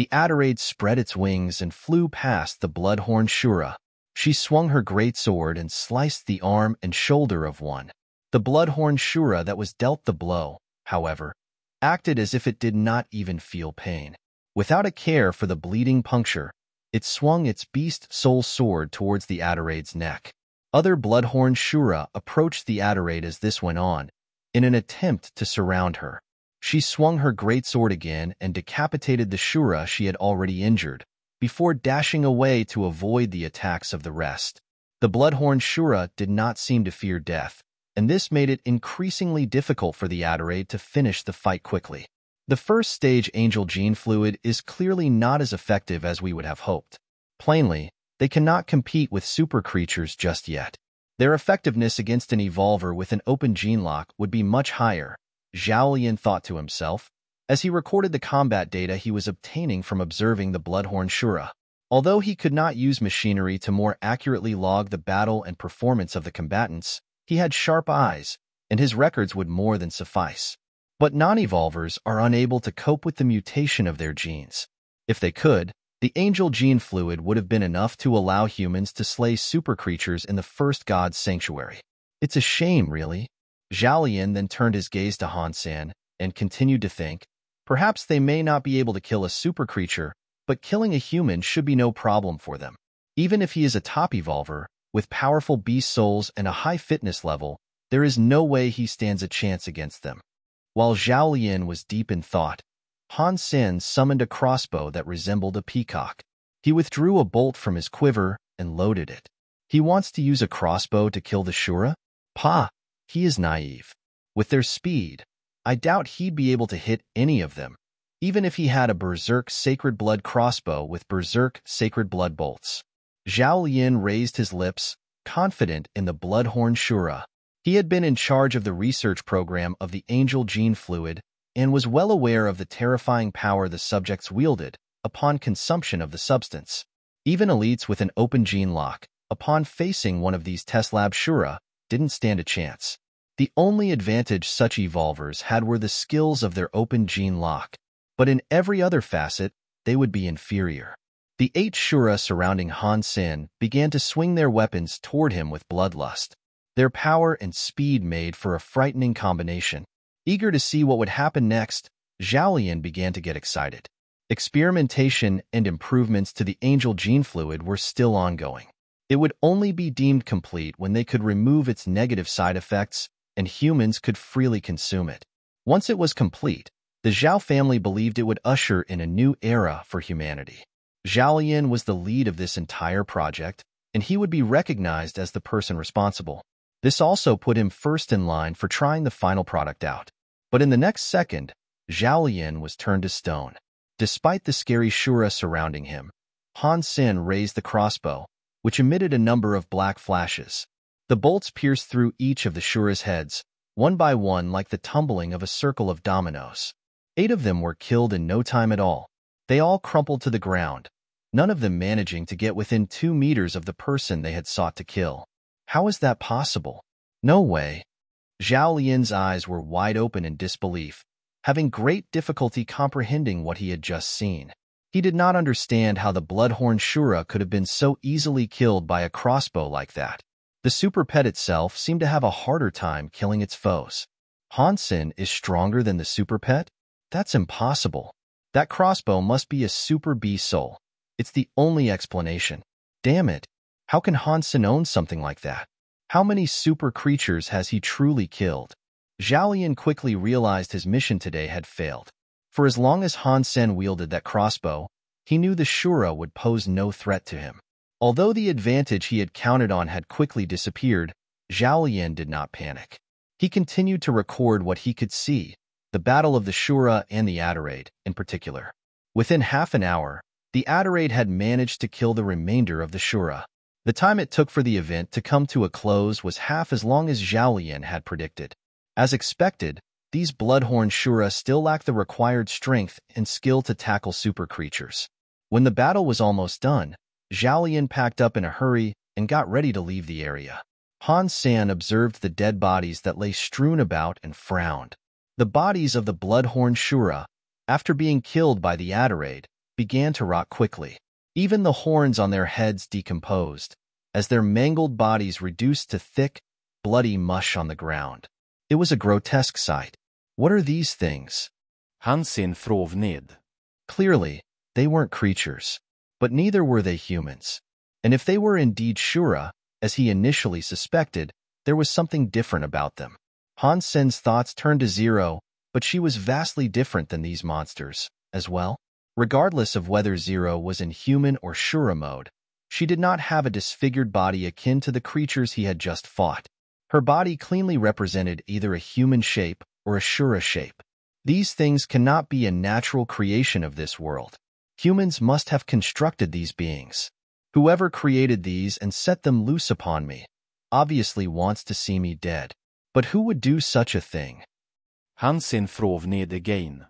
The Adiraid spread its wings and flew past the blood-horned Shura. She swung her great sword and sliced the arm and shoulder of one. The blood-horned Shura that was dealt the blow, however, acted as if it did not even feel pain. Without a care for the bleeding puncture, it swung its beast soul sword towards the Adiraid's neck. Other blood-horned Shura approached the Adiraid as this went on, in an attempt to surround her. She swung her great sword again and decapitated the Shura she had already injured, before dashing away to avoid the attacks of the rest. The blood-horned Shura did not seem to fear death, and this made it increasingly difficult for the Adiraid to finish the fight quickly. The first stage Angel Gene Fluid is clearly not as effective as we would have hoped. Plainly, they cannot compete with super creatures just yet. Their effectiveness against an evolver with an open gene lock would be much higher, Zhao Lian thought to himself, as he recorded the combat data he was obtaining from observing the bloodhorn Shura. Although he could not use machinery to more accurately log the battle and performance of the combatants, he had sharp eyes, and his records would more than suffice. But non-evolvers are unable to cope with the mutation of their genes. If they could, the Angel Gene Fluid would have been enough to allow humans to slay super creatures in the first God's sanctuary. It's a shame, really. Zhao Lian then turned his gaze to Han Sen and continued to think, perhaps they may not be able to kill a super creature, but killing a human should be no problem for them. Even if he is a top evolver, with powerful beast souls and a high fitness level, there is no way he stands a chance against them. While Zhao Lian was deep in thought, Han Sen summoned a crossbow that resembled a peacock. He withdrew a bolt from his quiver and loaded it. He wants to use a crossbow to kill the Shura? He is naive. With their speed, I doubt he'd be able to hit any of them, even if he had a Berserk Sacred Blood crossbow with Berserk Sacred Blood bolts. Zhao Lian raised his lips, confident in the bloodhorn Shura. He had been in charge of the research program of the Angel Gene Fluid and was well aware of the terrifying power the subjects wielded upon consumption of the substance. Even elites with an open gene lock, upon facing one of these test lab Shura, didn't stand a chance. The only advantage such evolvers had were the skills of their open gene lock, but in every other facet, they would be inferior. The 8 Shura surrounding Han Sen began to swing their weapons toward him with bloodlust. Their power and speed made for a frightening combination. Eager to see what would happen next, Zhao Lian began to get excited. Experimentation and improvements to the Angel Gene Fluid were still ongoing. It would only be deemed complete when they could remove its negative side effects and humans could freely consume it. Once it was complete, the Zhao family believed it would usher in a new era for humanity. Zhao Lian was the lead of this entire project, and he would be recognized as the person responsible. This also put him first in line for trying the final product out. But in the next second, Zhao Lian was turned to stone. Despite the scary Shura surrounding him, Han Sen raised the crossbow, which emitted a number of black flashes. The bolts pierced through each of the Shura's heads, one by one like the tumbling of a circle of dominoes. 8 of them were killed in no time at all. They all crumpled to the ground, none of them managing to get within 2 meters of the person they had sought to kill. How is that possible? No way. Zhao Lian's eyes were wide open in disbelief, having great difficulty comprehending what he had just seen. He did not understand how the bloodhorn Shura could have been so easily killed by a crossbow like that. The super pet itself seemed to have a harder time killing its foes. Han Sen is stronger than the super pet? That's impossible. That crossbow must be a super beast soul. It's the only explanation. Damn it. How can Han Sen own something like that? How many super creatures has he truly killed? Zhao Lian quickly realized his mission today had failed. For as long as Han Sen wielded that crossbow, he knew the Shura would pose no threat to him. Although the advantage he had counted on had quickly disappeared, Zhao Lian did not panic. He continued to record what he could see, the battle of the Shura and the Adiraid, in particular. Within half an hour, the Adiraid had managed to kill the remainder of the Shura. The time it took for the event to come to a close was half as long as Zhao Lian had predicted. As expected, these bloodhorn Shura still lacked the required strength and skill to tackle super creatures. When the battle was almost done, Zhao Lian packed up in a hurry and got ready to leave the area. Han Sen observed the dead bodies that lay strewn about and frowned. The bodies of the bloodhorn Shura, after being killed by the Adiraid, began to rot quickly. Even the horns on their heads decomposed, as their mangled bodies reduced to thick, bloody mush on the ground. It was a grotesque sight. What are these things? Han Sen frov ned. Clearly, they weren't creatures, but neither were they humans. And if they were indeed Shura, as he initially suspected, there was something different about them. Han Sen's thoughts turned to Zero, but she was vastly different than these monsters, as well. Regardless of whether Zero was in human or Shura mode, she did not have a disfigured body akin to the creatures he had just fought. Her body cleanly represented either a human shape or a Shura shape. These things cannot be a natural creation of this world. Humans must have constructed these beings. Whoever created these and set them loose upon me obviously wants to see me dead. But who would do such a thing? Han Sen frov ned again.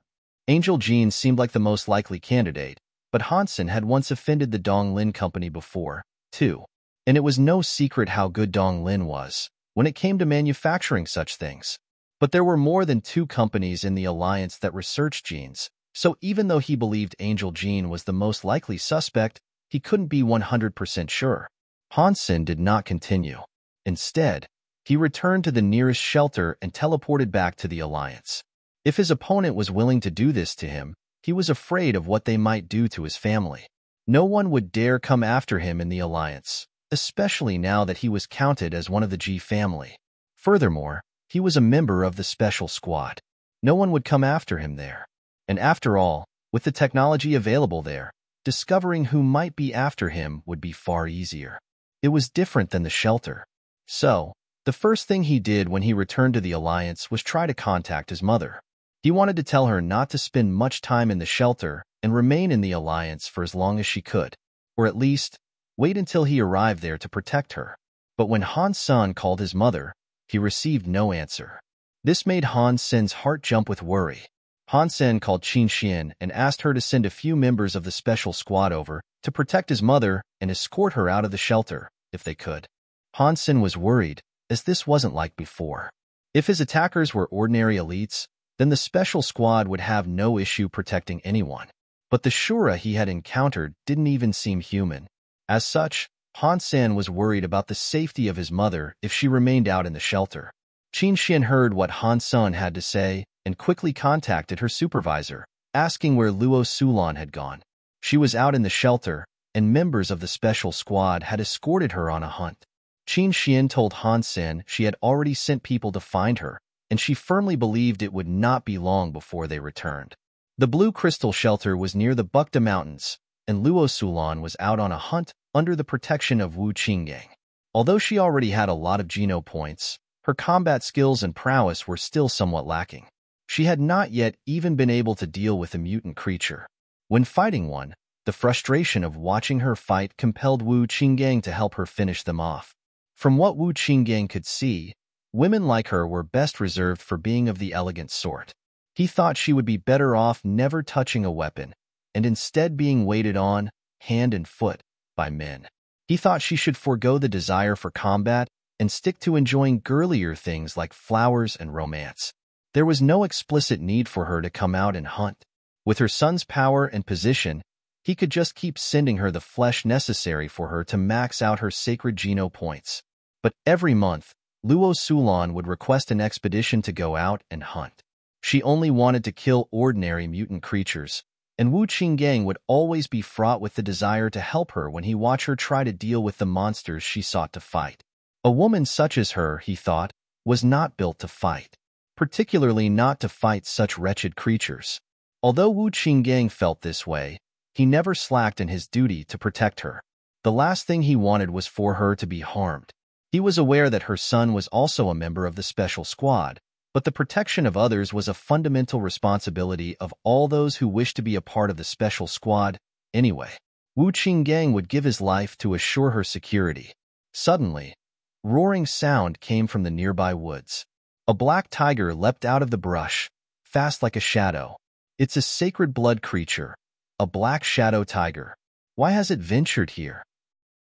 Angel Jean seemed like the most likely candidate, but Han Sen had once offended the Dong Lin company before, too. And it was no secret how good Dong Lin was when it came to manufacturing such things. But there were more than 2 companies in the alliance that researched genes, so even though he believed Angel Jean was the most likely suspect, he couldn't be 100% sure. Han Sen did not continue. Instead, he returned to the nearest shelter and teleported back to the alliance. If his opponent was willing to do this to him, he was afraid of what they might do to his family. No one would dare come after him in the alliance, especially now that he was counted as one of the G family. Furthermore, he was a member of the special squad. No one would come after him there. And after all, with the technology available there, discovering who might be after him would be far easier. It was different than the shelter. So, the first thing he did when he returned to the alliance was try to contact his mother. He wanted to tell her not to spend much time in the shelter and remain in the alliance for as long as she could, or at least, wait until he arrived there to protect her. But when Han Sen called his mother, he received no answer. This made Han Sen's heart jump with worry. Han Sen called Qin Xian and asked her to send a few members of the special squad over to protect his mother and escort her out of the shelter, if they could. Han Sen was worried, as this wasn't like before. If his attackers were ordinary elites, then the special squad would have no issue protecting anyone. But the Shura he had encountered didn't even seem human. As such, Han Sen was worried about the safety of his mother if she remained out in the shelter. Qin Xian heard what Han Sen had to say and quickly contacted her supervisor, asking where Luo Sulan had gone. She was out in the shelter, and members of the special squad had escorted her on a hunt. Qin Xian told Han Sen she had already sent people to find her, and she firmly believed it would not be long before they returned. The Blue Crystal Shelter was near the Bukta Mountains, and Luo Sulan was out on a hunt under the protection of Wu Qinggang. Although she already had a lot of Geno points, her combat skills and prowess were still somewhat lacking. She had not yet even been able to deal with a mutant creature. When fighting one, the frustration of watching her fight compelled Wu Qinggang to help her finish them off. From what Wu Qinggang could see, women like her were best reserved for being of the elegant sort. He thought she would be better off never touching a weapon, and instead being waited on, hand and foot, by men. He thought she should forego the desire for combat and stick to enjoying girlier things like flowers and romance. There was no explicit need for her to come out and hunt. With her son's power and position, he could just keep sending her the flesh necessary for her to max out her sacred Geno points. But every month, Luo Sulan would request an expedition to go out and hunt. She only wanted to kill ordinary mutant creatures, and Wu Qinggang would always be fraught with the desire to help her when he watched her try to deal with the monsters she sought to fight. A woman such as her, he thought, was not built to fight, particularly not to fight such wretched creatures. Although Wu Qinggang felt this way, he never slacked in his duty to protect her. The last thing he wanted was for her to be harmed. He was aware that her son was also a member of the special squad, but the protection of others was a fundamental responsibility of all those who wished to be a part of the special squad. Anyway, Wu Qinggang would give his life to assure her security. Suddenly, roaring sound came from the nearby woods. A black tiger leapt out of the brush, fast like a shadow. It's a sacred blood creature, a black shadow tiger. Why has it ventured here?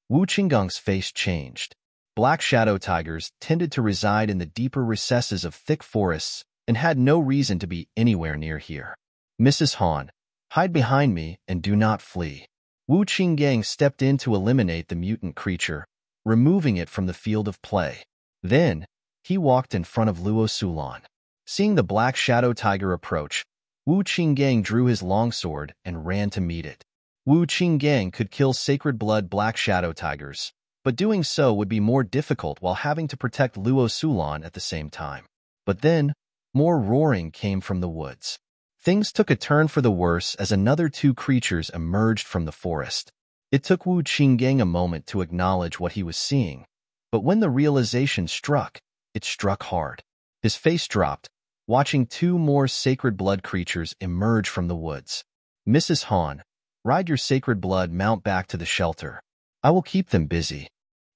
Wu Qinggang's face changed. Black shadow tigers tended to reside in the deeper recesses of thick forests and had no reason to be anywhere near here. Mrs. Han, Hide behind me and do not flee. Wu Qinggang stepped in to eliminate the mutant creature, removing it from the field of play. Then, he walked in front of Luo Sulan. Seeing the black shadow tiger approach, Wu Qinggang drew his longsword and ran to meet it. Wu Qinggang could kill sacred blood black shadow tigers, but doing so would be more difficult while having to protect Luo Sulan at the same time. But then, more roaring came from the woods. Things took a turn for the worse as another two creatures emerged from the forest. It took Wu Qinggang a moment to acknowledge what he was seeing, but when the realization struck, it struck hard. His face dropped, watching two more sacred blood creatures emerge from the woods. Mrs. Han, ride your sacred blood mount back to the shelter. I will keep them busy.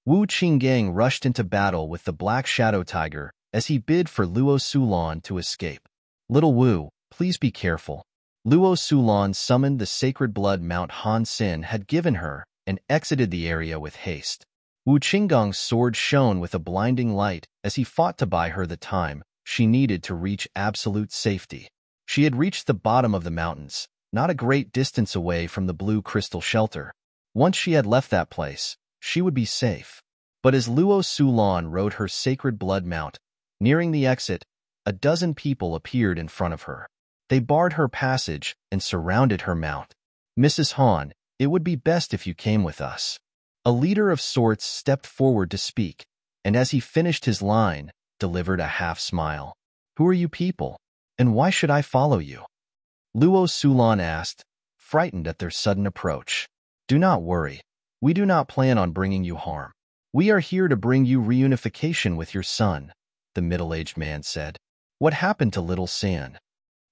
Wu Qinggang rushed into battle with the black shadow tiger as he bid for Luo Sulan to escape. Little Wu, please be careful. Luo Sulan summoned the sacred blood mount Han Sen had given her and exited the area with haste. Wu Qinggang's sword shone with a blinding light as he fought to buy her the time she needed to reach absolute safety. She had reached the bottom of the mountains, not a great distance away from the blue crystal shelter. Once she had left that place, she would be safe. But as Luo Sulan rode her sacred blood mount, nearing the exit, a dozen people appeared in front of her. They barred her passage and surrounded her mount. Mrs. Han, it would be best if you came with us. A leader of sorts stepped forward to speak, and as he finished his line, delivered a half-smile. Who are you people, and why should I follow you? Luo Sulan asked, frightened at their sudden approach. Do not worry. We do not plan on bringing you harm. We are here to bring you reunification with your son, the middle-aged man said. What happened to little San?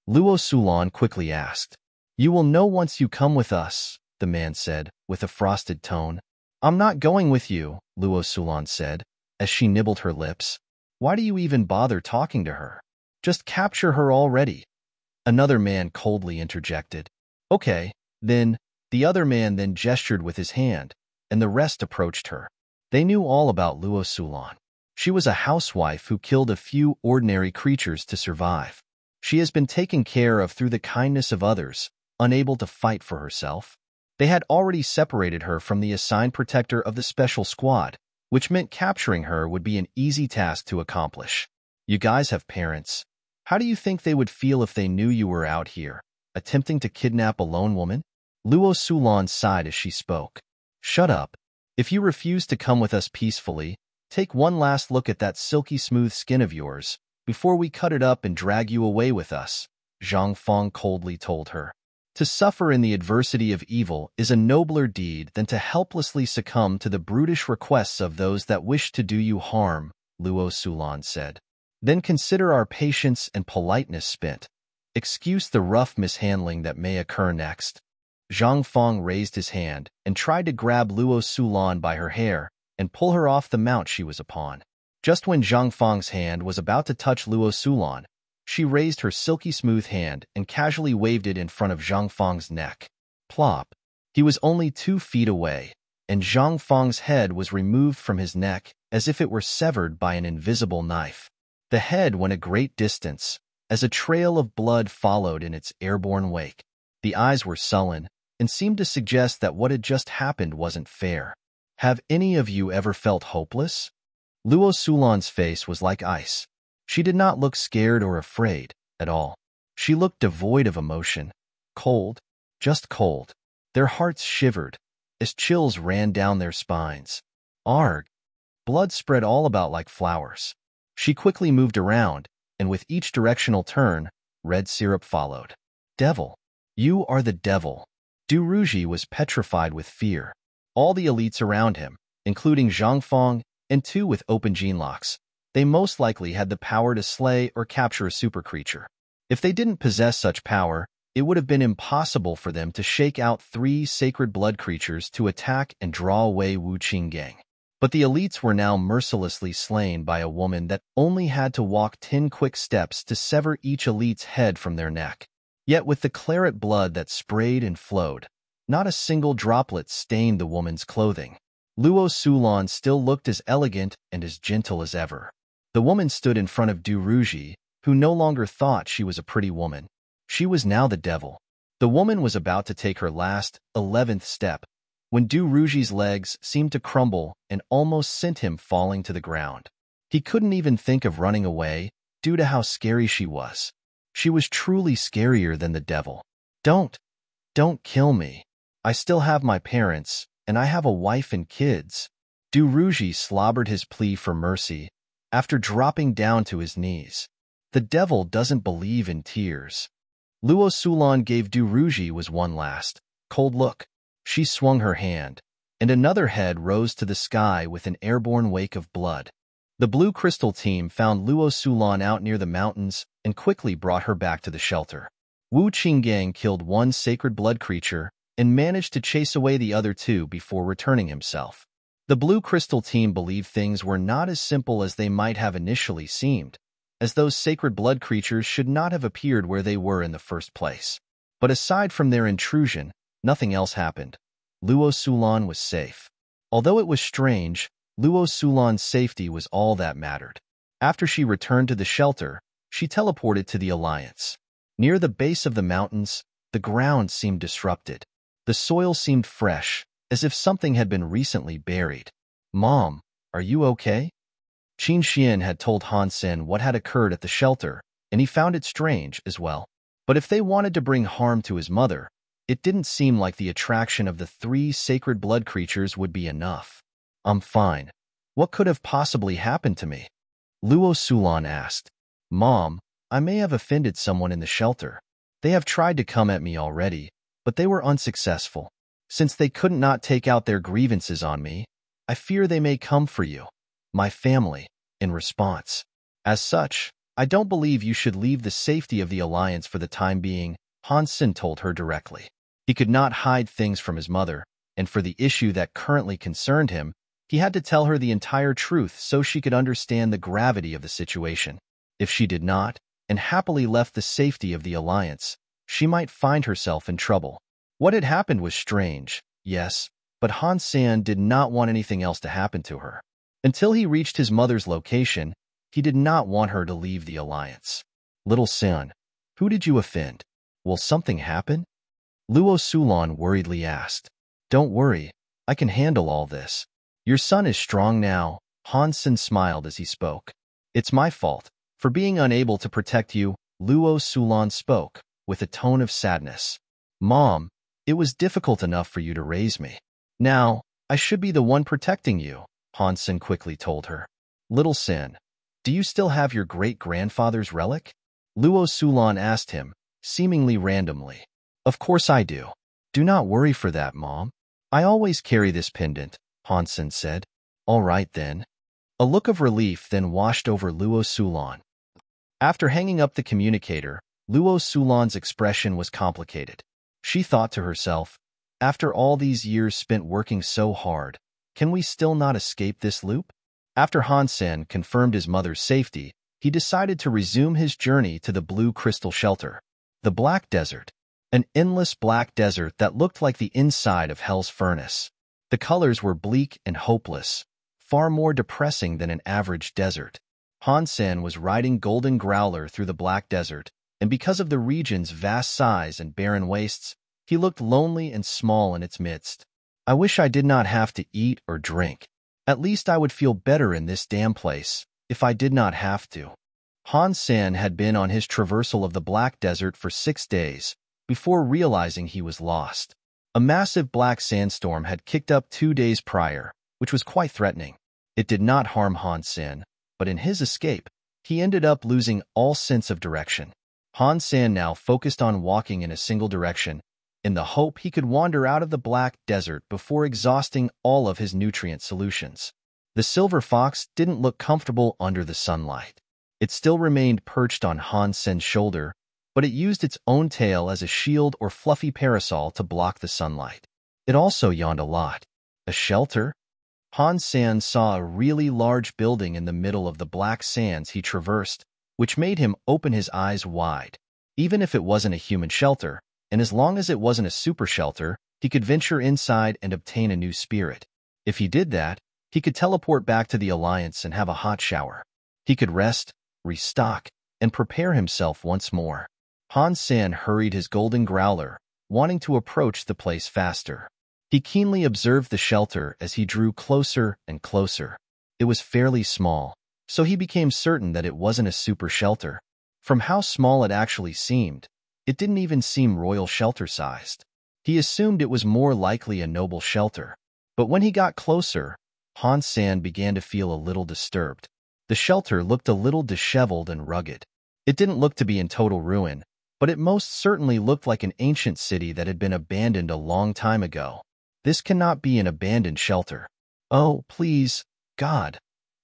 Luo Sulan quickly asked. You will know once you come with us, the man said, with a frosted tone. I'm not going with you, Luo Sulan said, as she nibbled her lips. Why do you even bother talking to her? Just capture her already. Another man coldly interjected. Okay, then, the other man then gestured with his hand, and the rest approached her. They knew all about Luo Sulan. She was a housewife who killed a few ordinary creatures to survive. She has been taken care of through the kindness of others, unable to fight for herself. They had already separated her from the assigned protector of the special squad, which meant capturing her would be an easy task to accomplish. You guys have parents. How do you think they would feel if they knew you were out here, attempting to kidnap a lone woman? Luo Sulan sighed as she spoke. Shut up. If you refuse to come with us peacefully, take one last look at that silky smooth skin of yours, before we cut it up and drag you away with us, Zhang Feng coldly told her. To suffer in the adversity of evil is a nobler deed than to helplessly succumb to the brutish requests of those that wish to do you harm, Luo Sulan said. Then consider our patience and politeness spent. Excuse the rough mishandling that may occur next. Zhang Feng raised his hand and tried to grab Luo Sulan by her hair and pull her off the mount she was upon. Just when Zhang Feng's hand was about to touch Luo Sulan, she raised her silky smooth hand and casually waved it in front of Zhang Feng's neck. Plop. He was only 2 feet away, and Zhang Feng's head was removed from his neck as if it were severed by an invisible knife. The head went a great distance, as a trail of blood followed in its airborne wake. The eyes were sullen, and seemed to suggest that what had just happened wasn't fair. Have any of you ever felt hopeless? Luo Sulan's face was like ice. She did not look scared or afraid at all. She looked devoid of emotion. Cold, just cold. Their hearts shivered as chills ran down their spines. Arg! Blood spread all about like flowers. She quickly moved around, and with each directional turn, red syrup followed. Devil! You are the devil! Du Ruji was petrified with fear. All the elites around him, including Zhang Feng and 2 with open gene locks, they most likely had the power to slay or capture a super creature. If they didn't possess such power, it would have been impossible for them to shake out 3 sacred blood creatures to attack and draw away Wu Qinggang. But the elites were now mercilessly slain by a woman that only had to walk 10 quick steps to sever each elite's head from their neck. Yet with the claret blood that sprayed and flowed, not a single droplet stained the woman's clothing. Luo Sulan still looked as elegant and as gentle as ever. The woman stood in front of Du Ruji, who no longer thought she was a pretty woman. She was now the devil. The woman was about to take her last, 11th step, when Du Rouge's legs seemed to crumble and almost sent him falling to the ground. He couldn't even think of running away due to how scary she was. She was truly scarier than the devil. Don't kill me. I still have my parents, and I have a wife and kids. Du Rouge slobbered his plea for mercy after dropping down to his knees. The devil doesn't believe in tears. Luo Sulan gave Du Rouge one last, cold look. She swung her hand, and another head rose to the sky with an airborne wake of blood. The Blue Crystal team found Luo Sulan out near the mountains and quickly brought her back to the shelter. Wu Qinggang killed one sacred blood creature and managed to chase away the other two before returning himself. The Blue Crystal team believed things were not as simple as they might have initially seemed, as those sacred blood creatures should not have appeared where they were in the first place. But aside from their intrusion, nothing else happened. Luo Sulan was safe. Although it was strange, Luo Sulan's safety was all that mattered. After she returned to the shelter, she teleported to the Alliance. Near the base of the mountains, the ground seemed disrupted. The soil seemed fresh, as if something had been recently buried. "Mom, are you okay?" Qin Xian had told Han Sen what had occurred at the shelter, and he found it strange as well. But if they wanted to bring harm to his mother, it didn't seem like the attraction of the 3 sacred blood creatures would be enough. "I'm fine. What could have possibly happened to me?" Luo Sulan asked. "Mom, I may have offended someone in the shelter. They have tried to come at me already, but they were unsuccessful. Since they couldn't not take out their grievances on me, I fear they may come for you, my family, in response. As such, I don't believe you should leave the safety of the Alliance for the time being," Han Sen told her directly. He could not hide things from his mother, and for the issue that currently concerned him, he had to tell her the entire truth so she could understand the gravity of the situation. If she did not, and happily left the safety of the Alliance, she might find herself in trouble. What had happened was strange, yes, but Han Sen did not want anything else to happen to her. Until he reached his mother's location, he did not want her to leave the Alliance. "Little Sen, who did you offend? Will something happen?" Luo Sulan worriedly asked. "Don't worry, I can handle all this. Your son is strong now." Han Sen smiled as he spoke. "It's my fault for being unable to protect you," Luo Sulan spoke, with a tone of sadness. "Mom, it was difficult enough for you to raise me. Now, I should be the one protecting you," Han Sen quickly told her. "Little Sen, do you still have your great-grandfather's relic?" Luo Sulan asked him, seemingly randomly. "Of course I do. Do not worry for that, Mom. I always carry this pendant," Han Sen said. "All right, then." A look of relief then washed over Luo Sulan. After hanging up the communicator, Luo Sulan's expression was complicated. She thought to herself, after all these years spent working so hard, can we still not escape this loop? After Han Sen confirmed his mother's safety, he decided to resume his journey to the Blue Crystal Shelter. The Black Desert. An endless black desert that looked like the inside of Hell's furnace. The colors were bleak and hopeless, far more depressing than an average desert. Han Sen was riding Golden Growler through the Black Desert, and because of the region's vast size and barren wastes, he looked lonely and small in its midst. "I wish I did not have to eat or drink. At least I would feel better in this damn place, if I did not have to." Han Sen had been on his traversal of the Black Desert for 6 days, before realizing he was lost. A massive black sandstorm had kicked up 2 days prior, which was quite threatening. It did not harm Han Sen, but in his escape, he ended up losing all sense of direction. Han Sen now focused on walking in a single direction, in the hope he could wander out of the Black Desert before exhausting all of his nutrient solutions. The silver fox didn't look comfortable under the sunlight. It still remained perched on Han Sen's shoulder, but it used its own tail as a shield or fluffy parasol to block the sunlight. It also yawned a lot. A shelter? Han Sen saw a really large building in the middle of the black sands he traversed, which made him open his eyes wide. Even if it wasn't a human shelter, and as long as it wasn't a super shelter, he could venture inside and obtain a new spirit. If he did that, he could teleport back to the Alliance and have a hot shower. He could rest, restock, and prepare himself once more. Han Sen hurried his Golden Growler, wanting to approach the place faster. He keenly observed the shelter as he drew closer and closer. It was fairly small, so he became certain that it wasn't a super shelter. From how small it actually seemed, it didn't even seem royal shelter-sized. He assumed it was more likely a noble shelter. But when he got closer, Han Sen began to feel a little disturbed. The shelter looked a little disheveled and rugged. It didn't look to be in total ruin, but it most certainly looked like an ancient city that had been abandoned a long time ago. This cannot be an abandoned shelter. Oh, please, God,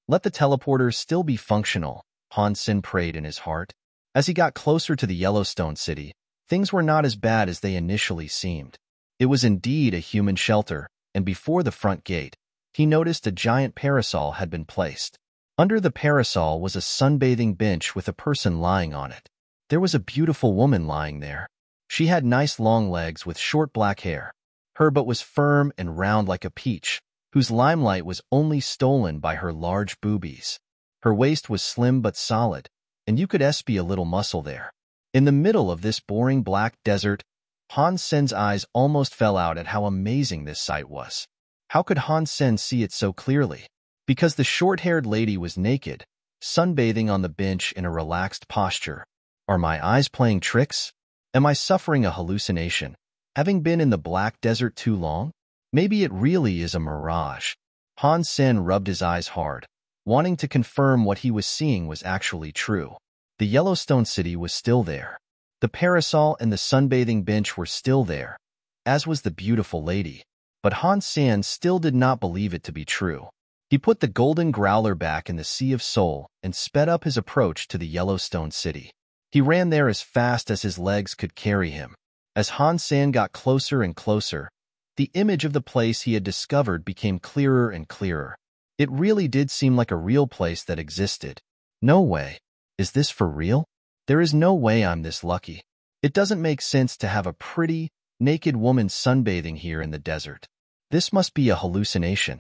let the teleporter still be functional, Han Sen prayed in his heart. As he got closer to the Yellowstone city, things were not as bad as they initially seemed. It was indeed a human shelter, and before the front gate, he noticed a giant parasol had been placed. Under the parasol was a sunbathing bench with a person lying on it. There was a beautiful woman lying there. She had nice long legs with short black hair. Her butt was firm and round like a peach, whose limelight was only stolen by her large boobies. Her waist was slim but solid, and you could see a little muscle there. In the middle of this boring black desert, Han Sen's eyes almost fell out at how amazing this sight was. How could Han Sen see it so clearly? Because the short-haired lady was naked, sunbathing on the bench in a relaxed posture. Are my eyes playing tricks? Am I suffering a hallucination? Having been in the black desert too long? Maybe it really is a mirage. Han Sen rubbed his eyes hard, wanting to confirm what he was seeing was actually true. The Yellowstone city was still there. The parasol and the sunbathing bench were still there, as was the beautiful lady. But Han Sen still did not believe it to be true. He put the golden growler back in the Sea of Soul and sped up his approach to the Yellowstone city. He ran there as fast as his legs could carry him. As Han Sen got closer and closer, the image of the place he had discovered became clearer and clearer. It really did seem like a real place that existed. No way. Is this for real? There is no way I'm this lucky. It doesn't make sense to have a pretty, naked woman sunbathing here in the desert. This must be a hallucination.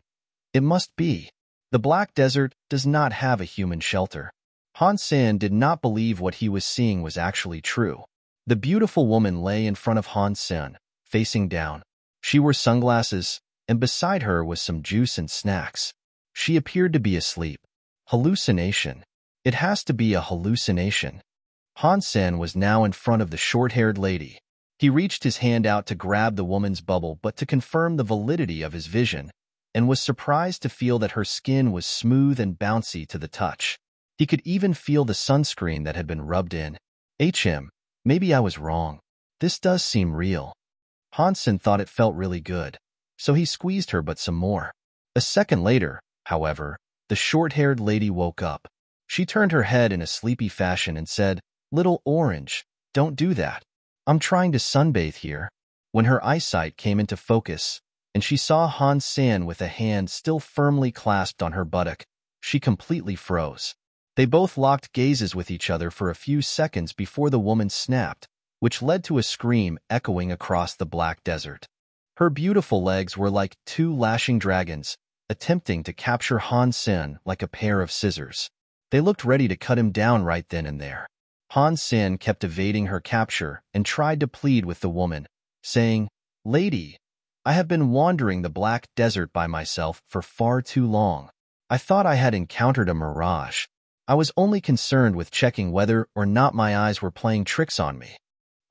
It must be. The Black Desert does not have a human shelter. Han Sen did not believe what he was seeing was actually true. The beautiful woman lay in front of Han Sen, facing down. She wore sunglasses, and beside her was some juice and snacks. She appeared to be asleep. Hallucination. It has to be a hallucination. Han Sen was now in front of the short-haired lady. He reached his hand out to grab the woman's bubble but to confirm the validity of his vision, and was surprised to feel that her skin was smooth and bouncy to the touch. He could even feel the sunscreen that had been rubbed in. Maybe I was wrong. This does seem real. Han Sen thought it felt really good, so he squeezed her but some more. A second later, however, the short-haired lady woke up. She turned her head in a sleepy fashion and said, "Little Orange, don't do that. I'm trying to sunbathe here." When her eyesight came into focus, and she saw Han Sen with a hand still firmly clasped on her buttock, she completely froze. They both locked gazes with each other for a few seconds before the woman snapped, which led to a scream echoing across the black desert. Her beautiful legs were like two lashing dragons, attempting to capture Han Sen like a pair of scissors. They looked ready to cut him down right then and there. Han Sen kept evading her capture and tried to plead with the woman, saying, "Lady, I have been wandering the black desert by myself for far too long. I thought I had encountered a mirage. I was only concerned with checking whether or not my eyes were playing tricks on me."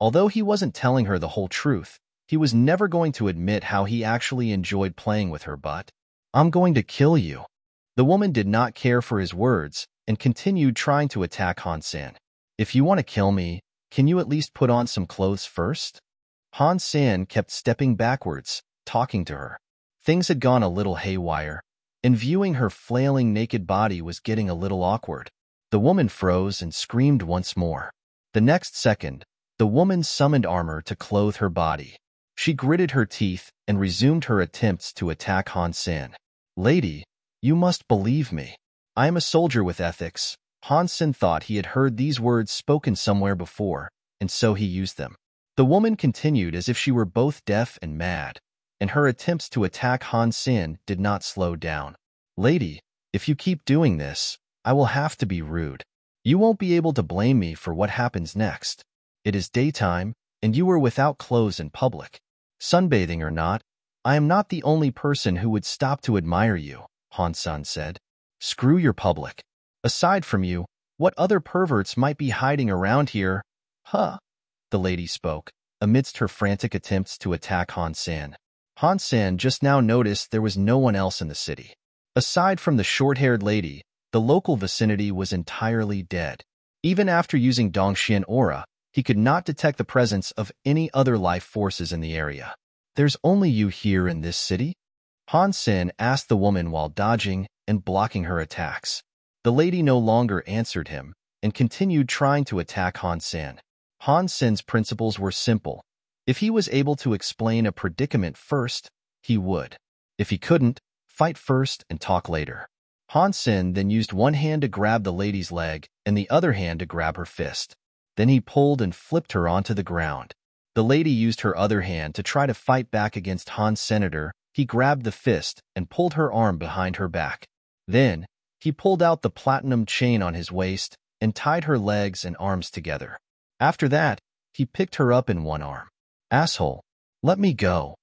Although he wasn't telling her the whole truth, he was never going to admit how he actually enjoyed playing with her butt. "I'm going to kill you." The woman did not care for his words and continued trying to attack Han Sen. "If you want to kill me, can you at least put on some clothes first?" Han Sen kept stepping backwards, talking to her. Things had gone a little haywire, and viewing her flailing naked body was getting a little awkward. The woman froze and screamed once more. The next second, the woman summoned armor to clothe her body. She gritted her teeth and resumed her attempts to attack Han Sen. "Lady, you must believe me. I am a soldier with ethics." Han Sen thought he had heard these words spoken somewhere before, and so he used them. The woman continued as if she were both deaf and mad, and her attempts to attack Han Sen did not slow down. "Lady, if you keep doing this, I will have to be rude. You won't be able to blame me for what happens next. It is daytime, and you were without clothes in public. Sunbathing or not, I am not the only person who would stop to admire you, Han Sen said. Screw your public. Aside from you, what other perverts might be hiding around here? Huh? The lady spoke, amidst her frantic attempts to attack Han Sen. Han Sen just now noticed there was no one else in the city. Aside from the short-haired lady, the local vicinity was entirely dead. Even after using Dongxian aura, he could not detect the presence of any other life forces in the area. There's only you here in this city? Han Sen asked the woman while dodging and blocking her attacks. The lady no longer answered him and continued trying to attack Han Sen. Han Sen's principles were simple. If he was able to explain a predicament first, he would. If he couldn't, fight first and talk later. Han Sen then used one hand to grab the lady's leg and the other hand to grab her fist. Then he pulled and flipped her onto the ground. The lady used her other hand to try to fight back against Han's senator. He grabbed the fist and pulled her arm behind her back. Then, he pulled out the platinum chain on his waist and tied her legs and arms together. After that, he picked her up in one arm. Asshole, let me go.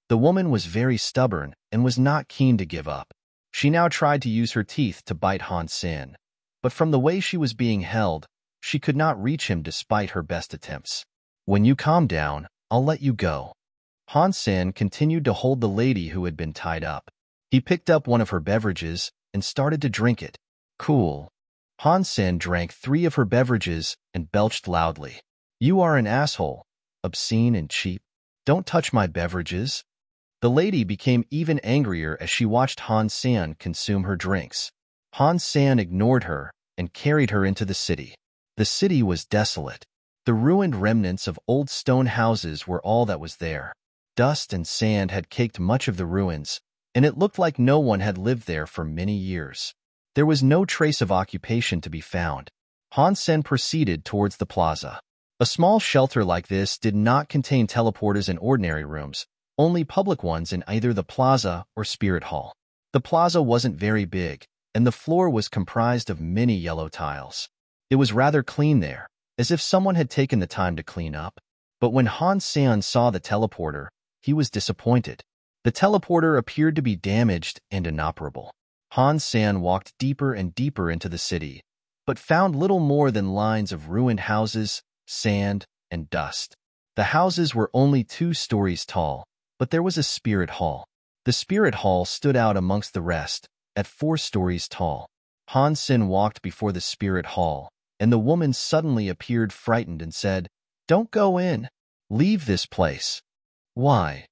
The woman was very stubborn and was not keen to give up. She now tried to use her teeth to bite Han Sen, but from the way she was being held, she could not reach him despite her best attempts. When you calm down, I'll let you go. Han Sen continued to hold the lady who had been tied up. He picked up one of her beverages and started to drink it. Cool. Han Sen drank 3 of her beverages and belched loudly. You are an asshole, obscene and cheap. Don't touch my beverages. The lady became even angrier as she watched Han Sen consume her drinks. Han Sen ignored her and carried her into the city. The city was desolate. The ruined remnants of old stone houses were all that was there. Dust and sand had caked much of the ruins, and it looked like no one had lived there for many years. There was no trace of occupation to be found. Han Sen proceeded towards the plaza. A small shelter like this did not contain teleporters in ordinary rooms, only public ones in either the plaza or spirit hall. The plaza wasn't very big, and the floor was comprised of many yellow tiles. It was rather clean there, as if someone had taken the time to clean up. But when Han Sen saw the teleporter, he was disappointed. The teleporter appeared to be damaged and inoperable. Han Sen walked deeper and deeper into the city, but found little more than lines of ruined houses, sand, and dust. The houses were only 2 stories tall, but there was a spirit hall. The spirit hall stood out amongst the rest, at 4 stories tall. Han Sen walked before the spirit hall, and the woman suddenly appeared frightened and said, "Don't go in. Leave this place." Why?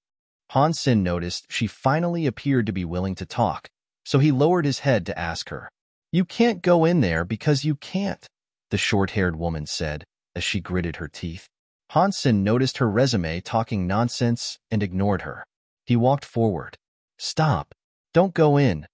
Han Sen noticed she finally appeared to be willing to talk, so he lowered his head to ask her. "You can't go in there because you can't," the short-haired woman said as she gritted her teeth. Han Sen noticed her resume talking nonsense and ignored her. He walked forward. "Stop. Don't go in.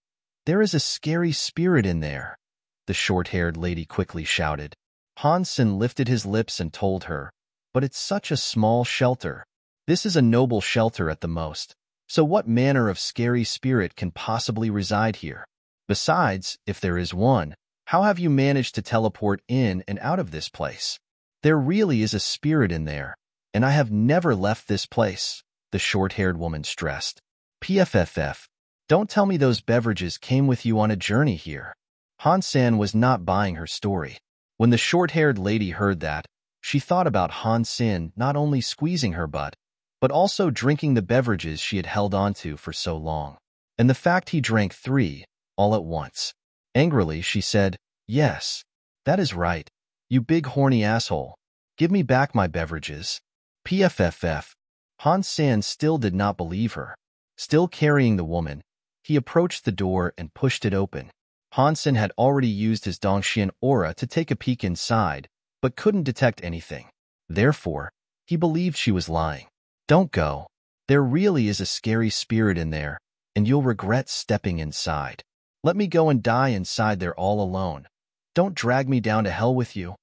There is a scary spirit in there," the short-haired lady quickly shouted. Han Sen lifted his lips and told her, "But it's such a small shelter. This is a noble shelter at the most. So what manner of scary spirit can possibly reside here? Besides, if there is one, how have you managed to teleport in and out of this place? There really is a spirit in there, and I have never left this place," the short-haired woman stressed. "PFFF, don't tell me those beverages came with you on a journey here." Han Sen was not buying her story. When the short-haired lady heard that, she thought about Han Sen not only squeezing her butt, but also drinking the beverages she had held onto for so long. And the fact he drank 3, all at once. Angrily, she said, "Yes, that is right. You big horny asshole. Give me back my beverages." PFFF. Han Sen still did not believe her. Still carrying the woman, he approached the door and pushed it open. Han Sen had already used his Dongxian aura to take a peek inside, but couldn't detect anything. Therefore, he believed she was lying. "Don't go. There really is a scary spirit in there, and you'll regret stepping inside. Let me go and die inside there all alone. Don't drag me down to hell with you."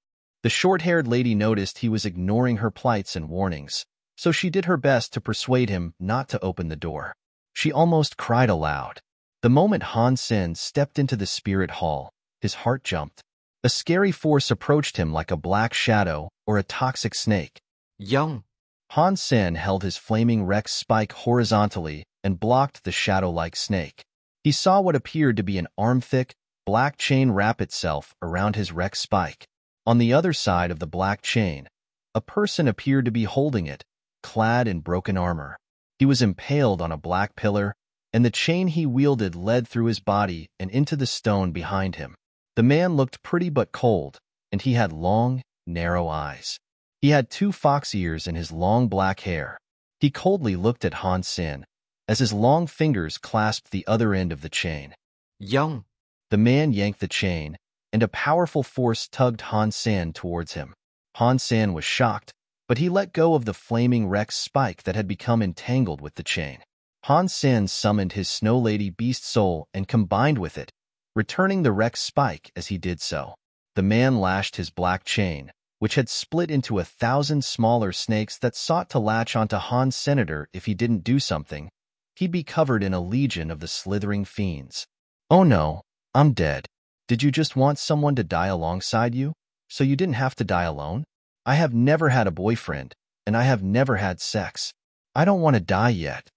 The short-haired lady noticed he was ignoring her plights and warnings, so she did her best to persuade him not to open the door. She almost cried aloud. The moment Han Sen stepped into the spirit hall, his heart jumped. A scary force approached him like a black shadow or a toxic snake. Young. Han Sen held his flaming Rex spike horizontally and blocked the shadow-like snake. He saw what appeared to be an arm-thick, black chain wrap itself around his Rex spike. On the other side of the black chain, a person appeared to be holding it, clad in broken armor. He was impaled on a black pillar, and the chain he wielded led through his body and into the stone behind him. The man looked pretty but cold, and he had long, narrow eyes. He had 2 fox ears in his long black hair. He coldly looked at Han Sen, as his long fingers clasped the other end of the chain. Young. The man yanked the chain, and a powerful force tugged Han Sen towards him. Han Sen was shocked, but he let go of the flaming Rex spike that had become entangled with the chain. Han Sen summoned his Snow Lady beast soul and combined with it, returning the Rex spike as he did so. The man lashed his black chain, which had split into 1,000 smaller snakes that sought to latch onto Han's senator if he didn't do something. He'd be covered in a legion of the slithering fiends. "Oh no, I'm dead. Did you just want someone to die alongside you, so you didn't have to die alone? I have never had a boyfriend, and I have never had sex. I don't want to die yet."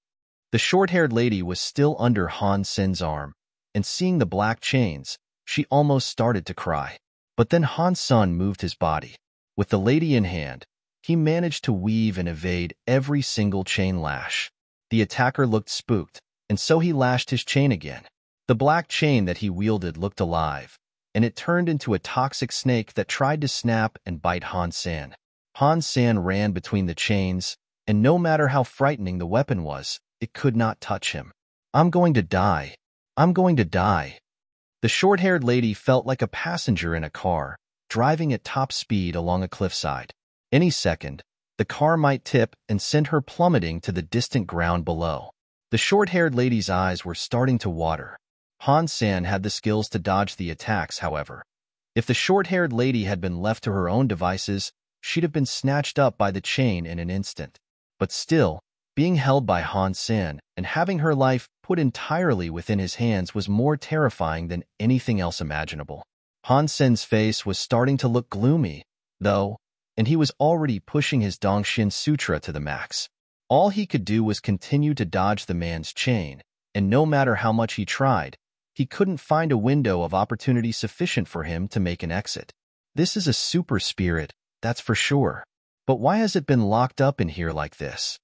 The short-haired lady was still under Han Sen's arm, and seeing the black chains, she almost started to cry. But then Han Sen moved his body. With the lady in hand, he managed to weave and evade every single chain lash. The attacker looked spooked, and so he lashed his chain again. The black chain that he wielded looked alive, and it turned into a toxic snake that tried to snap and bite Han Sen. Han Sen ran between the chains, and no matter how frightening the weapon was, it could not touch him. "I'm going to die. I'm going to die." The short-haired lady felt like a passenger in a car, driving at top speed along a cliffside. Any second, the car might tip and send her plummeting to the distant ground below. The short-haired lady's eyes were starting to water. Han Sen had the skills to dodge the attacks, however. If the short-haired lady had been left to her own devices, she'd have been snatched up by the chain in an instant. But still, being held by Han Sen and having her life put entirely within his hands was more terrifying than anything else imaginable. Han Sen's face was starting to look gloomy, though, and he was already pushing his Dongshin Sutra to the max. All he could do was continue to dodge the man's chain, and no matter how much he tried, he couldn't find a window of opportunity sufficient for him to make an exit. This is a super spirit, that's for sure. But why has it been locked up in here like this?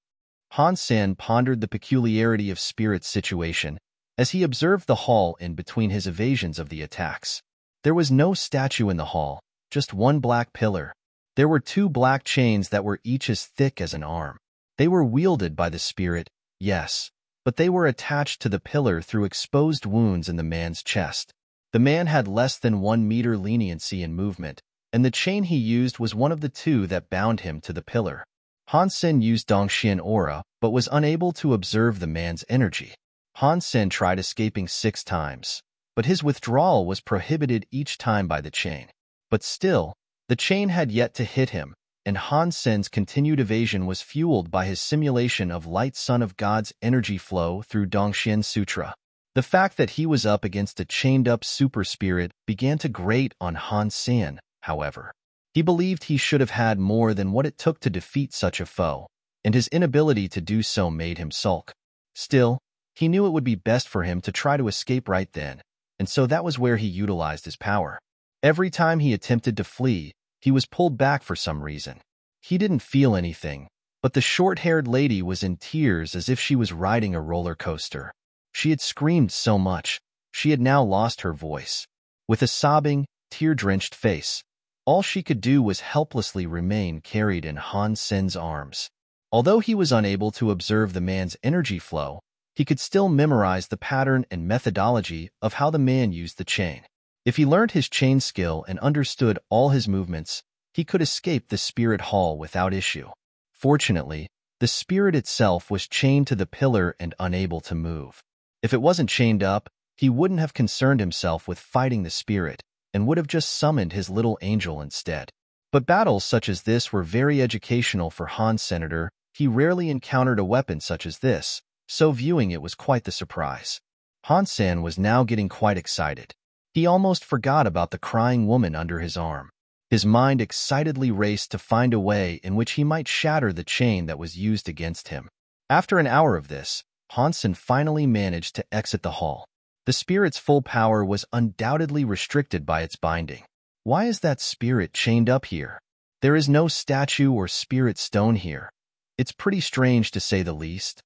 Han Sen pondered the peculiarity of Spirit's situation as he observed the hall in between his evasions of the attacks. There was no statue in the hall, just one black pillar. There were 2 black chains that were each as thick as an arm. They were wielded by the spirit, yes, but they were attached to the pillar through exposed wounds in the man's chest. The man had less than 1 meter leniency in movement, and the chain he used was one of the 2 that bound him to the pillar. Han Sen used Dongshin Aura, but was unable to observe the man's energy. Han Sen tried escaping 6 times, but his withdrawal was prohibited each time by the chain. But still, the chain had yet to hit him, and Han Sen's continued evasion was fueled by his simulation of Light Son of God's energy flow through Dongshin Sutra. The fact that he was up against a chained-up super spirit began to grate on Han Sen, however. He believed he should have had more than what it took to defeat such a foe, and his inability to do so made him sulk. Still, he knew it would be best for him to try to escape right then, and so that was where he utilized his power. Every time he attempted to flee, he was pulled back for some reason. He didn't feel anything, but the short-haired lady was in tears as if she was riding a roller coaster. She had screamed so much, she had now lost her voice. With a sobbing, tear-drenched face, all she could do was helplessly remain carried in Han Sen's arms. Although he was unable to observe the man's energy flow, he could still memorize the pattern and methodology of how the man used the chain. If he learned his chain skill and understood all his movements, he could escape the spirit hall without issue. Fortunately, the spirit itself was chained to the pillar and unable to move. If it wasn't chained up, he wouldn't have concerned himself with fighting the spirit, and would have just summoned his little angel instead. But battles such as this were very educational for Han's senator. He rarely encountered a weapon such as this, so viewing it was quite the surprise. Han Sen was now getting quite excited. He almost forgot about the crying woman under his arm. His mind excitedly raced to find a way in which he might shatter the chain that was used against him. After an hour of this, Han Sen finally managed to exit the hall. The spirit's full power was undoubtedly restricted by its binding. Why is that spirit chained up here? There is no statue or spirit stone here. It's pretty strange to say the least.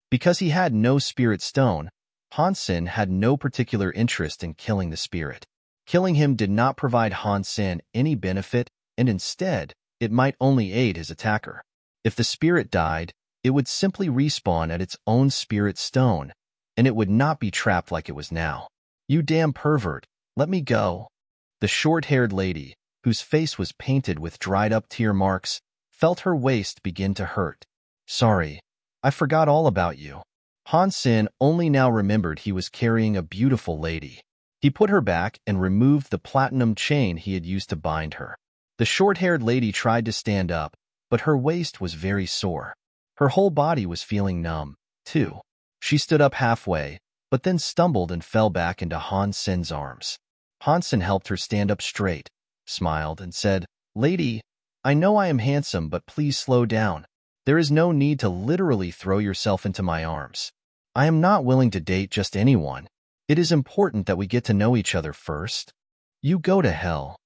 Because he had no spirit stone, Han Sen had no particular interest in killing the spirit. Killing him did not provide Han Sen any benefit, and instead, it might only aid his attacker. If the spirit died, it would simply respawn at its own spirit stone, and it would not be trapped like it was now. "You damn pervert, let me go." The short-haired lady, whose face was painted with dried-up tear marks, felt her waist begin to hurt. "Sorry, I forgot all about you." Han Sen only now remembered he was carrying a beautiful lady. He put her back and removed the platinum chain he had used to bind her. The short-haired lady tried to stand up, but her waist was very sore. Her whole body was feeling numb, too. She stood up halfway, but then stumbled and fell back into Han Sen's arms. Han Sen helped her stand up straight, smiled, and said, "Lady, I know I am handsome, but please slow down. There is no need to literally throw yourself into my arms. I am not willing to date just anyone. It is important that we get to know each other first. You go to hell."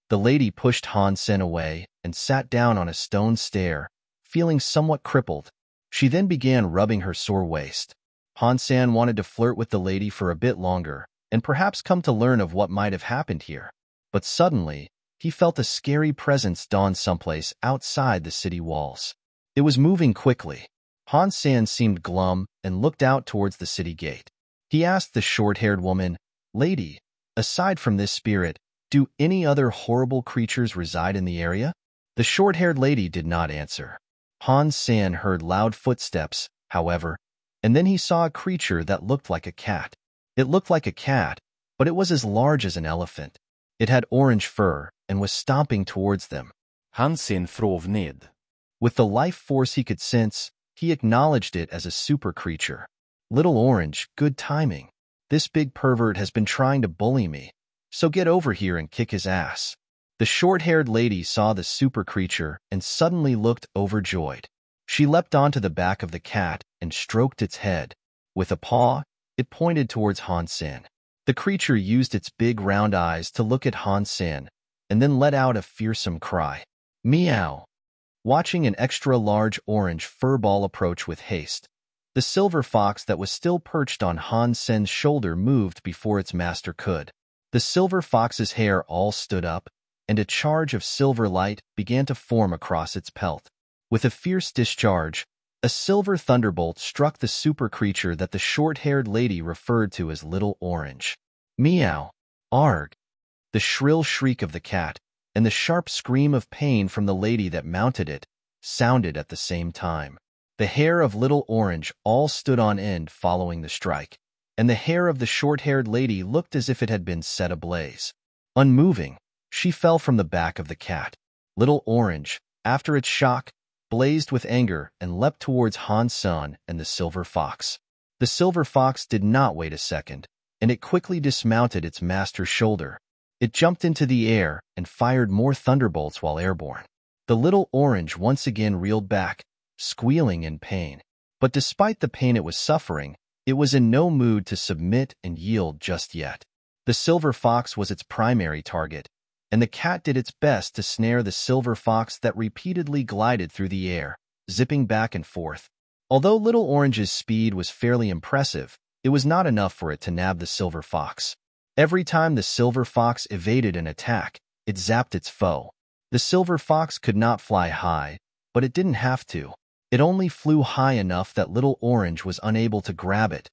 The lady pushed Han Sen away and sat down on a stone stair, feeling somewhat crippled. She then began rubbing her sore waist. Han Sen wanted to flirt with the lady for a bit longer and perhaps come to learn of what might have happened here. But suddenly, he felt a scary presence dawn someplace outside the city walls. It was moving quickly. Han Sen seemed glum and looked out towards the city gate. He asked the short-haired woman, "Lady, aside from this spirit, do any other horrible creatures reside in the area?" The short-haired lady did not answer. Han Sen heard loud footsteps, however, and then he saw a creature that looked like a cat. It looked like a cat, but it was as large as an elephant. It had orange fur and was stomping towards them. Han Sen frov ned. With the life force he could sense, he acknowledged it as a super creature. "Little Orange, good timing. This big pervert has been trying to bully me, so get over here and kick his ass." The short-haired lady saw the super creature and suddenly looked overjoyed. She leapt onto the back of the cat and stroked its head. With a paw, it pointed towards Han Sen. The creature used its big round eyes to look at Han Sen and then let out a fearsome cry. "Meow!" Watching an extra-large orange fur ball approach with haste, the silver fox that was still perched on Han Sen's shoulder moved before its master could. The silver fox's hair all stood up, and a charge of silver light began to form across its pelt. With a fierce discharge, a silver thunderbolt struck the super creature that the short-haired lady referred to as Little Orange. "Meow! Arg!" The shrill shriek of the cat and the sharp scream of pain from the lady that mounted it sounded at the same time. The hair of Little Orange all stood on end following the strike, and the hair of the short-haired lady looked as if it had been set ablaze. Unmoving, she fell from the back of the cat. Little Orange, after its shock, blazed with anger and leapt towards Han Sen and the silver fox. The silver fox did not wait a second, and it quickly dismounted its master's shoulder. It jumped into the air and fired more thunderbolts while airborne. The Little Orange once again reeled back, squealing in pain. But despite the pain it was suffering, it was in no mood to submit and yield just yet. The silver fox was its primary target, and the cat did its best to snare the silver fox that repeatedly glided through the air, zipping back and forth. Although Little Orange's speed was fairly impressive, it was not enough for it to nab the silver fox. Every time the silver fox evaded an attack, it zapped its foe. The silver fox could not fly high, but it didn't have to. It only flew high enough that Little Orange was unable to grab it.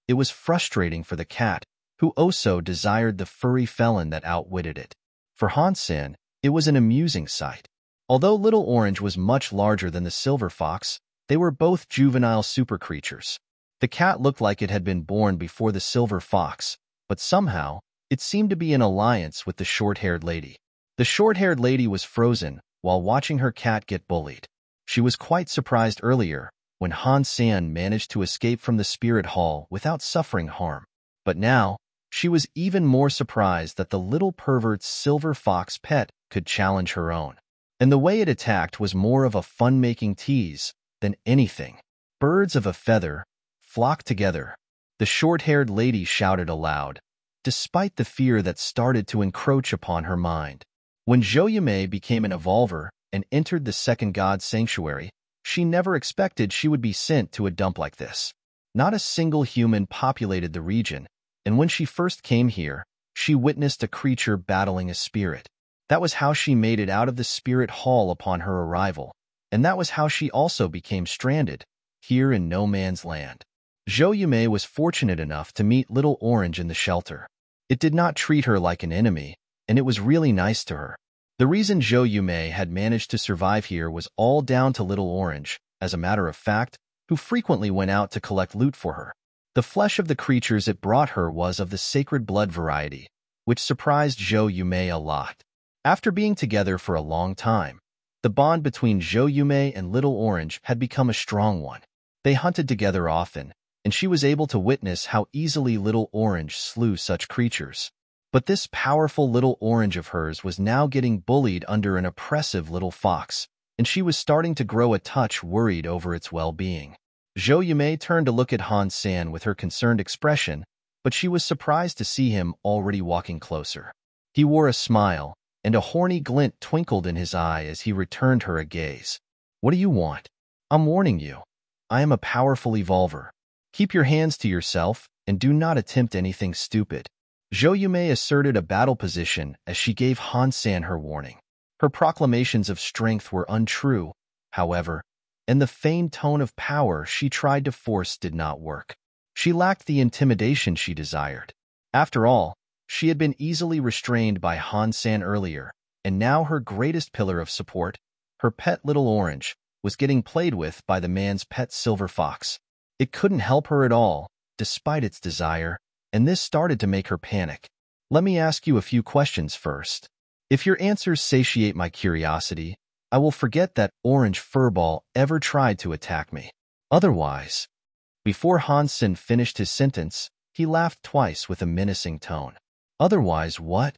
It was frustrating for the cat, who also desired the furry felon that outwitted it. For Han Sen, it was an amusing sight. Although Little Orange was much larger than the silver fox, they were both juvenile super creatures. The cat looked like it had been born before the silver fox, but somehow, it seemed to be in alliance with the short-haired lady. The short-haired lady was frozen while watching her cat get bullied. She was quite surprised earlier when Han Sen managed to escape from the spirit hall without suffering harm. But now, she was even more surprised that the little pervert's silver fox pet could challenge her own. And the way it attacked was more of a fun-making tease than anything. Birds of a feather flocked together. The short-haired lady shouted aloud, despite the fear that started to encroach upon her mind. When Zhou Yumei became an evolver and entered the second god sanctuary, she never expected she would be sent to a dump like this. Not a single human populated the region, and when she first came here, she witnessed a creature battling a spirit. That was how she made it out of the spirit hall upon her arrival, and that was how she also became stranded, here in no man's land. Zhou Yumei was fortunate enough to meet Little Orange in the shelter. It did not treat her like an enemy, and it was really nice to her. The reason Zhou Yumei had managed to survive here was all down to Little Orange, as a matter of fact, who frequently went out to collect loot for her. The flesh of the creatures it brought her was of the sacred blood variety, which surprised Zhou Yumei a lot. After being together for a long time, the bond between Zhou Yumei and Little Orange had become a strong one. They hunted together often, and she was able to witness how easily Little Orange slew such creatures. But this powerful Little Orange of hers was now getting bullied under an oppressive little fox, and she was starting to grow a touch worried over its well-being. Zhou Yumei turned to look at Han Sen with her concerned expression, but she was surprised to see him already walking closer. He wore a smile, and a horny glint twinkled in his eye as he returned her a gaze. "What do you want?" "I'm warning you. I am a powerful evolver. Keep your hands to yourself, and do not attempt anything stupid." Zhou Yumei asserted a battle position as she gave Han Sen her warning. Her proclamations of strength were untrue, however, and the feigned tone of power she tried to force did not work. She lacked the intimidation she desired. After all, she had been easily restrained by Han Sen earlier, and now her greatest pillar of support, her pet Little Orange, was getting played with by the man's pet silver fox. It couldn't help her at all, despite its desire, and this started to make her panic. "Let me ask you a few questions first. If your answers satiate my curiosity, I will forget that orange furball ever tried to attack me. Otherwise..." Before Han Sen finished his sentence, he laughed twice with a menacing tone. "Otherwise what?"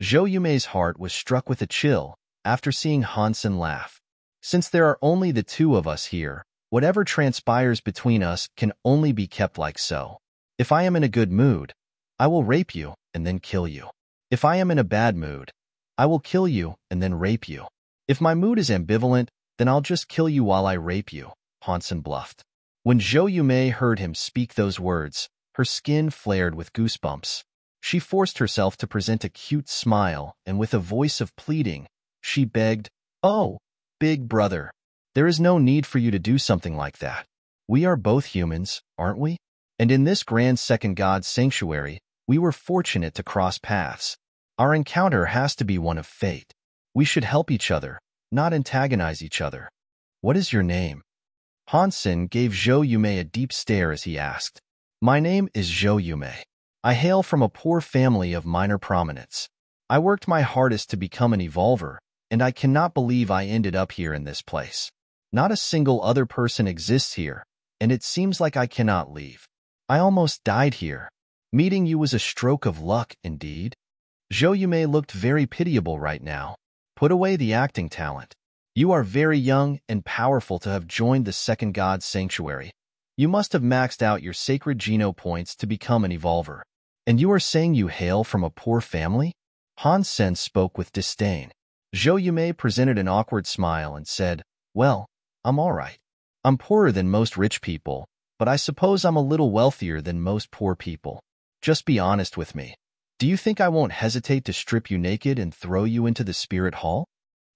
Zhou Yumei's heart was struck with a chill after seeing Han Sen laugh. "Since there are only the two of us here, whatever transpires between us can only be kept like so. If I am in a good mood, I will rape you and then kill you. If I am in a bad mood, I will kill you and then rape you. If my mood is ambivalent, then I'll just kill you while I rape you," Han Sen bluffed. When Zhou Yumei heard him speak those words, her skin flared with goosebumps. She forced herself to present a cute smile, and with a voice of pleading, she begged, "Oh, big brother, there is no need for you to do something like that. We are both humans, aren't we? And in this grand second god sanctuary, we were fortunate to cross paths. Our encounter has to be one of fate. We should help each other, not antagonize each other. What is your name?" Han Sen gave Zhou Yumei a deep stare as he asked. "My name is Zhou Yumei. I hail from a poor family of minor prominence. I worked my hardest to become an evolver, and I cannot believe I ended up here in this place. Not a single other person exists here, and it seems like I cannot leave. I almost died here. Meeting you was a stroke of luck, indeed." Zhou Yumei looked very pitiable right now. "Put away the acting talent. You are very young and powerful to have joined the second god sanctuary. You must have maxed out your sacred geno points to become an evolver. And you are saying you hail from a poor family?" Han Sen spoke with disdain. Zhou Yumei presented an awkward smile and said, "Well, I'm all right. I'm poorer than most rich people, but I suppose I'm a little wealthier than most poor people. Just be honest with me. Do you think I won't hesitate to strip you naked and throw you into the spirit hall?"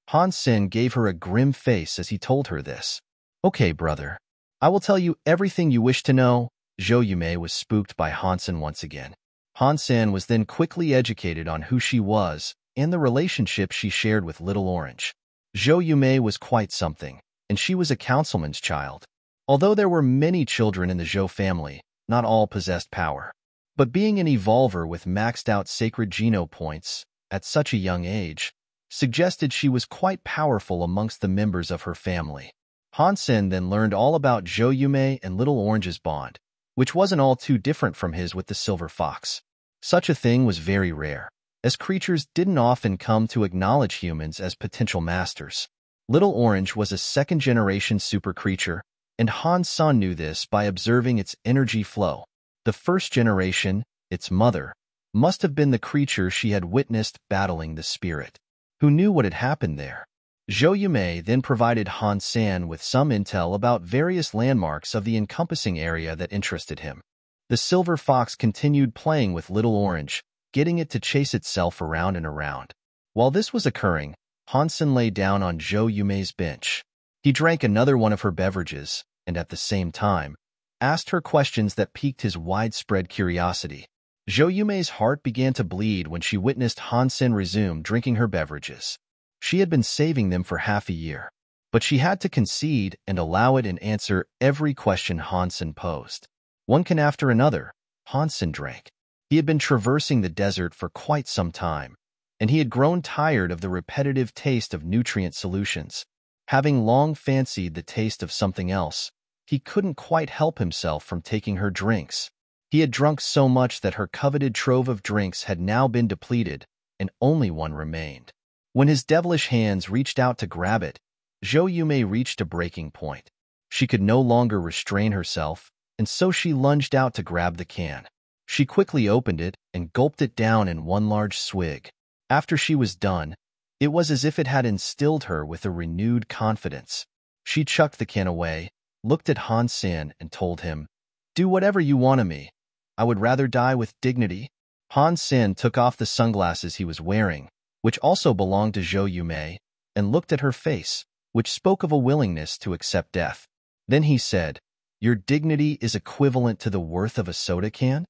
Han Sen gave her a grim face as he told her this. "Okay, brother. I will tell you everything you wish to know." Zhou Yumei was spooked by Han Sen once again. Han Sen was then quickly educated on who she was and the relationship she shared with Little Orange. Zhou Yumei was quite something, and she was a councilman's child. Although there were many children in the Zhou family, not all possessed power. But being an evolver with maxed out sacred geno points at such a young age suggested she was quite powerful amongst the members of her family. Han Sen then learned all about Zhou Yumei and Little Orange's bond, which wasn't all too different from his with the silver fox. Such a thing was very rare. as creatures didn't often come to acknowledge humans as potential masters. Little Orange was a second-generation super creature, and Han Sen knew this by observing its energy flow. The first generation, its mother, must have been the creature she had witnessed battling the spirit. Who knew what had happened there? Zhou Yumei then provided Han Sen with some intel about various landmarks of the encompassing area that interested him. The silver fox continued playing with Little Orange, getting it to chase itself around and around. While this was occurring, Han Sen lay down on Zhou Yumei's bench. He drank another one of her beverages, and at the same time, asked her questions that piqued his widespread curiosity. Zhou Yumei's heart began to bleed when she witnessed Han Sen resume drinking her beverages. She had been saving them for half a year, but she had to concede and allow it and answer every question Han Sen posed. One can after another, Han Sen drank. He had been traversing the desert for quite some time, and he had grown tired of the repetitive taste of nutrient solutions. Having long fancied the taste of something else, he couldn't quite help himself from taking her drinks. He had drunk so much that her coveted trove of drinks had now been depleted, and only one remained. When his devilish hands reached out to grab it, Zhou Yumei reached a breaking point. She could no longer restrain herself, and so she lunged out to grab the can. She quickly opened it and gulped it down in one large swig. After she was done, it was as if it had instilled her with a renewed confidence. She chucked the can away, looked at Han Sen, and told him, "Do whatever you want of me. I would rather die with dignity." Han Sen took off the sunglasses he was wearing, which also belonged to Zhou Yumei, and looked at her face, which spoke of a willingness to accept death. Then he said, "Your dignity is equivalent to the worth of a soda can?"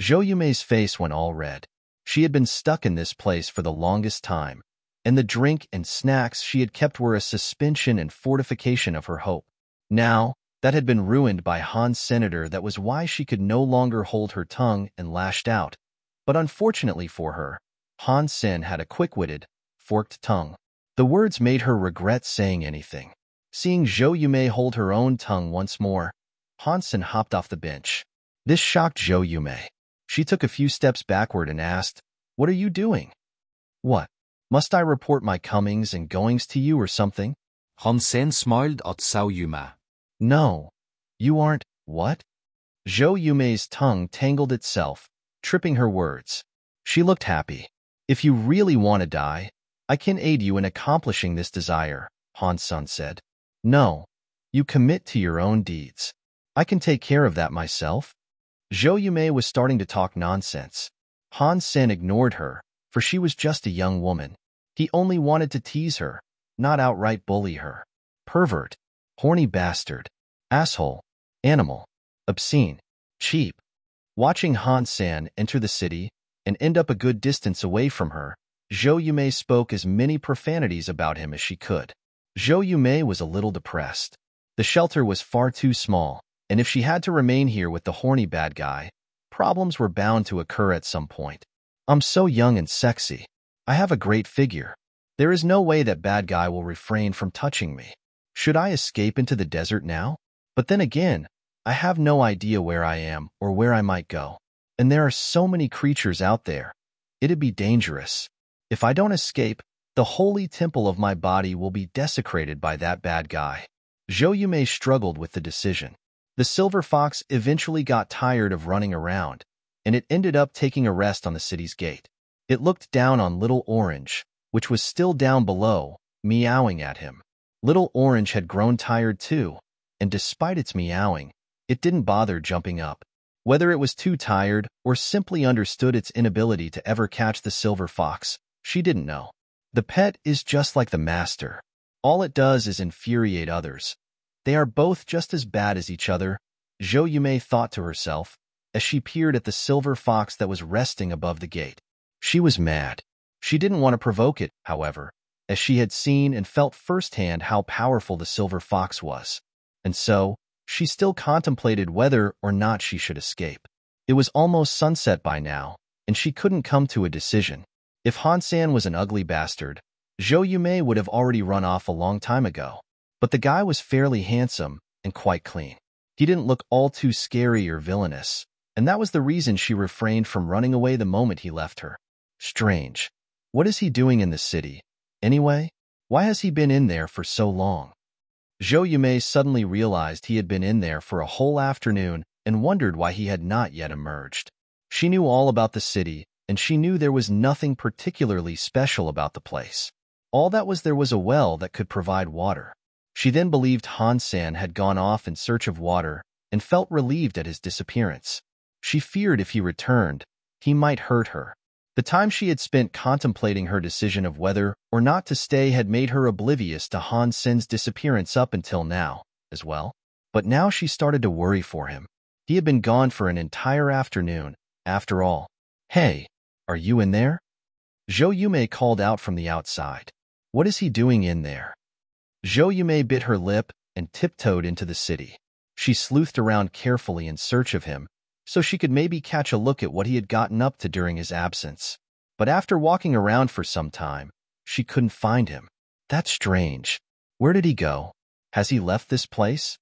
Zhou Yumei's face went all red. She had been stuck in this place for the longest time, and the drink and snacks she had kept were a suspension and fortification of her hope. Now, that had been ruined by Han's senator. That was why she could no longer hold her tongue and lashed out. But unfortunately for her, Han Sen had a quick-witted, forked tongue. The words made her regret saying anything. Seeing Zhou Yumei hold her own tongue once more, Han Sen hopped off the bench. This shocked Zhou Yumei. She took a few steps backward and asked, "What are you doing?" "What? Must I report my comings and goings to you or something?" Han Sen smiled at Zhou Yumei. "No, you aren't." "What?" Zhou Yumei's tongue tangled itself, tripping her words. She looked happy. "If you really want to die, I can aid you in accomplishing this desire," Han Sen said. "No, you commit to your own deeds. I can take care of that myself." Zhou Yumei was starting to talk nonsense. Han Sen ignored her, for she was just a young woman. He only wanted to tease her, not outright bully her. Pervert, horny bastard, asshole, animal, obscene, cheap. Watching Han Sen enter the city and end up a good distance away from her, Zhou Yumei spoke as many profanities about him as she could. Zhou Yumei was a little depressed. The shelter was far too small, and if she had to remain here with the horny bad guy, problems were bound to occur at some point. "I'm so young and sexy. I have a great figure. There is no way that bad guy will refrain from touching me. Should I escape into the desert now? But then again, I have no idea where I am or where I might go. And there are so many creatures out there. It'd be dangerous. If I don't escape, the holy temple of my body will be desecrated by that bad guy." Zhou Yumei struggled with the decision. The silver fox eventually got tired of running around, and it ended up taking a rest on the city's gate. It looked down on Little Orange, which was still down below, meowing at him. Little Orange had grown tired too, and despite its meowing, it didn't bother jumping up. Whether it was too tired or simply understood its inability to ever catch the silver fox, she didn't know. The pet is just like the master. All it does is infuriate others. They are both just as bad as each other, Zhou Yumei thought to herself, as she peered at the silver fox that was resting above the gate. She was mad. She didn't want to provoke it, however, as she had seen and felt firsthand how powerful the silver fox was. And so, she still contemplated whether or not she should escape. It was almost sunset by now, and she couldn't come to a decision. If Han Sen was an ugly bastard, Zhou Yumei would have already run off a long time ago. But the guy was fairly handsome and quite clean. He didn't look all too scary or villainous, and that was the reason she refrained from running away the moment he left her. Strange. What is he doing in the city? Anyway, why has he been in there for so long? Zhou Yumei suddenly realized he had been in there for a whole afternoon and wondered why he had not yet emerged. She knew all about the city, and she knew there was nothing particularly special about the place. All that was there was a well that could provide water. She then believed Han Sen had gone off in search of water and felt relieved at his disappearance. She feared if he returned, he might hurt her. The time she had spent contemplating her decision of whether or not to stay had made her oblivious to Han Sen's disappearance up until now, as well. But now she started to worry for him. He had been gone for an entire afternoon, after all. Hey, are you in there? Zhou Yumei called out from the outside. What is he doing in there? Zhou Yumei bit her lip and tiptoed into the city. She sleuthed around carefully in search of him, so she could maybe catch a look at what he had gotten up to during his absence. But after walking around for some time, she couldn't find him. That's strange. Where did he go? Has he left this place?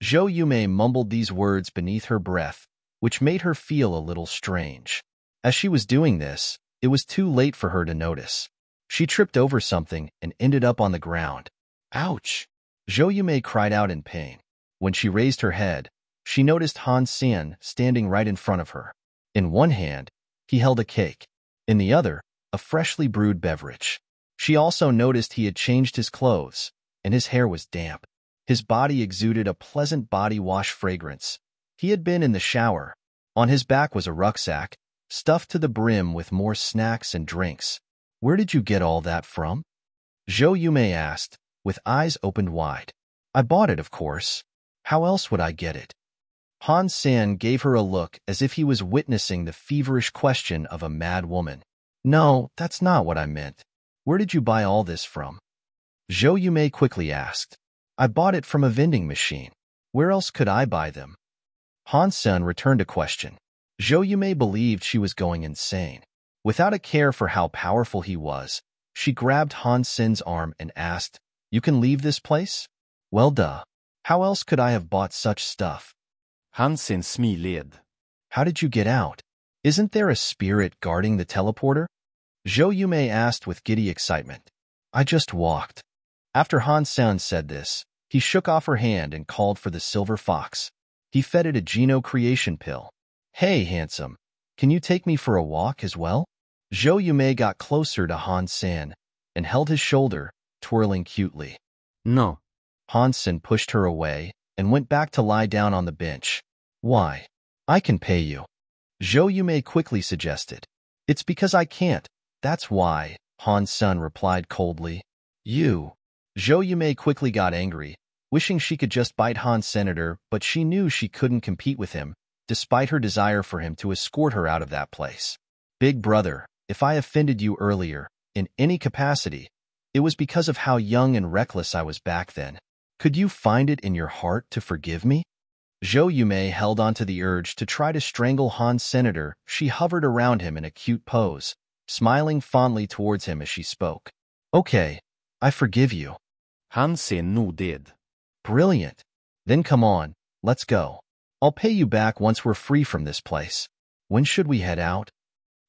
Zhou Yumei mumbled these words beneath her breath, which made her feel a little strange. As she was doing this, it was too late for her to notice. She tripped over something and ended up on the ground. Ouch! Zhou Yumei cried out in pain. When she raised her head, she noticed Han Sen standing right in front of her. In one hand, he held a cake. In the other, a freshly brewed beverage. She also noticed he had changed his clothes, and his hair was damp. His body exuded a pleasant body wash fragrance. He had been in the shower. On his back was a rucksack, stuffed to the brim with more snacks and drinks. Where did you get all that from? Zhou Yumei asked, with eyes opened wide. I bought it, of course. How else would I get it? Han Sen gave her a look as if he was witnessing the feverish question of a mad woman. No, that's not what I meant. Where did you buy all this from? Zhou Yumei quickly asked. I bought it from a vending machine. Where else could I buy them? Han Sen returned a question. Zhou Yumei believed she was going insane. Without a care for how powerful he was, she grabbed Han Sen's arm and asked, You can leave this place? Well, duh. How else could I have bought such stuff? Han Sen smiled. How did you get out? Isn't there a spirit guarding the teleporter? Zhou Yumei asked with giddy excitement. I just walked. After Han Sen said this, he shook off her hand and called for the silver fox. He fed it a Geno creation pill. Hey, handsome, can you take me for a walk as well? Zhou Yumei got closer to Han Sen and held his shoulder, twirling cutely. No. Han Sen pushed her away and went back to lie down on the bench. Why? I can pay you. Zhou Yumei quickly suggested. It's because I can't. That's why, Han Sen replied coldly. You. Zhou Yumei quickly got angry, wishing she could just bite Han Senator, but she knew she couldn't compete with him, despite her desire for him to escort her out of that place. Big brother, if I offended you earlier, in any capacity, it was because of how young and reckless I was back then. Could you find it in your heart to forgive me? Zhou Yumei held onto the urge to try to strangle Han Senator. She hovered around him in a cute pose, smiling fondly towards him as she spoke. Okay, I forgive you. Han Sen nodded. Brilliant. Then come on, let's go. I'll pay you back once we're free from this place. When should we head out?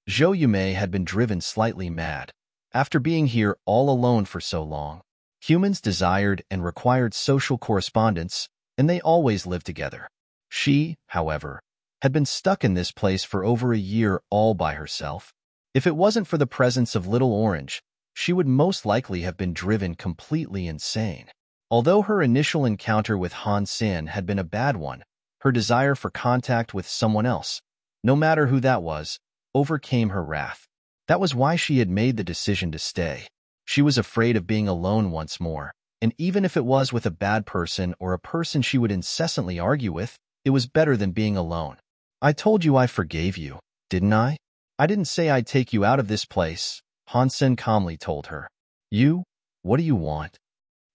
Zhou Yumei had been driven slightly mad. After being here all alone for so long, humans desired and required social correspondence, and they always lived together. She, however, had been stuck in this place for over a year all by herself. If it wasn't for the presence of Little Orange, she would most likely have been driven completely insane. Although her initial encounter with Han Sen had been a bad one, her desire for contact with someone else, no matter who that was, overcame her wrath. That was why she had made the decision to stay. She was afraid of being alone once more, and even if it was with a bad person or a person she would incessantly argue with, it was better than being alone. I told you I forgave you, didn't I? I didn't say I'd take you out of this place, Han Sen calmly told her. You? What do you want?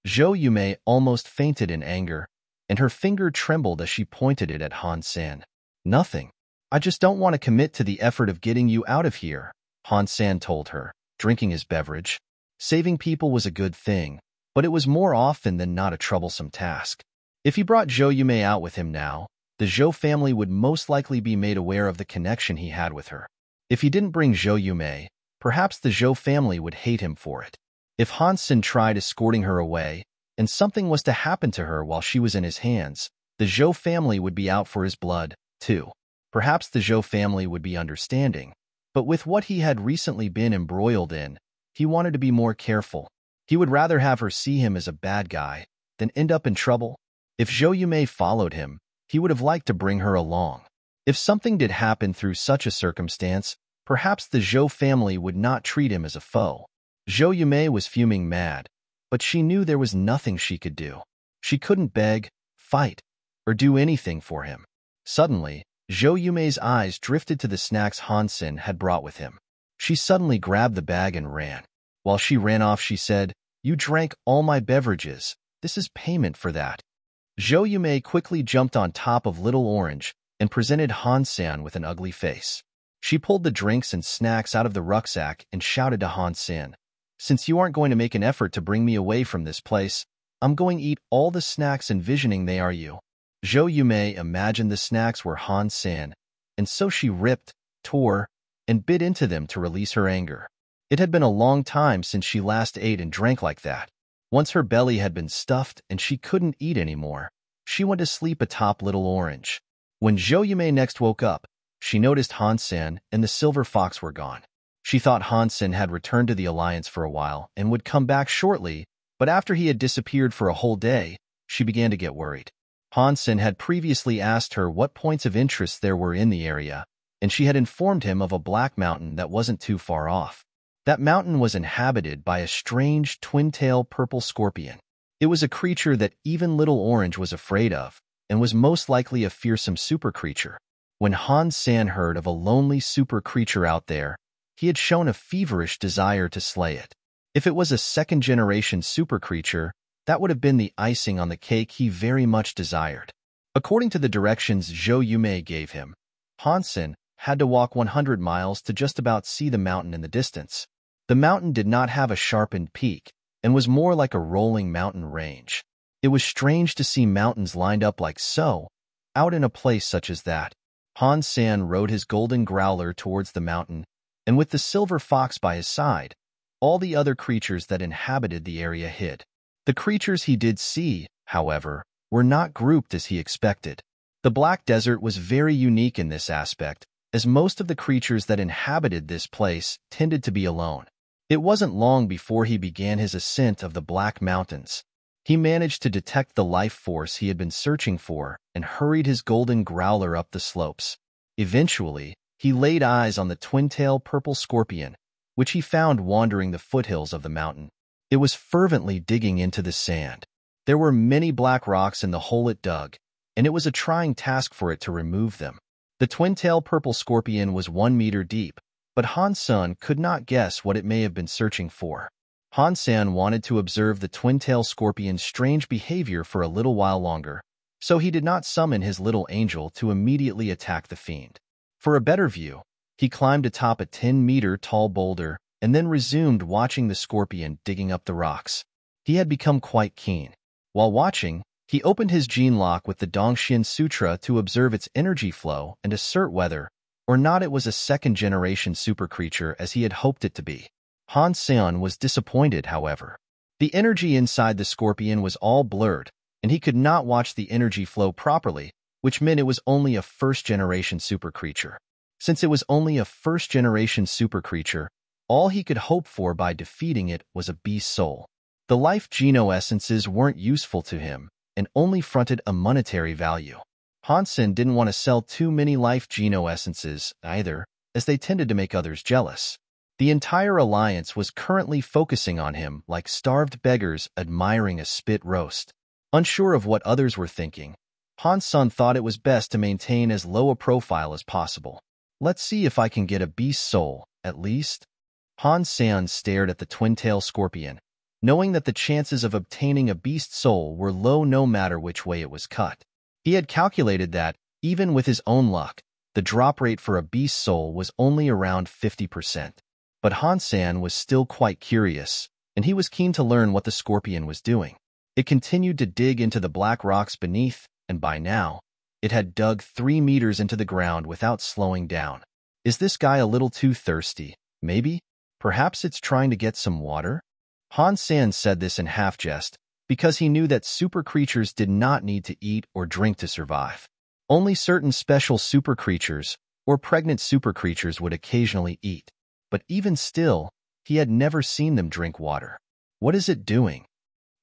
Zhou Yumei almost fainted in anger, and her finger trembled as she pointed it at Han Sen. Nothing. I just don't want to commit to the effort of getting you out of here, Han Sen told her, drinking his beverage. Saving people was a good thing, but it was more often than not a troublesome task. If he brought Zhou Yumei out with him now, the Zhou family would most likely be made aware of the connection he had with her. If he didn't bring Zhou Yumei, Perhaps the Zhou family would hate him for it. If Han Sen tried escorting her away, and something was to happen to her while she was in his hands, the Zhou family would be out for his blood, too. Perhaps the Zhou family would be understanding, but with what he had recently been embroiled in, he wanted to be more careful. He would rather have her see him as a bad guy than end up in trouble. If Zhou Yumei followed him, he would have liked to bring her along. If something did happen through such a circumstance, perhaps the Zhou family would not treat him as a foe. Zhou Yumei was fuming mad, but she knew there was nothing she could do. She couldn't beg, fight, or do anything for him. Suddenly, Zhou Yumei's eyes drifted to the snacks Han Sen had brought with him. She suddenly grabbed the bag and ran. While she ran off, she said, "You drank all my beverages. This is payment for that." Zhou Yumei quickly jumped on top of Little Orange and presented Han Sen with an ugly face. She pulled the drinks and snacks out of the rucksack and shouted to Han Sen, "Since you aren't going to make an effort to bring me away from this place, I'm going to eat all the snacks envisioning they are you." Zhou Yumei imagined the snacks were Han Sen, and so she ripped, tore, and bit into them to release her anger. It had been a long time since she last ate and drank like that. Once her belly had been stuffed and she couldn't eat anymore, she went to sleep atop Little Orange. When Zhou Yumei next woke up, she noticed Han Sen and the silver fox were gone. She thought Han Sen had returned to the Alliance for a while and would come back shortly, but after he had disappeared for a whole day, she began to get worried. Han Sen had previously asked her what points of interest there were in the area, and she had informed him of a black mountain that wasn't too far off. That mountain was inhabited by a strange twin-tailed purple scorpion. It was a creature that even Little Orange was afraid of, and was most likely a fearsome super creature. When Han Sen heard of a lonely super creature out there, he had shown a feverish desire to slay it. If it was a second-generation super creature, that would have been the icing on the cake he very much desired. According to the directions Zhou Yumei gave him, Han Sen had to walk 100 miles to just about see the mountain in the distance. The mountain did not have a sharpened peak and was more like a rolling mountain range. It was strange to see mountains lined up like so, out in a place such as that. Han Sen rode his golden growler towards the mountain, and with the silver fox by his side, all the other creatures that inhabited the area hid. The creatures he did see, however, were not grouped as he expected. The Black Desert was very unique in this aspect, as most of the creatures that inhabited this place tended to be alone. It wasn't long before he began his ascent of the Black Mountains. He managed to detect the life force he had been searching for and hurried his golden growler up the slopes. Eventually, he laid eyes on the twin-tailed purple scorpion, which he found wandering the foothills of the mountain. It was fervently digging into the sand. There were many black rocks in the hole it dug, and it was a trying task for it to remove them. The twin-tailed purple scorpion was 1 meter deep, but Han Sen could not guess what it may have been searching for. Han Sen wanted to observe the twin-tailed scorpion's strange behavior for a little while longer, so he did not summon his little angel to immediately attack the fiend. For a better view, he climbed atop a 10-meter-tall boulder and then resumed watching the scorpion digging up the rocks. He had become quite keen. While watching, he opened his gene lock with the Dongxian Sutra to observe its energy flow and assert whether or not it was a second-generation super creature as he had hoped it to be. Han Sen was disappointed, however. The energy inside the scorpion was all blurred, and he could not watch the energy flow properly, which meant it was only a first-generation super creature. Since it was only a first-generation super creature, all he could hope for by defeating it was a beast soul. The life geno-essences weren't useful to him, and only fronted a monetary value. Han Sen didn't want to sell too many life geno-essences either, as they tended to make others jealous. The entire alliance was currently focusing on him like starved beggars admiring a spit roast. Unsure of what others were thinking, Han Sen thought it was best to maintain as low a profile as possible. Let's see if I can get a beast soul, at least. Han Sen stared at the twin-tailed scorpion, knowing that the chances of obtaining a beast soul were low no matter which way it was cut. He had calculated that, even with his own luck, the drop rate for a beast soul was only around 50%. But Han Sen was still quite curious, and he was keen to learn what the scorpion was doing. It continued to dig into the black rocks beneath, and by now, it had dug 3 meters into the ground without slowing down. Is this guy a little too thirsty? Maybe? Perhaps it's trying to get some water? Han Sen said this in half-jest, because he knew that super creatures did not need to eat or drink to survive. Only certain special super creatures, or pregnant super creatures, would occasionally eat. But even still, he had never seen them drink water. What is it doing?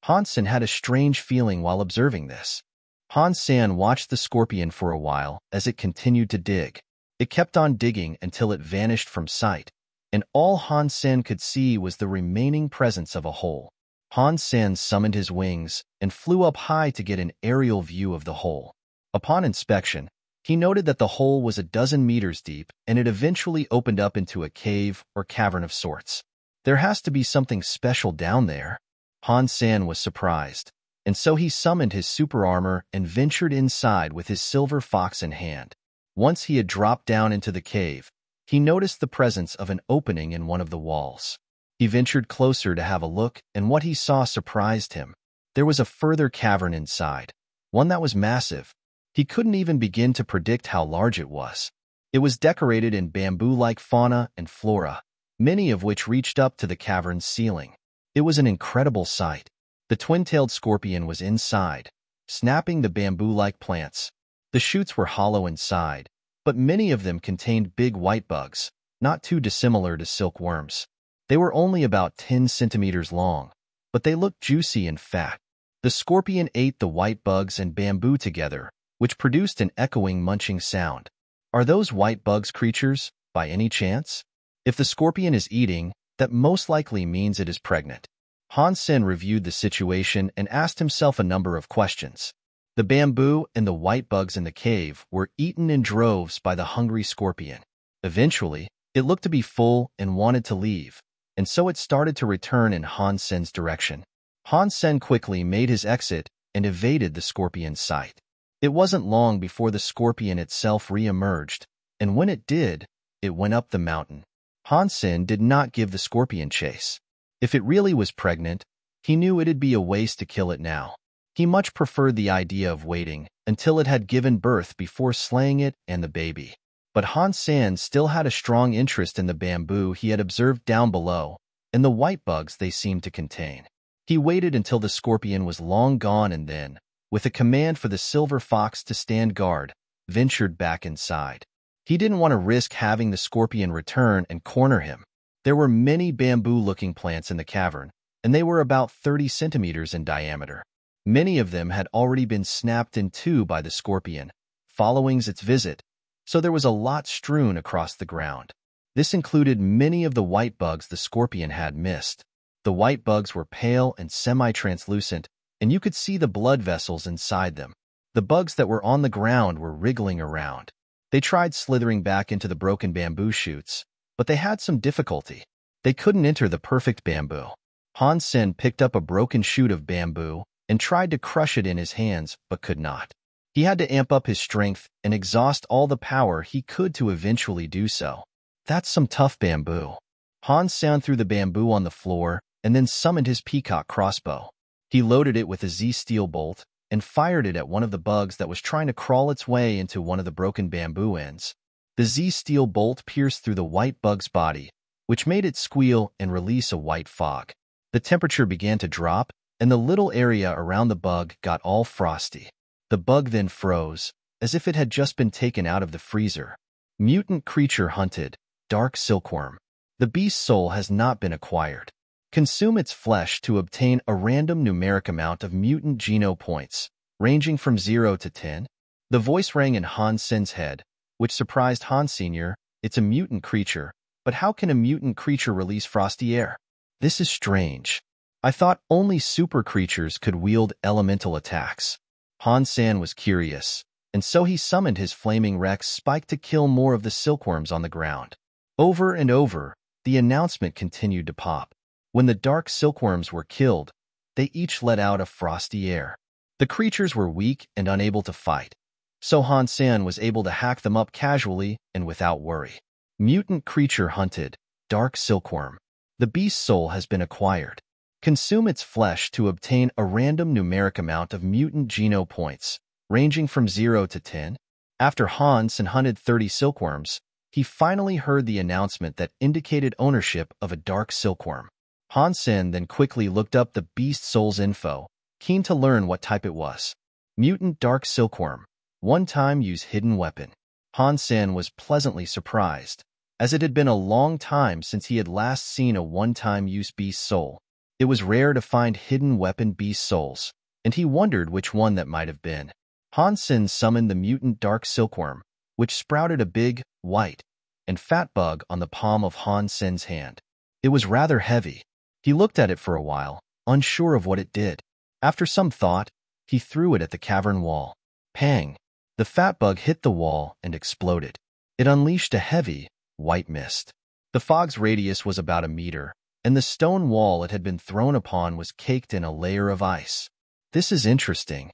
Han Sen had a strange feeling while observing this. Han Sen watched the scorpion for a while as it continued to dig. It kept on digging until it vanished from sight, and all Han Sen could see was the remaining presence of a hole. Han Sen summoned his wings and flew up high to get an aerial view of the hole. Upon inspection, he noted that the hole was a dozen meters deep, and it eventually opened up into a cave or cavern of sorts. There has to be something special down there. Han Sen was surprised, and so he summoned his super armor and ventured inside with his silver fox in hand. Once he had dropped down into the cave, he noticed the presence of an opening in one of the walls. He ventured closer to have a look, and what he saw surprised him. There was a further cavern inside, one that was massive. He couldn't even begin to predict how large it was. It was decorated in bamboo-like fauna and flora, many of which reached up to the cavern's ceiling. It was an incredible sight. The twin-tailed scorpion was inside, snapping the bamboo-like plants. The shoots were hollow inside, but many of them contained big white bugs, not too dissimilar to silkworms. They were only about 10 centimeters long, but they looked juicy and fat. The scorpion ate the white bugs and bamboo together, which produced an echoing munching sound. Are those white bugs creatures, by any chance? If the scorpion is eating, that most likely means it is pregnant. Han Sen reviewed the situation and asked himself a number of questions. The bamboo and the white bugs in the cave were eaten in droves by the hungry scorpion. Eventually, it looked to be full and wanted to leave, and so it started to return in Han Sen's direction. Han Sen quickly made his exit and evaded the scorpion's sight. It wasn't long before the scorpion itself re-emerged, and when it did, it went up the mountain. Han Sen did not give the scorpion chase. If it really was pregnant, he knew it'd be a waste to kill it now. He much preferred the idea of waiting until it had given birth before slaying it and the baby. But Han Sen still had a strong interest in the bamboo he had observed down below and the white bugs they seemed to contain. He waited until the scorpion was long gone and then, with a command for the silver fox to stand guard, ventured back inside. He didn't want to risk having the scorpion return and corner him. There were many bamboo-looking plants in the cavern, and they were about 30 centimeters in diameter. Many of them had already been snapped in two by the scorpion, following its visit, so there was a lot strewn across the ground. This included many of the white bugs the scorpion had missed. The white bugs were pale and semi-translucent, and you could see the blood vessels inside them. The bugs that were on the ground were wriggling around. They tried slithering back into the broken bamboo shoots, but they had some difficulty. They couldn't enter the perfect bamboo. Han Sen picked up a broken shoot of bamboo and tried to crush it in his hands, but could not. He had to amp up his strength and exhaust all the power he could to eventually do so. That's some tough bamboo. Han Sen threw the bamboo on the floor and then summoned his peacock crossbow. He loaded it with a Z-steel bolt and fired it at one of the bugs that was trying to crawl its way into one of the broken bamboo ends. The Z-steel bolt pierced through the white bug's body, which made it squeal and release a white fog. The temperature began to drop, and the little area around the bug got all frosty. The bug then froze, as if it had just been taken out of the freezer. Mutant creature hunted, dark silkworm. The beast's soul has not been acquired. Consume its flesh to obtain a random numeric amount of mutant geno points, ranging from 0 to 10. The voice rang in Han Sen's head, which surprised Han Sr. It's a mutant creature, but how can a mutant creature release frosty air? This is strange. I thought only super creatures could wield elemental attacks. Han Sen was curious, and so he summoned his flaming Rex spike to kill more of the silkworms on the ground. Over and over, the announcement continued to pop. When the dark silkworms were killed, they each let out a frosty air. The creatures were weak and unable to fight, so Han Sen was able to hack them up casually and without worry. Mutant creature hunted, dark silkworm. The beast's soul has been acquired. Consume its flesh to obtain a random numeric amount of mutant geno points, ranging from 0 to 10. After Han Sen hunted 30 silkworms, he finally heard the announcement that indicated ownership of a dark silkworm. Han Sen then quickly looked up the beast soul's info, keen to learn what type it was. Mutant dark silkworm. One-time use hidden weapon. Han Sen was pleasantly surprised, as it had been a long time since he had last seen a one-time use beast soul. It was rare to find hidden weapon beast souls, and he wondered which one that might have been. Han Sen summoned the mutant dark silkworm, which sprouted a big, white, and fat bug on the palm of Han Sen's hand. It was rather heavy. He looked at it for a while, unsure of what it did. After some thought, he threw it at the cavern wall. Pang! The fat bug hit the wall and exploded. It unleashed a heavy, white mist. The fog's radius was about a meter, and the stone wall it had been thrown upon was caked in a layer of ice. This is interesting.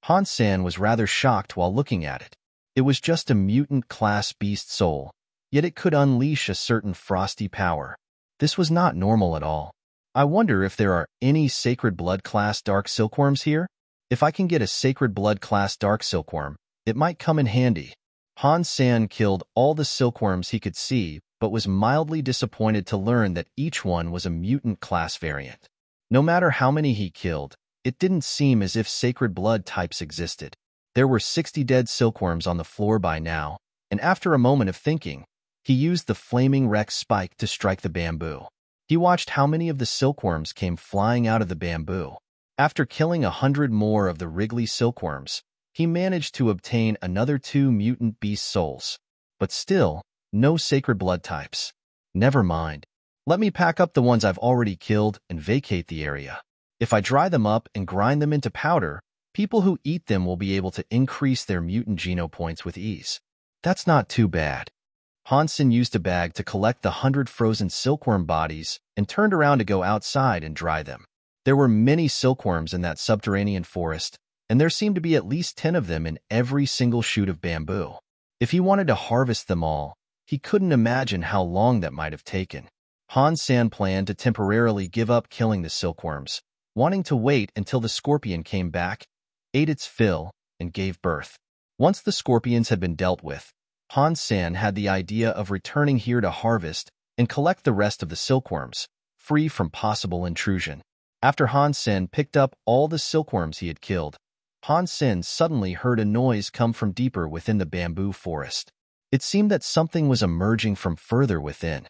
Han Sen was rather shocked while looking at it. It was just a mutant-class beast soul, yet it could unleash a certain frosty power. This was not normal at all. I wonder if there are any Sacred Blood class dark silkworms here? If I can get a Sacred Blood class dark silkworm, it might come in handy. Han Sen killed all the silkworms he could see, but was mildly disappointed to learn that each one was a mutant class variant. No matter how many he killed, it didn't seem as if Sacred Blood types existed. There were 60 dead silkworms on the floor by now, and after a moment of thinking, he used the flaming Rex spike to strike the bamboo. He watched how many of the silkworms came flying out of the bamboo. After killing 100 more of the wriggly silkworms, he managed to obtain another 2 mutant beast souls. But still, no Sacred Blood types. Never mind. Let me pack up the ones I've already killed and vacate the area. If I dry them up and grind them into powder, people who eat them will be able to increase their mutant geno points with ease. That's not too bad. Han Sen used a bag to collect the 100 frozen silkworm bodies and turned around to go outside and dry them. There were many silkworms in that subterranean forest, and there seemed to be at least 10 of them in every single shoot of bamboo. If he wanted to harvest them all, he couldn't imagine how long that might have taken. Han Sen planned to temporarily give up killing the silkworms, wanting to wait until the scorpion came back, ate its fill, and gave birth. Once the scorpions had been dealt with, Han Sen had the idea of returning here to harvest and collect the rest of the silkworms, free from possible intrusion. After Han Sen picked up all the silkworms he had killed, Han Sen suddenly heard a noise come from deeper within the bamboo forest. It seemed that something was emerging from further within.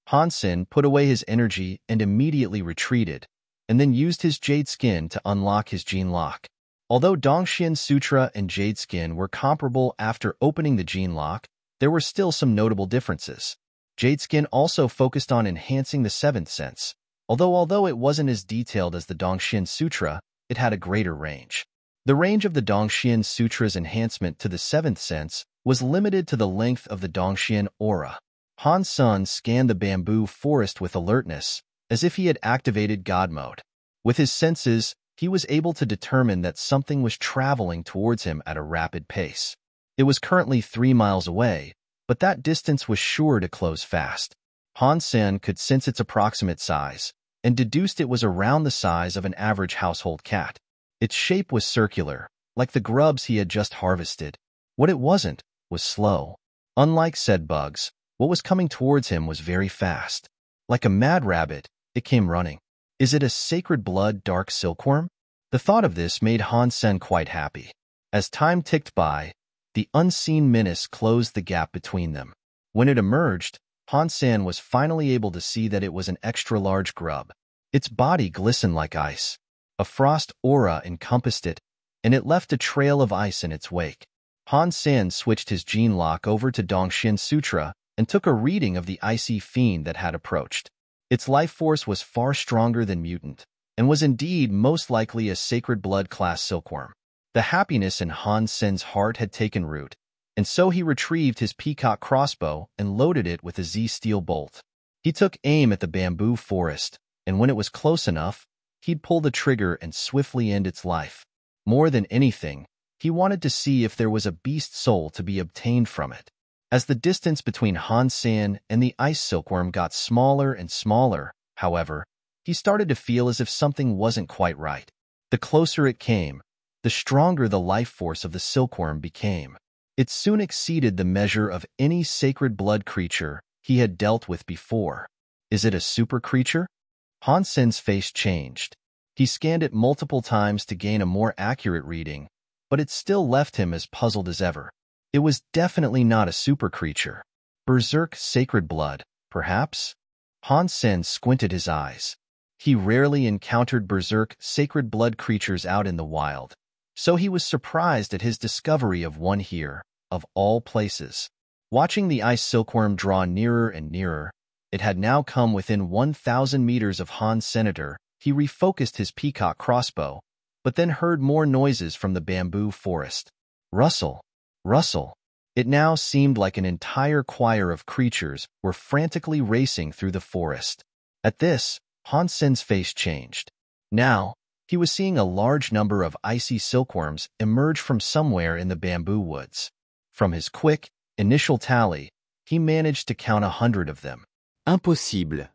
Han Sen put away his energy and immediately retreated, and then used his jade skin to unlock his gene lock. Although Dongxian Sutra and Jade Skin were comparable after opening the gene lock, there were still some notable differences. Jade Skin also focused on enhancing the 7th sense. Although it wasn't as detailed as the Dongxian Sutra, it had a greater range. The range of the Dongxian Sutra's enhancement to the 7th sense was limited to the length of the Dongxian aura. Han Sen scanned the bamboo forest with alertness, as if he had activated God mode. With his senses, he was able to determine that something was traveling towards him at a rapid pace. It was currently 3 miles away, but that distance was sure to close fast. Han Sen could sense its approximate size, and deduced it was around the size of an average household cat. Its shape was circular, like the grubs he had just harvested. What it wasn't was slow. Unlike said bugs, what was coming towards him was very fast. Like a mad rabbit, it came running. Is it a Sacred Blood dark silkworm? The thought of this made Han Sen quite happy. As time ticked by, the unseen menace closed the gap between them. When it emerged, Han Sen was finally able to see that it was an extra-large grub. Its body glistened like ice. A frost aura encompassed it, and it left a trail of ice in its wake. Han Sen switched his gene lock over to Dongxian Sutra and took a reading of the icy fiend that had approached. Its life force was far stronger than mutant, and was indeed most likely a Sacred Blood class silkworm. The happiness in Han Sen's heart had taken root, and so he retrieved his peacock crossbow and loaded it with a Z-steel bolt. He took aim at the bamboo forest, and when it was close enough, he'd pull the trigger and swiftly end its life. More than anything, he wanted to see if there was a beast soul to be obtained from it. As the distance between Han Sen and the ice silkworm got smaller and smaller, however, he started to feel as if something wasn't quite right. The closer it came, the stronger the life force of the silkworm became. It soon exceeded the measure of any sacred blood creature he had dealt with before. Is it a super creature? Han Sen's face changed. He scanned it multiple times to gain a more accurate reading, but it still left him as puzzled as ever. It was definitely not a super creature. Berserk sacred blood, perhaps? Han Sen squinted his eyes. He rarely encountered berserk sacred blood creatures out in the wild, so he was surprised at his discovery of one here, of all places. Watching the ice silkworm draw nearer and nearer, it had now come within 1,000 meters of Han Senator. He refocused his peacock crossbow, but then heard more noises from the bamboo forest. Rustle, rustle. It now seemed like an entire choir of creatures were frantically racing through the forest. At this, Han Sen's face changed. Now, he was seeing a large number of icy silkworms emerge from somewhere in the bamboo woods. From his quick, initial tally, he managed to count 100 of them. Impossible.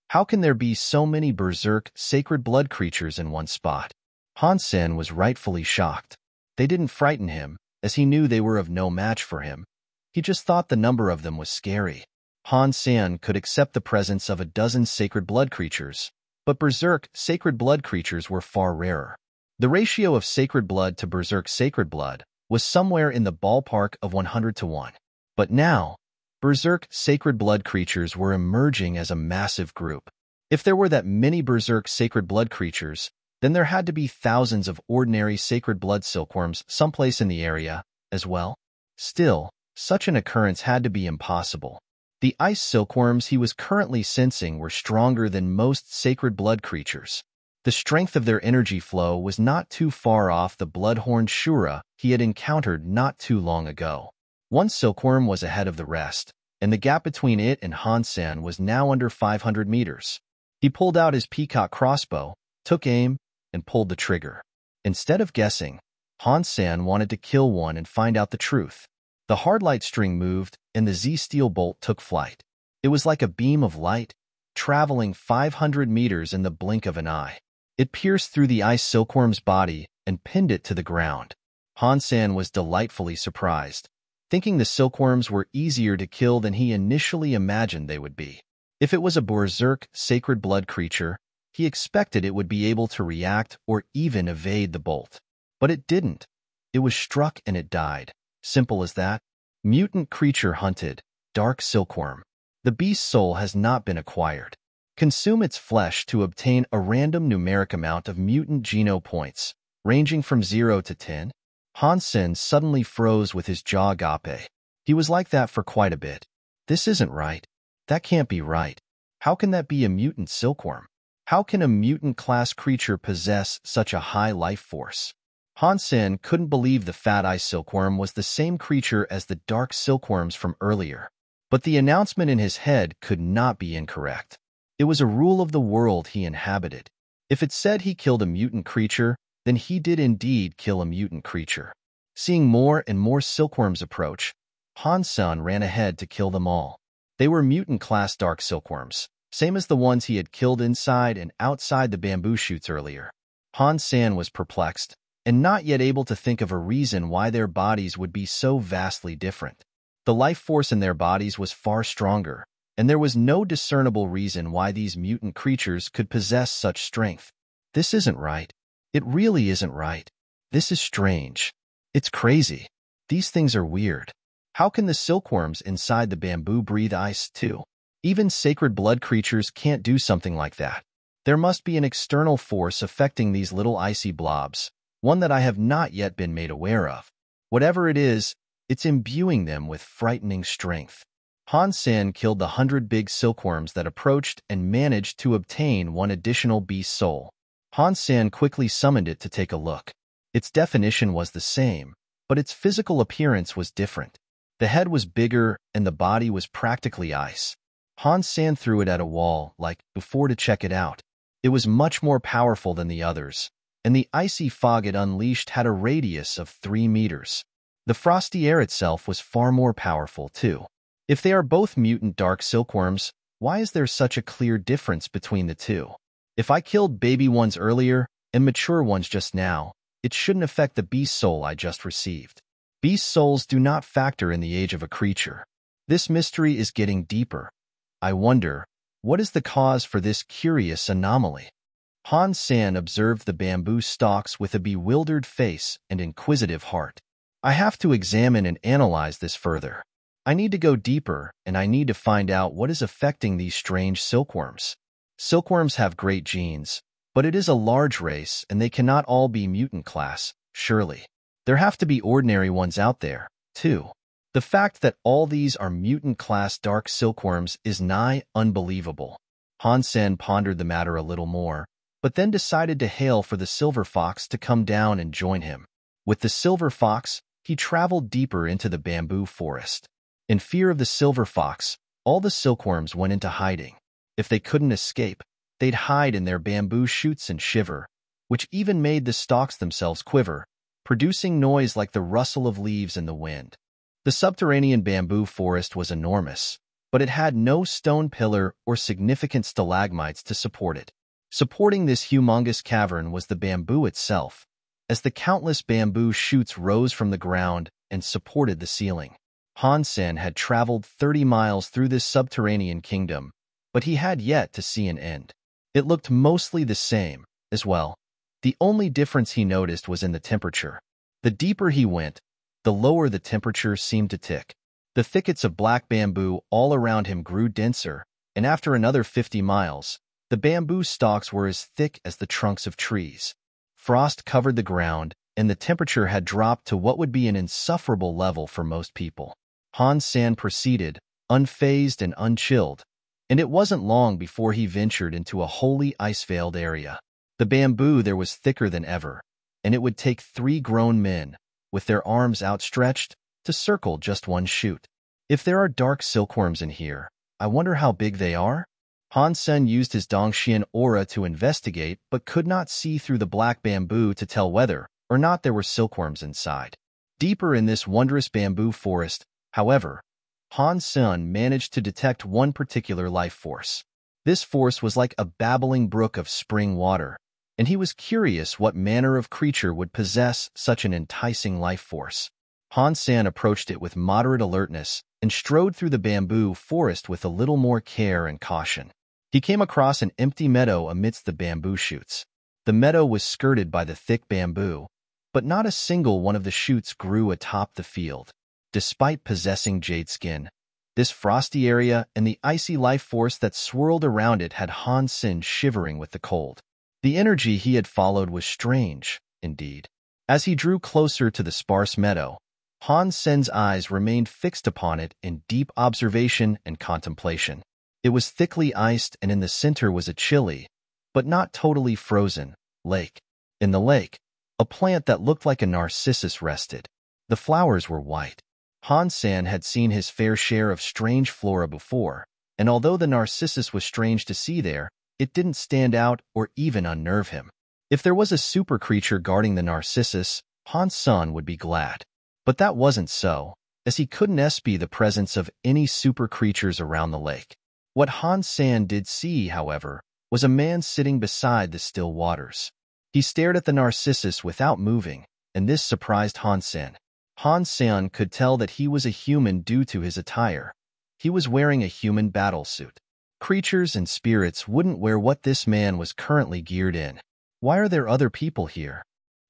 How can there be so many berserk, sacred blood creatures in one spot? Han Sen was rightfully shocked. They didn't frighten him, as he knew they were of no match for him. He just thought the number of them was scary. Han Sen could accept the presence of a dozen sacred blood creatures, but berserk, sacred blood creatures were far rarer. The ratio of sacred blood to berserk sacred blood was somewhere in the ballpark of 100 to 1. But now, berserk sacred blood creatures were emerging as a massive group. If there were that many berserk sacred blood creatures, then there had to be thousands of ordinary sacred blood silkworms someplace in the area as well. Still, such an occurrence had to be impossible. The ice silkworms he was currently sensing were stronger than most sacred blood creatures. The strength of their energy flow was not too far off the bloodhorn Shura he had encountered not too long ago. One silkworm was ahead of the rest, and the gap between it and Han Sen was now under 500 meters. He pulled out his peacock crossbow, took aim, and pulled the trigger. Instead of guessing, Han Sen wanted to kill one and find out the truth. The hard light string moved, and the Z-steel bolt took flight. It was like a beam of light, traveling 500 meters in the blink of an eye. It pierced through the ice silkworm's body and pinned it to the ground. Han Sen was delightfully surprised, thinking the silkworms were easier to kill than he initially imagined they would be. If it was a berserk, sacred blood creature, he expected it would be able to react or even evade the bolt. But it didn't. It was struck and it died. Simple as that. Mutant creature hunted. Dark silkworm. The beast's soul has not been acquired. Consume its flesh to obtain a random numeric amount of mutant geno points, ranging from 0 to 10. Han Sen suddenly froze with his jaw agape. He was like that for quite a bit. This isn't right. That can't be right. How can that be a mutant silkworm? How can a mutant-class creature possess such a high life force? Han Sen couldn't believe the fat ice silkworm was the same creature as the dark silkworms from earlier. But the announcement in his head could not be incorrect. It was a rule of the world he inhabited. If it said he killed a mutant creature, then he did indeed kill a mutant creature. Seeing more and more silkworms approach, Han Sen ran ahead to kill them all. They were mutant-class dark silkworms, same as the ones he had killed inside and outside the bamboo shoots earlier. Han Sen was perplexed, and not yet able to think of a reason why their bodies would be so vastly different. The life force in their bodies was far stronger, and there was no discernible reason why these mutant creatures could possess such strength. This isn't right. It really isn't right. This is strange. It's crazy. These things are weird. How can the silkworms inside the bamboo breathe ice too? Even sacred blood creatures can't do something like that. There must be an external force affecting these little icy blobs, one that I have not yet been made aware of. Whatever it is, it's imbuing them with frightening strength. Han Sen killed the 100 big silkworms that approached and managed to obtain one additional beast soul. Han Sen quickly summoned it to take a look. Its definition was the same, but its physical appearance was different. The head was bigger and the body was practically ice. Han Sen threw it at a wall, like before, to check it out. It was much more powerful than the others, and the icy fog it unleashed had a radius of 3 meters. The frosty air itself was far more powerful, too. If they are both mutant dark silkworms, why is there such a clear difference between the two? If I killed baby ones earlier and mature ones just now, it shouldn't affect the beast soul I just received. Beast souls do not factor in the age of a creature. This mystery is getting deeper. I wonder, what is the cause for this curious anomaly? Han Sen observed the bamboo stalks with a bewildered face and inquisitive heart. I have to examine and analyze this further. I need to go deeper, and I need to find out what is affecting these strange silkworms. Silkworms have great genes, but it is a large race, and they cannot all be mutant class, surely. There have to be ordinary ones out there, too. The fact that all these are mutant-class dark silkworms is nigh unbelievable. Han Sen pondered the matter a little more, but then decided to hail for the silver fox to come down and join him. With the silver fox, he traveled deeper into the bamboo forest. In fear of the silver fox, all the silkworms went into hiding. If they couldn't escape, they'd hide in their bamboo shoots and shiver, which even made the stalks themselves quiver, producing noise like the rustle of leaves in the wind. The subterranean bamboo forest was enormous, but it had no stone pillar or significant stalagmites to support it. Supporting this humongous cavern was the bamboo itself, as the countless bamboo shoots rose from the ground and supported the ceiling. Han Sen had traveled 30 miles through this subterranean kingdom, but he had yet to see an end. It looked mostly the same, as well. The only difference he noticed was in the temperature. The deeper he went, the lower the temperature seemed to tick. The thickets of black bamboo all around him grew denser, and after another 50 miles, the bamboo stalks were as thick as the trunks of trees. Frost covered the ground, and the temperature had dropped to what would be an insufferable level for most people. Han Sen proceeded, unfazed and unchilled, and it wasn't long before he ventured into a wholly ice-veiled area. The bamboo there was thicker than ever, and it would take 3 grown men, with their arms outstretched, to circle just one shoot. If there are dark silkworms in here, I wonder how big they are? Han Sen used his Dongxian aura to investigate, but could not see through the black bamboo to tell whether or not there were silkworms inside. Deeper in this wondrous bamboo forest, however, Han Sen managed to detect one particular life force. This force was like a babbling brook of spring water, and he was curious what manner of creature would possess such an enticing life force. Han Sen approached it with moderate alertness and strode through the bamboo forest with a little more care and caution. He came across an empty meadow amidst the bamboo shoots. The meadow was skirted by the thick bamboo, but not a single one of the shoots grew atop the field. Despite possessing jade skin, this frosty area and the icy life force that swirled around it had Han Sen shivering with the cold. The energy he had followed was strange, indeed. As he drew closer to the sparse meadow, Han Sen's eyes remained fixed upon it in deep observation and contemplation. It was thickly iced, and in the center was a chilly, but not totally frozen, lake. In the lake, a plant that looked like a narcissus rested. The flowers were white. Han Sen had seen his fair share of strange flora before, and although the narcissus was strange to see there, it didn't stand out or even unnerve him. If there was a super creature guarding the narcissus, Han Sen would be glad. But that wasn't so, as he couldn't espy the presence of any super creatures around the lake. What Han Sen did see, however, was a man sitting beside the still waters. He stared at the narcissus without moving, and this surprised Han Sen. Han Sen could tell that he was a human due to his attire. He was wearing a human battlesuit. Creatures and spirits wouldn't wear what this man was currently geared in. Why are there other people here?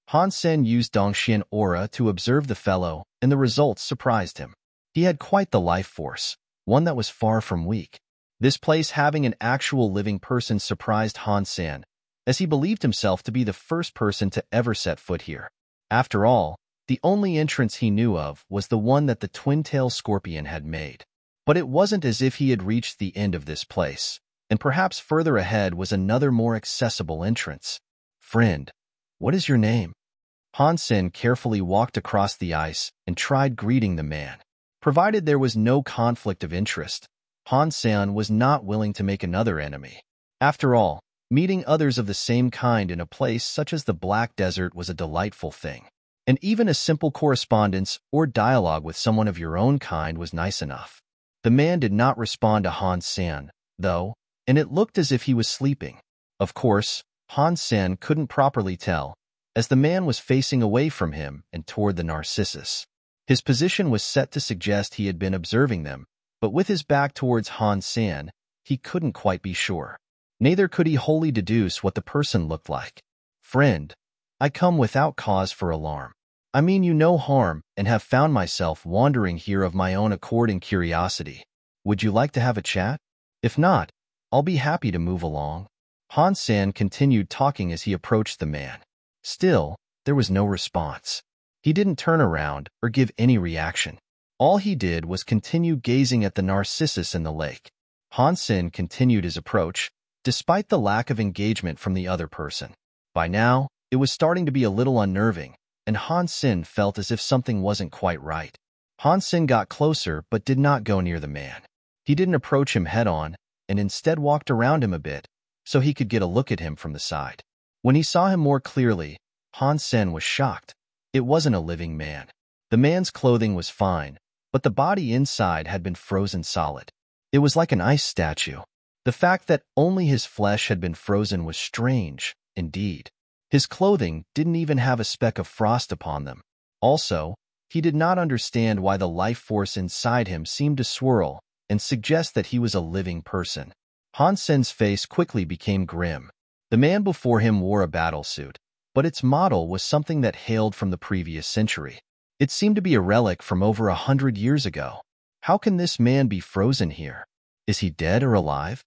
Han Sen used Dongxian aura to observe the fellow, and the results surprised him. He had quite the life force, one that was far from weak. This place having an actual living person surprised Han Sen, as he believed himself to be the first person to ever set foot here. After all, the only entrance he knew of was the one that the twin-tailed scorpion had made. But it wasn't as if he had reached the end of this place, and perhaps further ahead was another more accessible entrance. Friend, what is your name? Han Sen carefully walked across the ice and tried greeting the man. Provided there was no conflict of interest, Han Sen was not willing to make another enemy. After all, meeting others of the same kind in a place such as the Black Desert was a delightful thing. And even a simple correspondence or dialogue with someone of your own kind was nice enough. The man did not respond to Han Sen, though, and it looked as if he was sleeping. Of course, Han Sen couldn't properly tell, as the man was facing away from him and toward the narcissus. His position was set to suggest he had been observing them, but with his back towards Han Sen, he couldn't quite be sure. Neither could he wholly deduce what the person looked like. "Friend, I come without cause for alarm. I mean you no harm and have found myself wandering here of my own accord and curiosity. Would you like to have a chat? If not, I'll be happy to move along." Han Sen continued talking as he approached the man. Still, there was no response. He didn't turn around or give any reaction. All he did was continue gazing at the narcissus in the lake. Han Sen continued his approach, despite the lack of engagement from the other person. By now, it was starting to be a little unnerving, and Han Sen felt as if something wasn't quite right. Han Sen got closer but did not go near the man. He didn't approach him head-on, and instead walked around him a bit, so he could get a look at him from the side. When he saw him more clearly, Han Sen was shocked. It wasn't a living man. The man's clothing was fine, but the body inside had been frozen solid. It was like an ice statue. The fact that only his flesh had been frozen was strange, indeed. His clothing didn't even have a speck of frost upon them. Also, he did not understand why the life force inside him seemed to swirl and suggest that he was a living person. Han Sen's face quickly became grim. The man before him wore a battlesuit, but its model was something that hailed from the previous century. It seemed to be a relic from over 100 years ago. How can this man be frozen here? Is he dead or alive?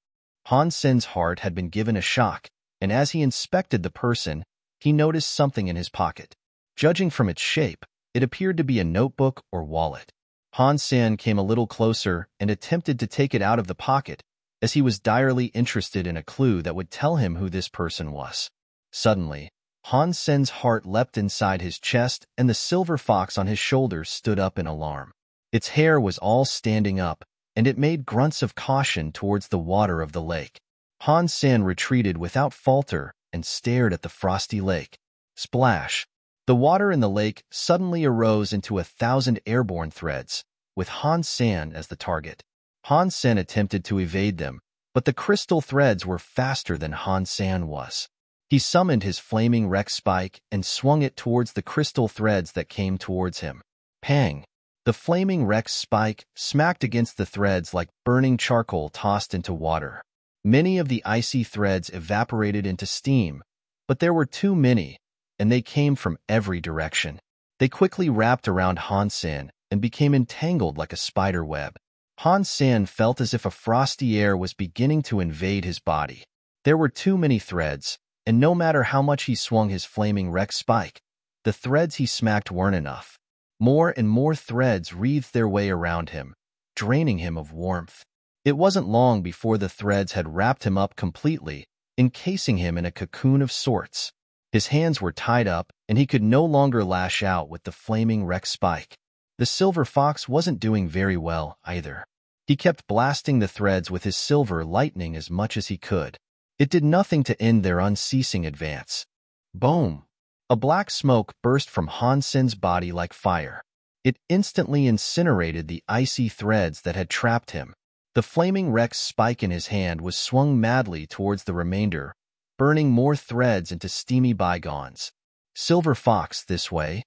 Han Sen's heart had been given a shock, and as he inspected the person, he noticed something in his pocket. Judging from its shape, it appeared to be a notebook or wallet. Han Sen came a little closer and attempted to take it out of the pocket, as he was direly interested in a clue that would tell him who this person was. Suddenly, Han Sen's heart leapt inside his chest and the silver fox on his shoulders stood up in alarm. Its hair was all standing up, and it made grunts of caution towards the water of the lake. Han Sen retreated without falter and stared at the frosty lake. Splash! The water in the lake suddenly arose into 1,000 airborne threads, with Han Sen as the target. Han Sen attempted to evade them, but the crystal threads were faster than Han Sen was. He summoned his flaming Rex spike and swung it towards the crystal threads that came towards him. Pang! The flaming Rex spike smacked against the threads like burning charcoal tossed into water. Many of the icy threads evaporated into steam, but there were too many, and they came from every direction. They quickly wrapped around Han Sen and became entangled like a spider web. Han Sen felt as if a frosty air was beginning to invade his body. There were too many threads, and no matter how much he swung his flaming Rex spike, the threads he smacked weren't enough. More and more threads wreathed their way around him, draining him of warmth. It wasn't long before the threads had wrapped him up completely, encasing him in a cocoon of sorts. His hands were tied up, and he could no longer lash out with the flaming Rex spike. The silver fox wasn't doing very well, either. He kept blasting the threads with his silver lightning as much as he could. It did nothing to end their unceasing advance. Boom! A black smoke burst from Han Sen's body like fire. It instantly incinerated the icy threads that had trapped him. The flaming Rex spike in his hand was swung madly towards the remainder, burning more threads into steamy bygones. "Silver fox, this way!"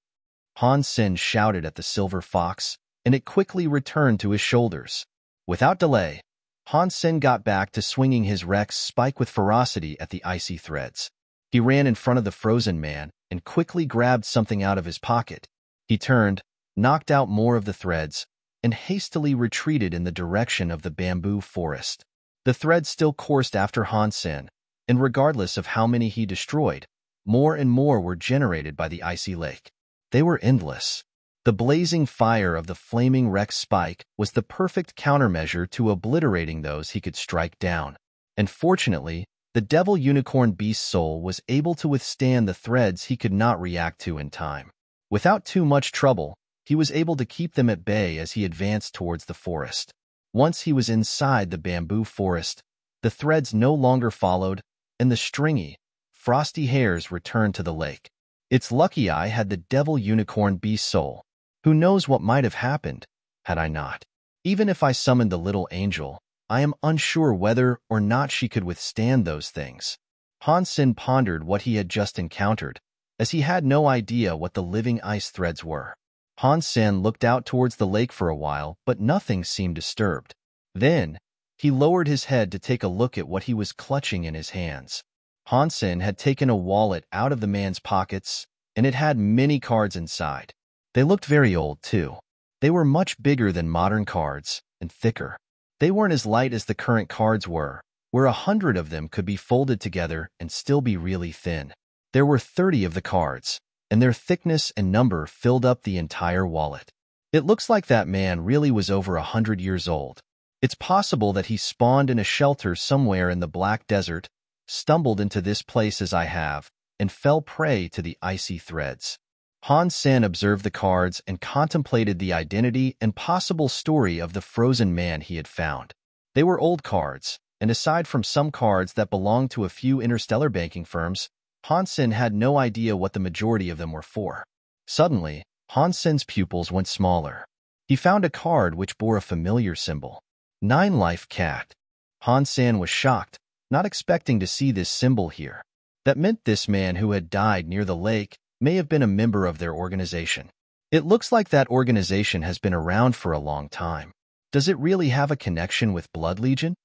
Han Sen shouted at the silver fox, and it quickly returned to his shoulders. Without delay, Han Sen got back to swinging his Rex spike with ferocity at the icy threads. He ran in front of the frozen man and quickly grabbed something out of his pocket. He turned, knocked out more of the threads, and hastily retreated in the direction of the bamboo forest. The threads still coursed after Han Sen, and regardless of how many he destroyed, more and more were generated by the icy lake. They were endless. The blazing fire of the flaming Rex spike was the perfect countermeasure to obliterating those he could strike down. And fortunately, the devil unicorn beast's soul was able to withstand the threads he could not react to in time. Without too much trouble, he was able to keep them at bay as he advanced towards the forest. Once he was inside the bamboo forest, the threads no longer followed, and the stringy, frosty hairs returned to the lake. Its lucky eye had the devil unicorn beast soul. Who knows what might have happened, had I not? Even if I summoned the little angel, I am unsure whether or not she could withstand those things. Han Sen pondered what he had just encountered, as he had no idea what the living ice threads were. Han Sen looked out towards the lake for a while, but nothing seemed disturbed. Then, he lowered his head to take a look at what he was clutching in his hands. Han Sen had taken a wallet out of the man's pockets, and it had many cards inside. They looked very old, too. They were much bigger than modern cards, and thicker. They weren't as light as the current cards were, where 100 of them could be folded together and still be really thin. There were 30 of the cards, and their thickness and number filled up the entire wallet. It looks like that man really was over 100 years old. It's possible that he spawned in a shelter somewhere in the Black Desert, stumbled into this place as I have, and fell prey to the icy threads. Han Sen observed the cards and contemplated the identity and possible story of the frozen man he had found. They were old cards, and aside from some cards that belonged to a few interstellar banking firms, Han Sen had no idea what the majority of them were for. Suddenly, Han Sen's pupils went smaller. He found a card which bore a familiar symbol. 9 Life Cat. Han Sen was shocked, not expecting to see this symbol here. That meant this man who had died near the lake may have been a member of their organization. It looks like that organization has been around for a long time. Does it really have a connection with Blood Legion?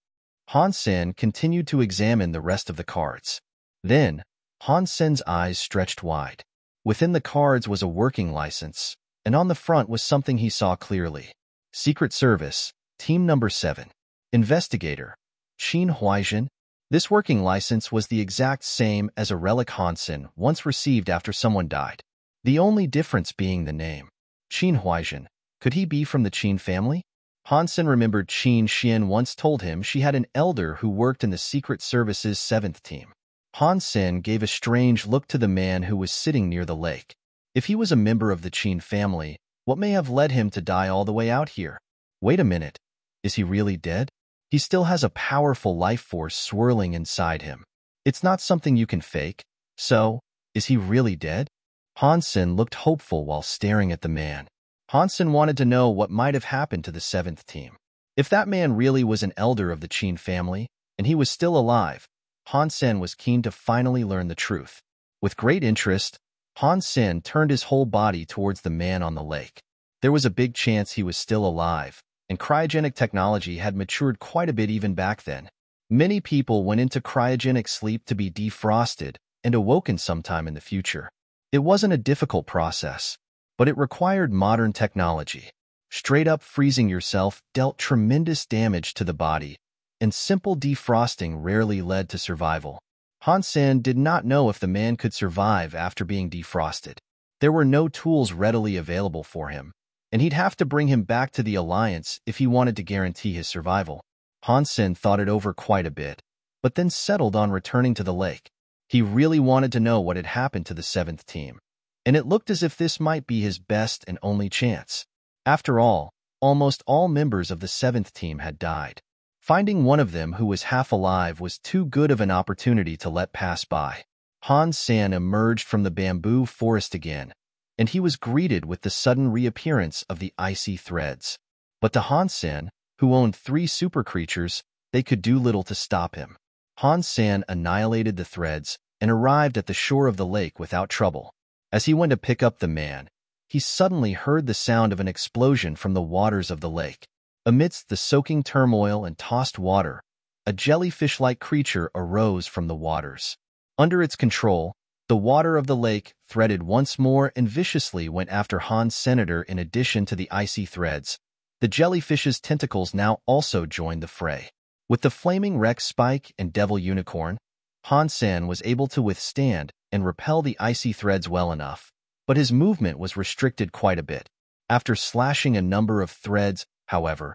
Han Sen continued to examine the rest of the cards. Then, Han Sen's eyes stretched wide. Within the cards was a working license, and on the front was something he saw clearly. Secret Service, Team Number 7. Investigator, Qin Huaijin. This working license was the exact same as a relic Han Sen once received after someone died. The only difference being the name. Qin Huaijin. Could he be from the Qin family? Han Sen remembered Qin Xian once told him she had an elder who worked in the Secret Service's 7th team. Han Sen gave a strange look to the man who was sitting near the lake. If he was a member of the Qin family, what may have led him to die all the way out here? Wait a minute. Is he really dead? He still has a powerful life force swirling inside him. It's not something you can fake. So, is he really dead? Han Sen looked hopeful while staring at the man. Han Sen wanted to know what might have happened to the 7th team. If that man really was an elder of the Qin family, and he was still alive, Han Sen was keen to finally learn the truth. With great interest, Han Sen turned his whole body towards the man on the lake. There was a big chance he was still alive, and cryogenic technology had matured quite a bit even back then. Many people went into cryogenic sleep to be defrosted and awoken sometime in the future. It wasn't a difficult process, but it required modern technology. Straight-up freezing yourself dealt tremendous damage to the body, and simple defrosting rarely led to survival. Han Sen did not know if the man could survive after being defrosted. There were no tools readily available for him, and he'd have to bring him back to the Alliance if he wanted to guarantee his survival. Han Sen thought it over quite a bit, but then settled on returning to the lake. He really wanted to know what had happened to the 7th team, and it looked as if this might be his best and only chance. After all, almost all members of the 7th team had died. Finding one of them who was half alive was too good of an opportunity to let pass by. Han Sen emerged from the bamboo forest again, and he was greeted with the sudden reappearance of the icy threads. But to Han Sen, who owned 3 super creatures, they could do little to stop him. Han Sen annihilated the threads and arrived at the shore of the lake without trouble. As he went to pick up the man, he suddenly heard the sound of an explosion from the waters of the lake. Amidst the soaking turmoil and tossed water, a jellyfish-like creature arose from the waters. Under its control, the water of the lake threaded once more and viciously went after Han's senator. In addition to the icy threads, the jellyfish's tentacles now also joined the fray. With the flaming Rex Spike and Devil Unicorn, Han Sen was able to withstand and repel the icy threads well enough, but his movement was restricted quite a bit. After slashing a number of threads, however,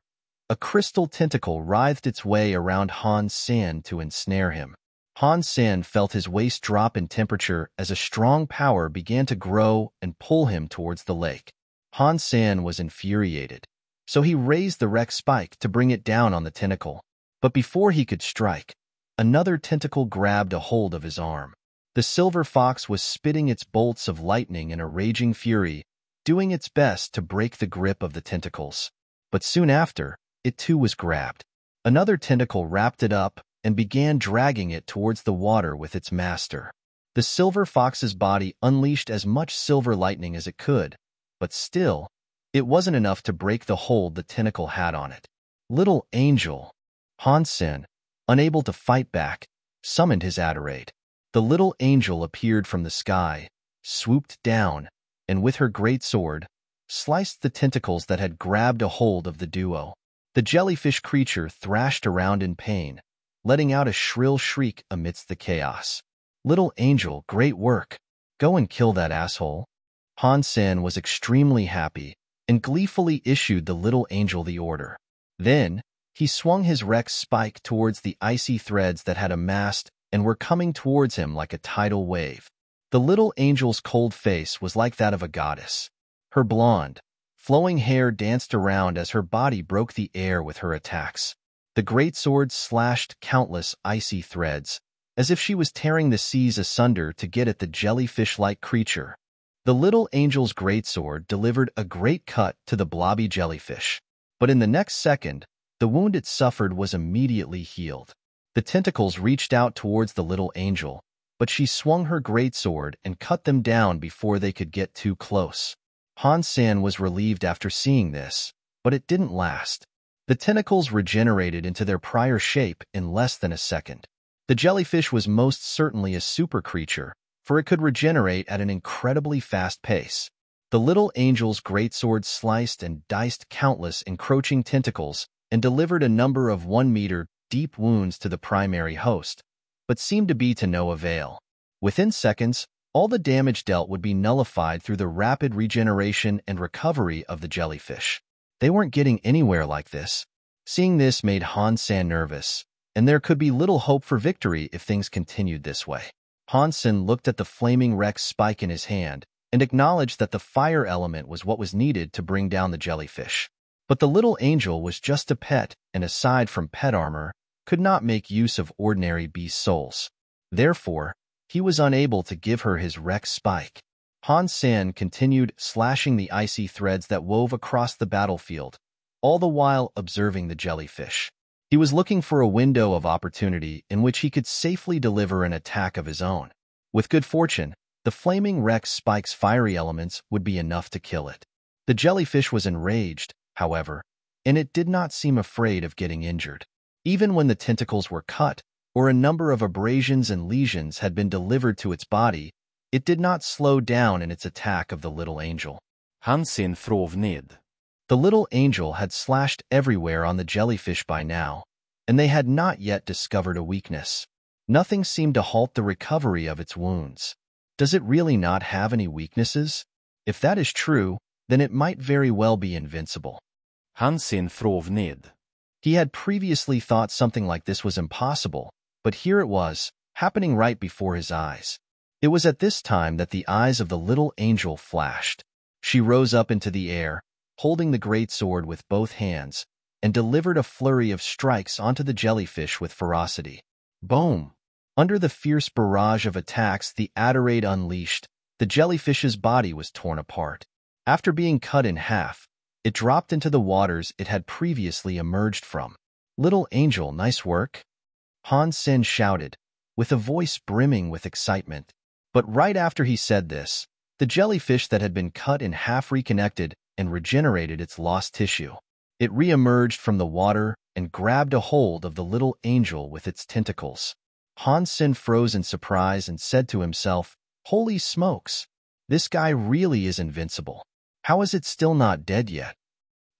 a crystal tentacle writhed its way around Han Sen to ensnare him. Han Sen felt his waist drop in temperature as a strong power began to grow and pull him towards the lake. Han Sen was infuriated, so he raised the Rex Spike to bring it down on the tentacle. But before he could strike, another tentacle grabbed a hold of his arm. The silver fox was spitting its bolts of lightning in a raging fury, doing its best to break the grip of the tentacles. But soon after, it too was grabbed. Another tentacle wrapped it up and began dragging it towards the water with its master. The silver fox's body unleashed as much silver lightning as it could, but still, it wasn't enough to break the hold the tentacle had on it. Little angel. Han Sen, unable to fight back, summoned his adorate. The little angel appeared from the sky, swooped down, and with her great sword, sliced the tentacles that had grabbed a hold of the duo. The jellyfish creature thrashed around in pain, letting out a shrill shriek amidst the chaos. Little angel, great work. Go and kill that asshole. Han Sen was extremely happy and gleefully issued the little angel the order. Then, he swung his Rex spike towards the icy threads that had amassed and were coming towards him like a tidal wave. The little angel's cold face was like that of a goddess. Her blonde, flowing hair danced around as her body broke the air with her attacks. The great sword slashed countless icy threads, as if she was tearing the seas asunder to get at the jellyfish-like creature. The little angel's greatsword delivered a great cut to the blobby jellyfish, but in the next second, the wound it suffered was immediately healed. The tentacles reached out towards the little angel, but she swung her greatsword and cut them down before they could get too close. Han Sen was relieved after seeing this, but it didn't last. The tentacles regenerated into their prior shape in less than a second. The jellyfish was most certainly a super creature, for it could regenerate at an incredibly fast pace. The little angel's greatsword sliced and diced countless encroaching tentacles and delivered a number of 1-meter deep wounds to the primary host, but seemed to be to no avail. Within seconds, all the damage dealt would be nullified through the rapid regeneration and recovery of the jellyfish. They weren't getting anywhere like this. Seeing this made Han Sen nervous, and there could be little hope for victory if things continued this way. Han Sen looked at the flaming Rex spike in his hand and acknowledged that the fire element was what was needed to bring down the jellyfish. But the little angel was just a pet, and aside from pet armor, could not make use of ordinary beast souls. Therefore, he was unable to give her his Rex spike. Han Sen continued slashing the icy threads that wove across the battlefield, all the while observing the jellyfish. He was looking for a window of opportunity in which he could safely deliver an attack of his own. With good fortune, the flaming Rex spike's fiery elements would be enough to kill it. The jellyfish was enraged, however, and it did not seem afraid of getting injured. Even when the tentacles were cut, or a number of abrasions and lesions had been delivered to its body, it did not slow down in its attack of the little angel. Han Sen frov ned. The little angel had slashed everywhere on the jellyfish by now, and they had not yet discovered a weakness. Nothing seemed to halt the recovery of its wounds. Does it really not have any weaknesses? If that is true, then it might very well be invincible. Han Sen frov ned. He had previously thought something like this was impossible, but here it was, happening right before his eyes. It was at this time that the eyes of the little angel flashed. She rose up into the air, holding the great sword with both hands, and delivered a flurry of strikes onto the jellyfish with ferocity. Boom! Under the fierce barrage of attacks the adorate unleashed, the jellyfish's body was torn apart. After being cut in half, it dropped into the waters it had previously emerged from. Little angel, nice work, Han Sen shouted, with a voice brimming with excitement. But right after he said this, the jellyfish that had been cut in half reconnected and regenerated its lost tissue. It re-emerged from the water and grabbed a hold of the little angel with its tentacles. Han Sen froze in surprise and said to himself, "Holy smokes! This guy really is invincible. How is it still not dead yet?"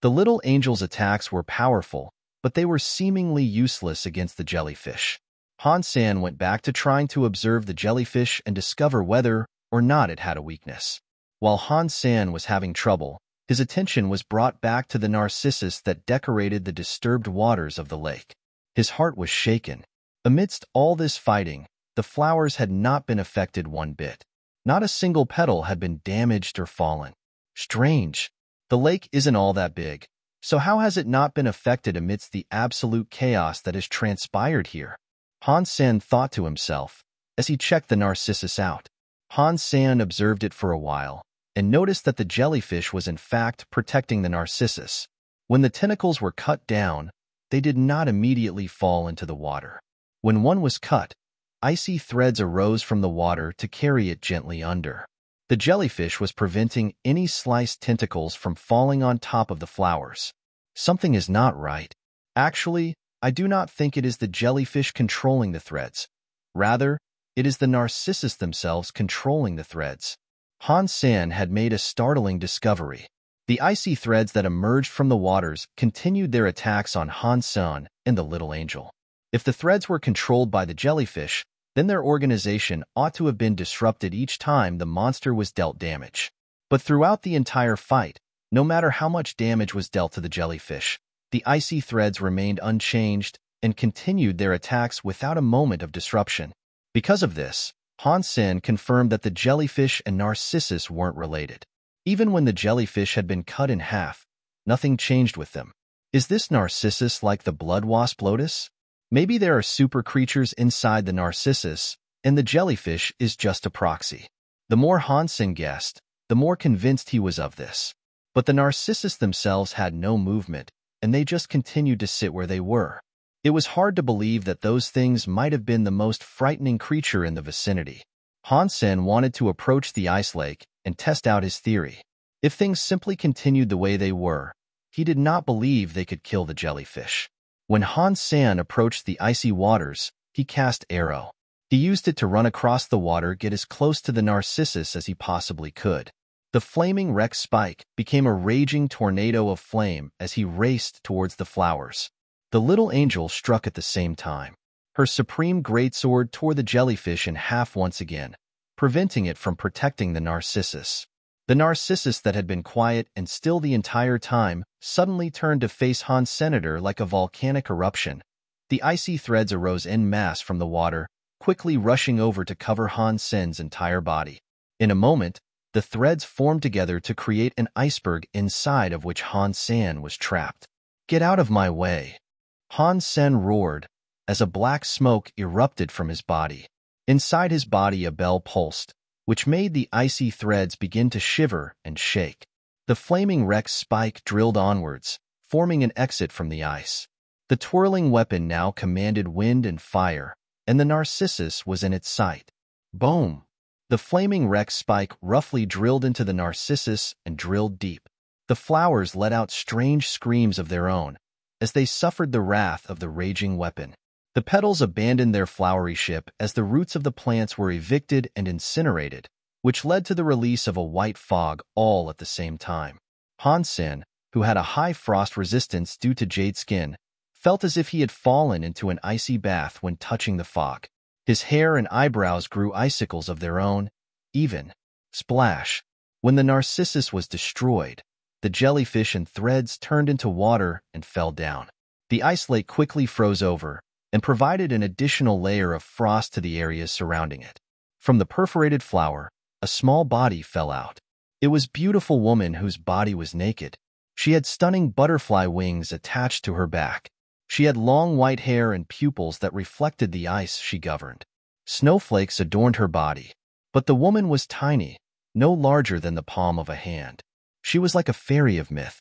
The little angel's attacks were powerful, but they were seemingly useless against the jellyfish. Han Sen went back to trying to observe the jellyfish and discover whether or not it had a weakness. While Han Sen was having trouble, his attention was brought back to the narcissus that decorated the disturbed waters of the lake. His heart was shaken. Amidst all this fighting, the flowers had not been affected one bit. Not a single petal had been damaged or fallen. Strange. The lake isn't all that big, so how has it not been affected amidst the absolute chaos that has transpired here? Han Sen thought to himself as he checked the narcissus out. Han Sen observed it for a while and noticed that the jellyfish was in fact protecting the narcissus. When the tentacles were cut down, they did not immediately fall into the water. When one was cut, icy threads arose from the water to carry it gently under. The jellyfish was preventing any sliced tentacles from falling on top of the flowers. Something is not right. Actually, I do not think it is the jellyfish controlling the threads. Rather, it is the narcissus themselves controlling the threads. Han Sen had made a startling discovery. The icy threads that emerged from the waters continued their attacks on Han Sen and the little angel. If the threads were controlled by the jellyfish, then their organization ought to have been disrupted each time the monster was dealt damage. But throughout the entire fight, no matter how much damage was dealt to the jellyfish, the icy threads remained unchanged and continued their attacks without a moment of disruption. Because of this, Han Sen confirmed that the jellyfish and Narcissus weren't related. Even when the jellyfish had been cut in half, nothing changed with them. Is this Narcissus like the blood wasp lotus? Maybe there are super creatures inside the Narcissus, and the jellyfish is just a proxy. The more Han Sen guessed, the more convinced he was of this. But the Narcissus themselves had no movement, and they just continued to sit where they were. It was hard to believe that those things might have been the most frightening creature in the vicinity. Han Sen wanted to approach the ice lake and test out his theory. If things simply continued the way they were, he did not believe they could kill the jellyfish. When Han Sen approached the icy waters, he cast arrow. He used it to run across the water, get as close to the Narcissus as he possibly could. The flaming Rex spike became a raging tornado of flame as he raced towards the flowers. The little angel struck at the same time. Her supreme greatsword tore the jellyfish in half once again, preventing it from protecting the Narcissus. The Narcissus that had been quiet and still the entire time suddenly turned to face Han Senator like a volcanic eruption. The icy threads arose en masse from the water, quickly rushing over to cover Han Sen's entire body. In a moment, the threads formed together to create an iceberg inside of which Han Sen was trapped. "Get out of my way!" Han Sen roared as a black smoke erupted from his body. Inside his body a bell pulsed, which made the icy threads begin to shiver and shake. The flaming Rex spike drilled onwards, forming an exit from the ice. The twirling weapon now commanded wind and fire, and the Narcissus was in its sight. Boom! The flaming Rex spike roughly drilled into the Narcissus and drilled deep. The flowers let out strange screams of their own as they suffered the wrath of the raging weapon. The petals abandoned their flowery ship as the roots of the plants were evicted and incinerated, which led to the release of a white fog all at the same time. Han Sen, who had a high frost resistance due to jade skin, felt as if he had fallen into an icy bath when touching the fog. His hair and eyebrows grew icicles of their own, even. Splash! When the Narcissus was destroyed, the jellyfish and threads turned into water and fell down. The ice lake quickly froze over and provided an additional layer of frost to the areas surrounding it. From the perforated flower, a small body fell out. It was a beautiful woman whose body was naked. She had stunning butterfly wings attached to her back. She had long white hair and pupils that reflected the ice she governed. Snowflakes adorned her body, but the woman was tiny, no larger than the palm of a hand. She was like a fairy of myth.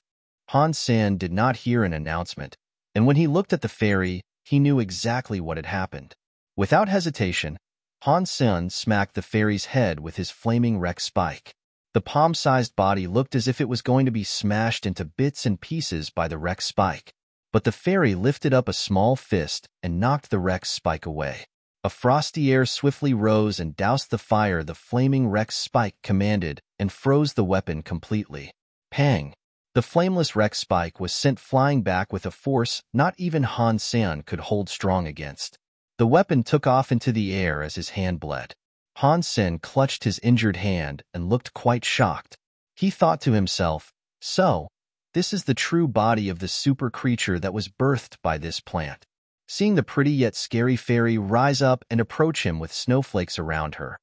Han Sen did not hear an announcement, and when he looked at the fairy, he knew exactly what had happened. Without hesitation, Han Sen smacked the fairy's head with his flaming Rex spike. The palm-sized body looked as if it was going to be smashed into bits and pieces by the Rex spike, but the fairy lifted up a small fist and knocked the Rex spike away. A frosty air swiftly rose and doused the fire the flaming Rex spike commanded and froze the weapon completely. Pang! The flameless Rex spike was sent flying back with a force not even Han Sen could hold strong against. The weapon took off into the air as his hand bled. Han Sen clutched his injured hand and looked quite shocked. He thought to himself, "So, this is the true body of the super creature that was birthed by this plant." Seeing the pretty yet scary fairy rise up and approach him with snowflakes around her,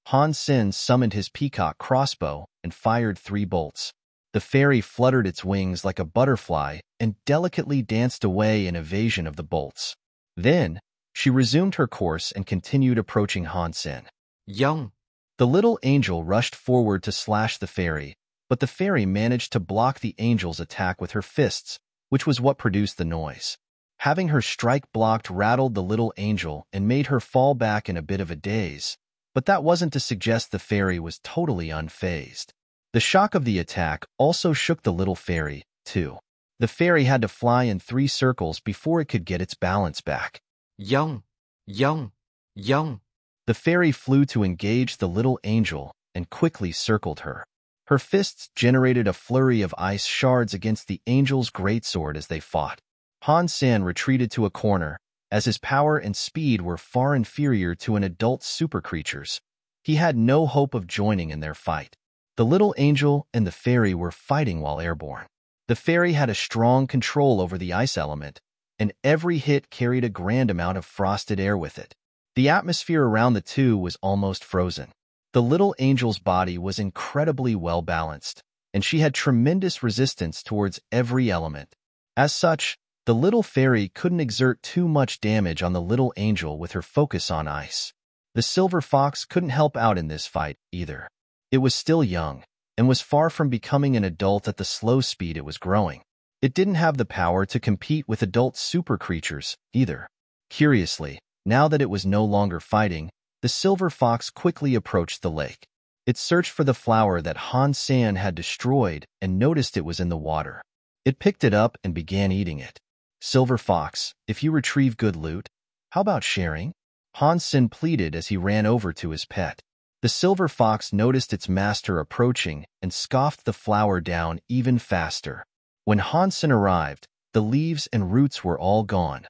Han Sen summoned his peacock crossbow and fired 3 bolts. The fairy fluttered its wings like a butterfly and delicately danced away in evasion of the bolts. Then, she resumed her course and continued approaching Han Sen. Young. The little angel rushed forward to slash the fairy, but the fairy managed to block the angel's attack with her fists, which was what produced the noise. Having her strike blocked rattled the little angel and made her fall back in a bit of a daze, But that wasn't to suggest the fairy was totally unfazed. The shock of the attack also shook the little fairy, too. The fairy had to fly in 3 circles before it could get its balance back. Young, young, young. The fairy flew to engage the little angel and quickly circled her. Her fists generated a flurry of ice shards against the angel's greatsword as they fought. Han Sen retreated to a corner, as his power and speed were far inferior to an adult super creature's. He had no hope of joining in their fight. The little angel and the fairy were fighting while airborne. The fairy had a strong control over the ice element, and every hit carried a grand amount of frosted air with it. The atmosphere around the two was almost frozen. The little angel's body was incredibly well-balanced, and she had tremendous resistance towards every element. As such, the little fairy couldn't exert too much damage on the little angel with her focus on ice. The silver fox couldn't help out in this fight, either. It was still young, and was far from becoming an adult at the slow speed it was growing. It didn't have the power to compete with adult super creatures, either. Curiously, now that it was no longer fighting, the silver fox quickly approached the lake. It searched for the flower that Han Sen had destroyed and noticed it was in the water. It picked it up and began eating it. Silver fox, if you retrieve good loot, how about sharing? Han Sen pleaded as he ran over to his pet. The silver fox noticed its master approaching and scoffed the flower down even faster. When Han Sen arrived, the leaves and roots were all gone.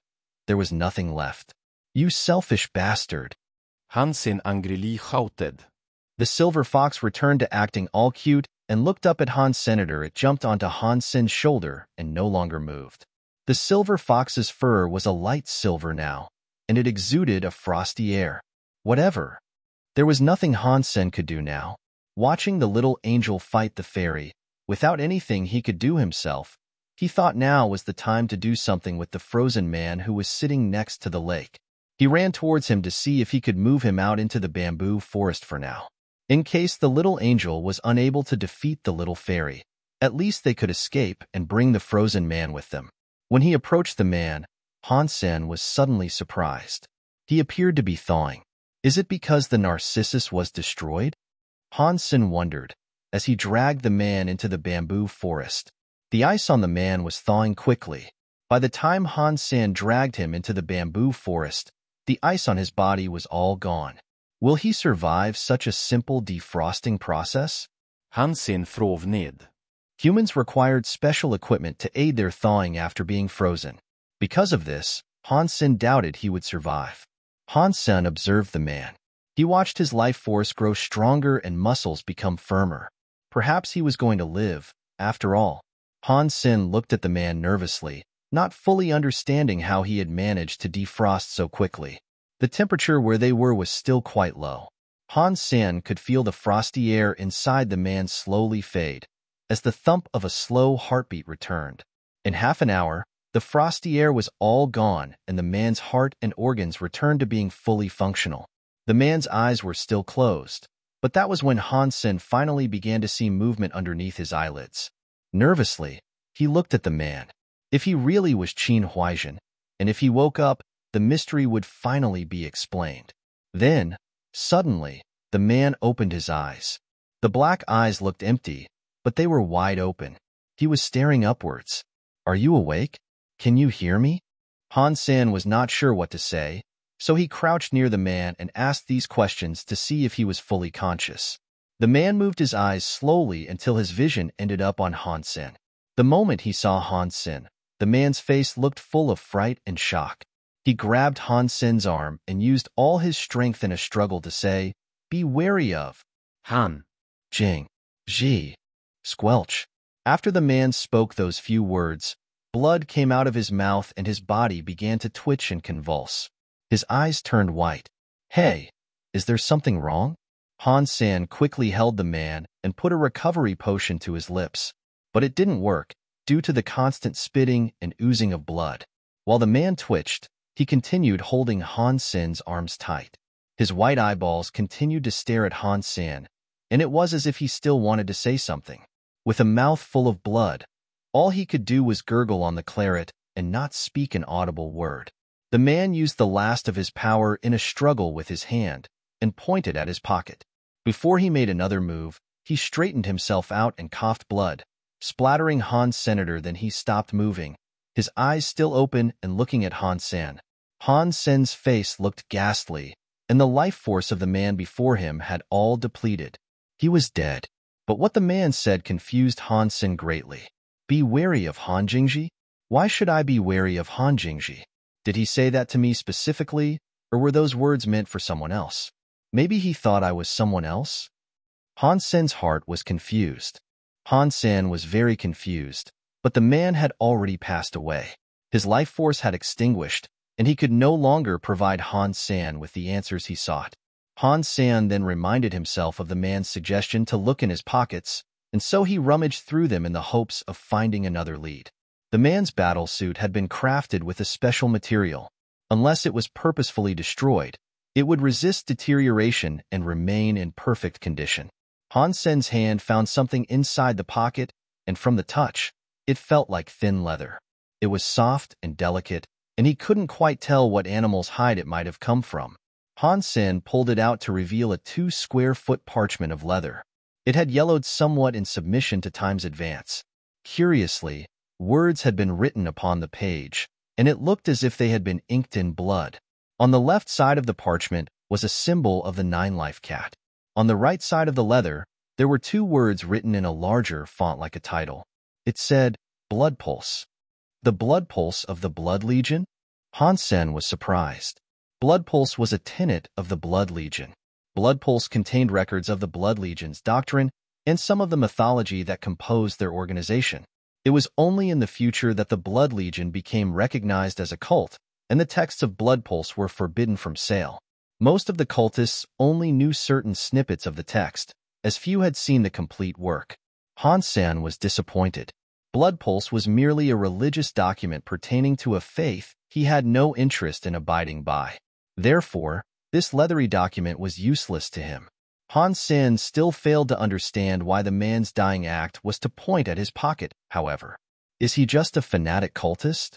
There was nothing left. You selfish bastard. Han Sen angrily shouted. The silver fox returned to acting all cute and looked up at Han Senator. It jumped onto Han Sen's shoulder and no longer moved. The silver fox's fur was a light silver now, and it exuded a frosty air. Whatever. There was nothing Han Sen could do now. Watching the little angel fight the fairy, without anything he could do himself, he thought now was the time to do something with the frozen man who was sitting next to the lake. He ran towards him to see if he could move him out into the bamboo forest for now. In case the little angel was unable to defeat the little fairy, at least they could escape and bring the frozen man with them. When he approached the man, Han Sen was suddenly surprised. He appeared to be thawing. Is it because the Narcissus was destroyed? Han Sen wondered, as he dragged the man into the bamboo forest. The ice on the man was thawing quickly. By the time Han Sen dragged him into the bamboo forest, the ice on his body was all gone. Will he survive such a simple defrosting process? Han Sen frov ned. Humans required special equipment to aid their thawing after being frozen. Because of this, Han Sen doubted he would survive. Han Sen observed the man. He watched his life force grow stronger and muscles become firmer. Perhaps he was going to live, after all. Han Sen looked at the man nervously, not fully understanding how he had managed to defrost so quickly. The temperature where they were was still quite low. Han Sen could feel the frosty air inside the man slowly fade, as the thump of a slow heartbeat returned. In half an hour, the frosty air was all gone and the man's heart and organs returned to being fully functional. The man's eyes were still closed, but that was when Han Sen finally began to see movement underneath his eyelids. Nervously, he looked at the man. If he really was Qin Huaizhen, and if he woke up, the mystery would finally be explained. Then, suddenly, the man opened his eyes. The black eyes looked empty, but they were wide open. He was staring upwards. Are you awake? Can you hear me? Han Sen was not sure what to say, so he crouched near the man and asked these questions to see if he was fully conscious. The man moved his eyes slowly until his vision ended up on Han Sen. The moment he saw Han Sen, the man's face looked full of fright and shock. He grabbed Han Sen's arm and used all his strength in a struggle to say, "Be wary of Han. Jing. Ji. Squelch." After the man spoke those few words, blood came out of his mouth and his body began to twitch and convulse. His eyes turned white. Hey, is there something wrong? Han Sen quickly held the man and put a recovery potion to his lips, but it didn't work due to the constant spitting and oozing of blood. While the man twitched, he continued holding Han Sen's arms tight. His white eyeballs continued to stare at Han Sen, and it was as if he still wanted to say something. With a mouth full of blood, all he could do was gurgle on the claret and not speak an audible word. The man used the last of his power in a struggle with his hand, and pointed at his pocket. Before he made another move, he straightened himself out and coughed blood, splattering Han Senator. Then he stopped moving, his eyes still open and looking at Han Sen. Han Sen's face looked ghastly, and the life force of the man before him had all depleted. He was dead. But what the man said confused Han Sen greatly. Be wary of Han Jingji? Why should I be wary of Han Jingji? Did he say that to me specifically, or were those words meant for someone else? Maybe he thought I was someone else? Han Sen's heart was confused. Han Sen was very confused, but the man had already passed away. His life force had extinguished, and he could no longer provide Han Sen with the answers he sought. Han Sen then reminded himself of the man's suggestion to look in his pockets, and so he rummaged through them in the hopes of finding another lead. The man's battle suit had been crafted with a special material. Unless it was purposefully destroyed, it would resist deterioration and remain in perfect condition. Han Sen's hand found something inside the pocket, and from the touch, it felt like thin leather. It was soft and delicate, and he couldn't quite tell what animal's hide it might have come from. Han Sen pulled it out to reveal a 2-square-foot parchment of leather. It had yellowed somewhat in submission to time's advance. Curiously, words had been written upon the page, and it looked as if they had been inked in blood. On the left side of the parchment was a symbol of the 9-life cat. On the right side of the leather, there were 2 words written in a larger font like a title. It said, Blood Pulse. The Blood Pulse of the Blood Legion? Han Sen was surprised. Blood Pulse was a tenet of the Blood Legion. Blood Pulse contained records of the Blood Legion's doctrine and some of the mythology that composed their organization. It was only in the future that the Blood Legion became recognized as a cult, and the texts of Blood Pulse were forbidden from sale. Most of the cultists only knew certain snippets of the text, as few had seen the complete work. Han Sen was disappointed. Blood Pulse was merely a religious document pertaining to a faith he had no interest in abiding by. Therefore, this leathery document was useless to him. Han Sen still failed to understand why the man's dying act was to point at his pocket, however. Is he just a fanatic cultist?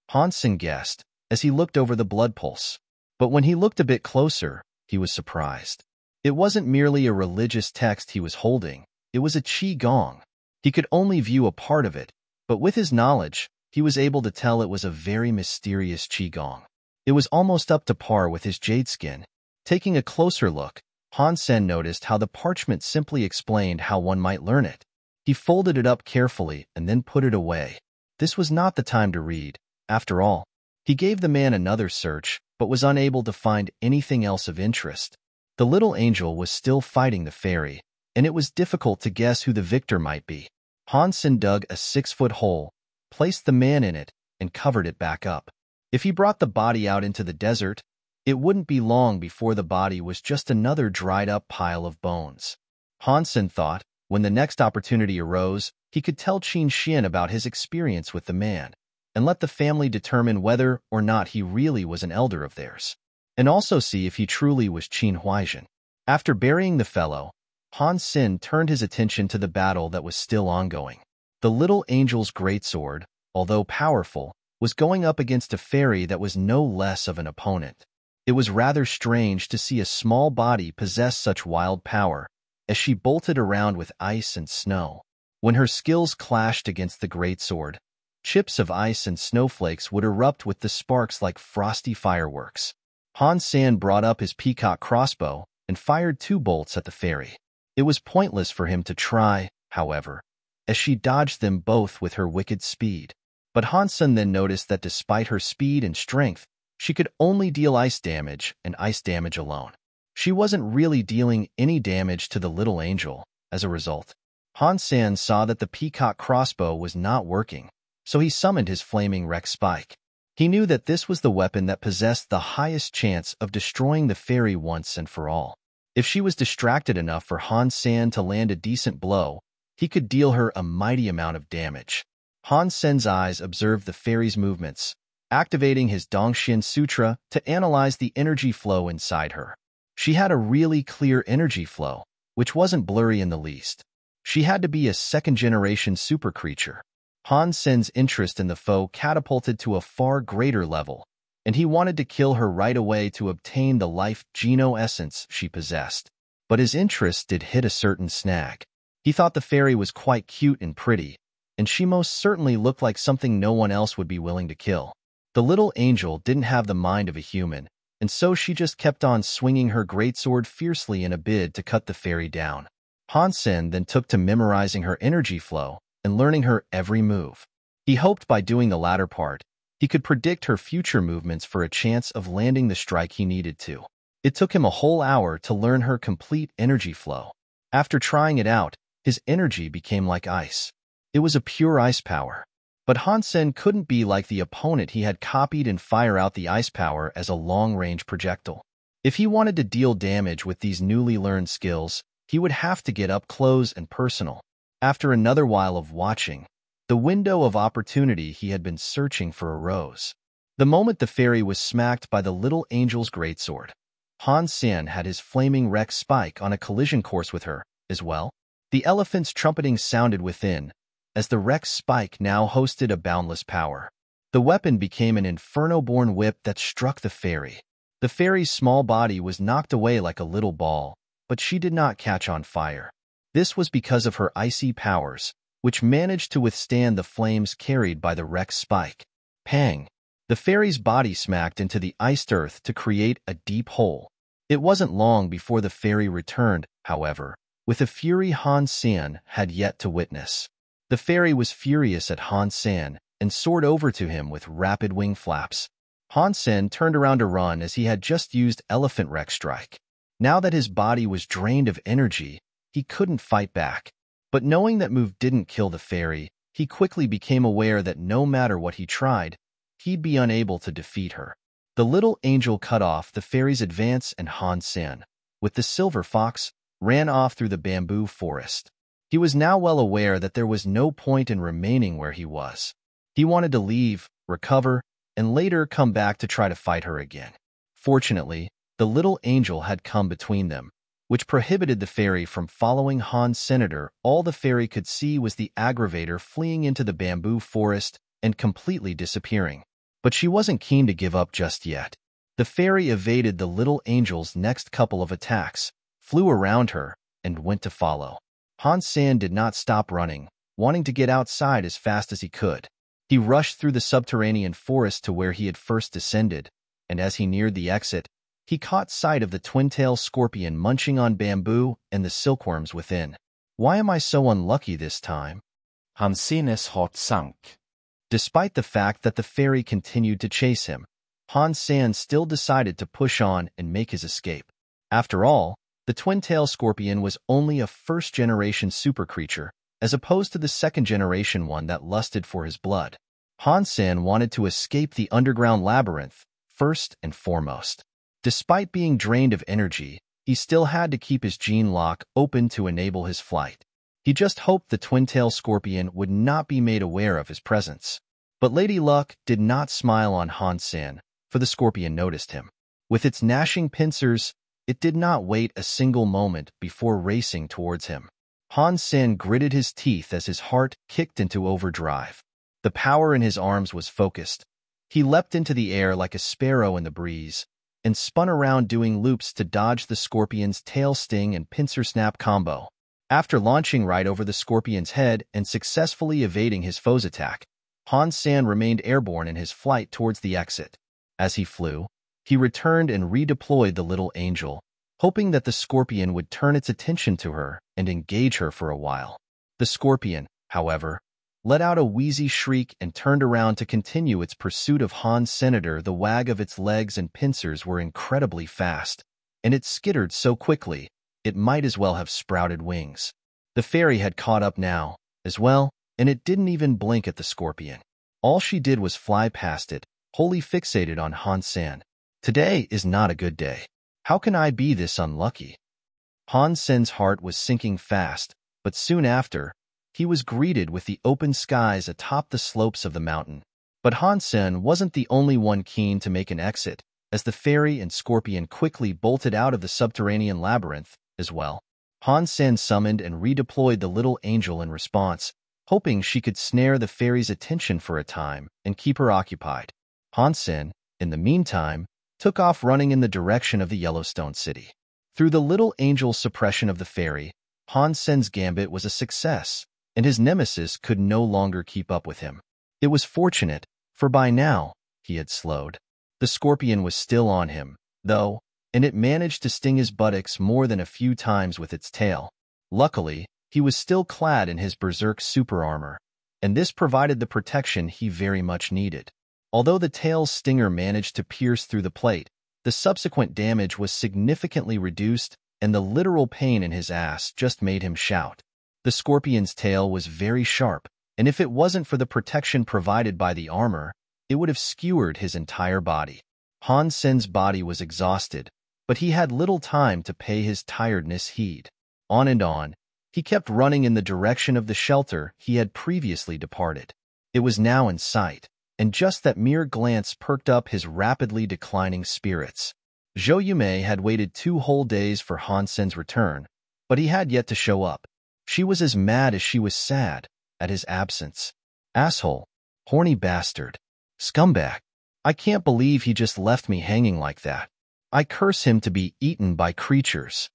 Han Sen guessed, as he looked over the Blood Pulse. But when he looked a bit closer, he was surprised. It wasn't merely a religious text he was holding, it was a qi gong. He could only view a part of it, but with his knowledge, he was able to tell it was a very mysterious qi gong. It was almost up to par with his jade skin. Taking a closer look, Han Sen noticed how the parchment simply explained how one might learn it. He folded it up carefully and then put it away. This was not the time to read, after all. He gave the man another search, but was unable to find anything else of interest. The little angel was still fighting the fairy, and it was difficult to guess who the victor might be. Han Sen dug a 6-foot hole, placed the man in it, and covered it back up. If he brought the body out into the desert, it wouldn't be long before the body was just another dried-up pile of bones. Han Sen thought, when the next opportunity arose, he could tell Qin Xian about his experience with the man, and let the family determine whether or not he really was an elder of theirs, and also see if he truly was Qin Huaizhen. After burying the fellow, Han Sen turned his attention to the battle that was still ongoing. The little angel's greatsword, although powerful, was going up against a fairy that was no less of an opponent. It was rather strange to see a small body possess such wild power, as she bolted around with ice and snow. When her skills clashed against the greatsword, chips of ice and snowflakes would erupt with the sparks like frosty fireworks. Han Sen brought up his peacock crossbow and fired 2 bolts at the fairy. It was pointless for him to try, however, as she dodged them both with her wicked speed. But Han Sen then noticed that despite her speed and strength, she could only deal ice damage and ice damage alone. She wasn't really dealing any damage to the little angel. As a result, Han Sen saw that the peacock crossbow was not working, so he summoned his flaming Rex Spike. He knew that this was the weapon that possessed the highest chance of destroying the fairy once and for all. If she was distracted enough for Han Sen to land a decent blow, he could deal her a mighty amount of damage. Han Sen's eyes observed the fairy's movements, activating his Dongxian Sutra to analyze the energy flow inside her. She had a really clear energy flow, which wasn't blurry in the least. She had to be a second-generation super creature. Han Sen's interest in the foe catapulted to a far greater level, and he wanted to kill her right away to obtain the life geno essence she possessed. But his interest did hit a certain snag. He thought the fairy was quite cute and pretty, and she most certainly looked like something no one else would be willing to kill. The little angel didn't have the mind of a human, and so she just kept on swinging her greatsword fiercely in a bid to cut the fairy down. Han Sen then took to memorizing her energy flow and learning her every move. He hoped by doing the latter part, he could predict her future movements for a chance of landing the strike he needed to. It took him a whole hour to learn her complete energy flow. After trying it out, his energy became like ice. It was a pure ice power. But Han Sen couldn't be like the opponent he had copied and fire out the ice power as a long-range projectile. If he wanted to deal damage with these newly learned skills, he would have to get up close and personal. After another while of watching, the window of opportunity he had been searching for arose. The moment the fairy was smacked by the little angel's greatsword, Han Sen had his flaming Rex spike on a collision course with her, as well. The elephant's trumpeting sounded within, as the Rex spike now hosted a boundless power. The weapon became an inferno-born whip that struck the fairy. The fairy's small body was knocked away like a little ball, but she did not catch on fire. This was because of her icy powers, which managed to withstand the flames carried by the Rex spike. Pang! The fairy's body smacked into the iced earth to create a deep hole. It wasn't long before the fairy returned, however, with a fury Han Sen had yet to witness. The fairy was furious at Han Sen and soared over to him with rapid wing flaps. Han Sen turned around to run as he had just used Elephant Rex Strike. Now that his body was drained of energy, he couldn't fight back. But knowing that move didn't kill the fairy, he quickly became aware that no matter what he tried, he'd be unable to defeat her. The little angel cut off the fairy's advance and Han Sen, with the silver fox, ran off through the bamboo forest. He was now well aware that there was no point in remaining where he was. He wanted to leave, recover, and later come back to try to fight her again. Fortunately, the little angel had come between them, which prohibited the fairy from following Han's senator. All the fairy could see was the aggravator fleeing into the bamboo forest and completely disappearing. But she wasn't keen to give up just yet. The fairy evaded the little angel's next couple of attacks, flew around her, and went to follow. Han Sen did not stop running, wanting to get outside as fast as he could. He rushed through the subterranean forest to where he had first descended, and as he neared the exit, he caught sight of the twin-tailed scorpion munching on bamboo and the silkworms within. Why am I so unlucky this time? Han Sen's heart sank. Despite the fact that the fairy continued to chase him, Han Sen still decided to push on and make his escape. After all, the twin-tailed scorpion was only a first-generation super creature, as opposed to the second-generation one that lusted for his blood. Han Sen wanted to escape the underground labyrinth, first and foremost. Despite being drained of energy, he still had to keep his gene lock open to enable his flight. He just hoped the twin-tailed scorpion would not be made aware of his presence. But Lady Luck did not smile on Han Sen, for the scorpion noticed him. With its gnashing pincers, it did not wait a single moment before racing towards him. Han Sen gritted his teeth as his heart kicked into overdrive. The power in his arms was focused. He leapt into the air like a sparrow in the breeze, and spun around doing loops to dodge the scorpion's tail sting and pincer snap combo. After launching right over the scorpion's head and successfully evading his foe's attack, Han Sen remained airborne in his flight towards the exit. As he flew, he returned and redeployed the little angel, hoping that the scorpion would turn its attention to her and engage her for a while. The scorpion, however, let out a wheezy shriek and turned around to continue its pursuit of Han's senator. The wag of its legs and pincers were incredibly fast, and it skittered so quickly, it might as well have sprouted wings. The fairy had caught up now, as well, and it didn't even blink at the scorpion. All she did was fly past it, wholly fixated on Han Sen. Today is not a good day. How can I be this unlucky? Han Sen's heart was sinking fast, but soon after, he was greeted with the open skies atop the slopes of the mountain. But Han Sen wasn't the only one keen to make an exit, as the fairy and scorpion quickly bolted out of the subterranean labyrinth, as well. Han Sen summoned and redeployed the little angel in response, hoping she could snare the fairy's attention for a time and keep her occupied. Han Sen, in the meantime, took off running in the direction of the Yellowstone City. Through the little angel's suppression of the fairy, Han Sen's gambit was a success, and his nemesis could no longer keep up with him. It was fortunate, for by now, he had slowed. The scorpion was still on him, though, and it managed to sting his buttocks more than a few times with its tail. Luckily, he was still clad in his berserk super armor, and this provided the protection he very much needed. Although the tail's stinger managed to pierce through the plate, the subsequent damage was significantly reduced, and the literal pain in his ass just made him shout. The scorpion's tail was very sharp, and if it wasn't for the protection provided by the armor, it would have skewered his entire body. Han Sen's body was exhausted, but he had little time to pay his tiredness heed. On and on, he kept running in the direction of the shelter he had previously departed. It was now in sight, and just that mere glance perked up his rapidly declining spirits. Zhou Yumei had waited 2 whole days for Han Sen's return, but he had yet to show up. She was as mad as she was sad at his absence. Asshole. Horny bastard. Scumbag. I can't believe he just left me hanging like that. I curse him to be eaten by creatures.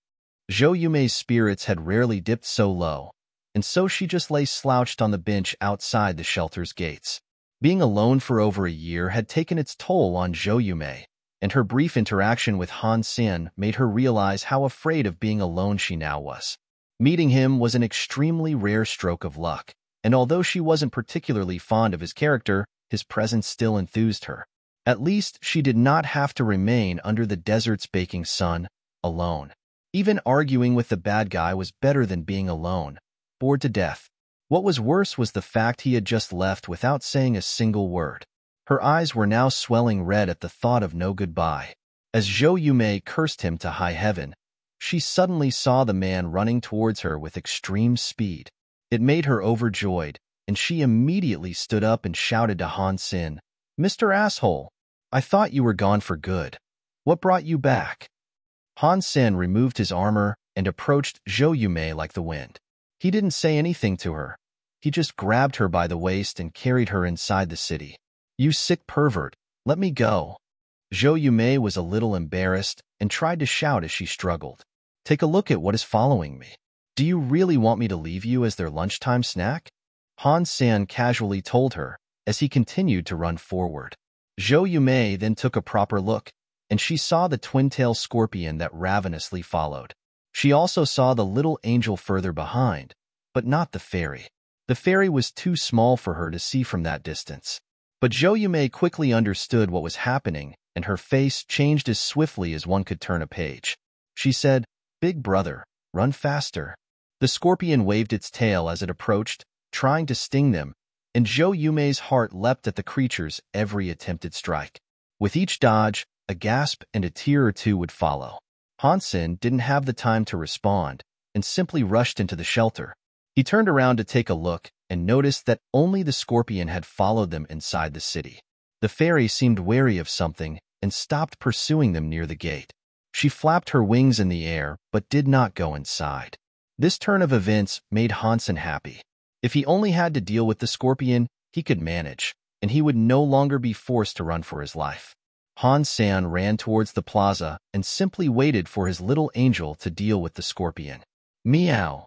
Zhou Yumei's spirits had rarely dipped so low, and so she just lay slouched on the bench outside the shelter's gates. Being alone for over a year had taken its toll on Zhou Yumei, and her brief interaction with Han Sen made her realize how afraid of being alone she now was. Meeting him was an extremely rare stroke of luck, and although she wasn't particularly fond of his character, his presence still enthused her. At least she did not have to remain under the desert's baking sun, alone. Even arguing with the bad guy was better than being alone, bored to death. What was worse was the fact he had just left without saying a single word. Her eyes were now swelling red at the thought of no goodbye. As Zhou Yumei cursed him to high heaven, she suddenly saw the man running towards her with extreme speed. It made her overjoyed, and she immediately stood up and shouted to Han Sen, "Mr. Asshole, I thought you were gone for good. What brought you back?" Han Sen removed his armor and approached Zhou Yumei like the wind. He didn't say anything to her. He just grabbed her by the waist and carried her inside the city. "You sick pervert, let me go." Zhou Yumei was a little embarrassed and tried to shout as she struggled. "Take a look at what is following me. Do you really want me to leave you as their lunchtime snack?" Han Sen casually told her as he continued to run forward. Zhou Yumei then took a proper look, and she saw the twin-tailed scorpion that ravenously followed. She also saw the little angel further behind, but not the fairy. The fairy was too small for her to see from that distance. But Zhou Yumei quickly understood what was happening, and her face changed as swiftly as one could turn a page. She said, "Big brother, run faster." The scorpion waved its tail as it approached, trying to sting them, and Zhou Yumei's heart leapt at the creature's every attempted strike. With each dodge, a gasp and a tear or two would follow. Han Sen didn't have the time to respond, and simply rushed into the shelter. He turned around to take a look, and noticed that only the scorpion had followed them inside the city. The fairy seemed wary of something, and stopped pursuing them near the gate. She flapped her wings in the air, but did not go inside. This turn of events made Han Sen happy. If he only had to deal with the scorpion, he could manage, and he would no longer be forced to run for his life. Han Sen ran towards the plaza and simply waited for his little angel to deal with the scorpion. Meow.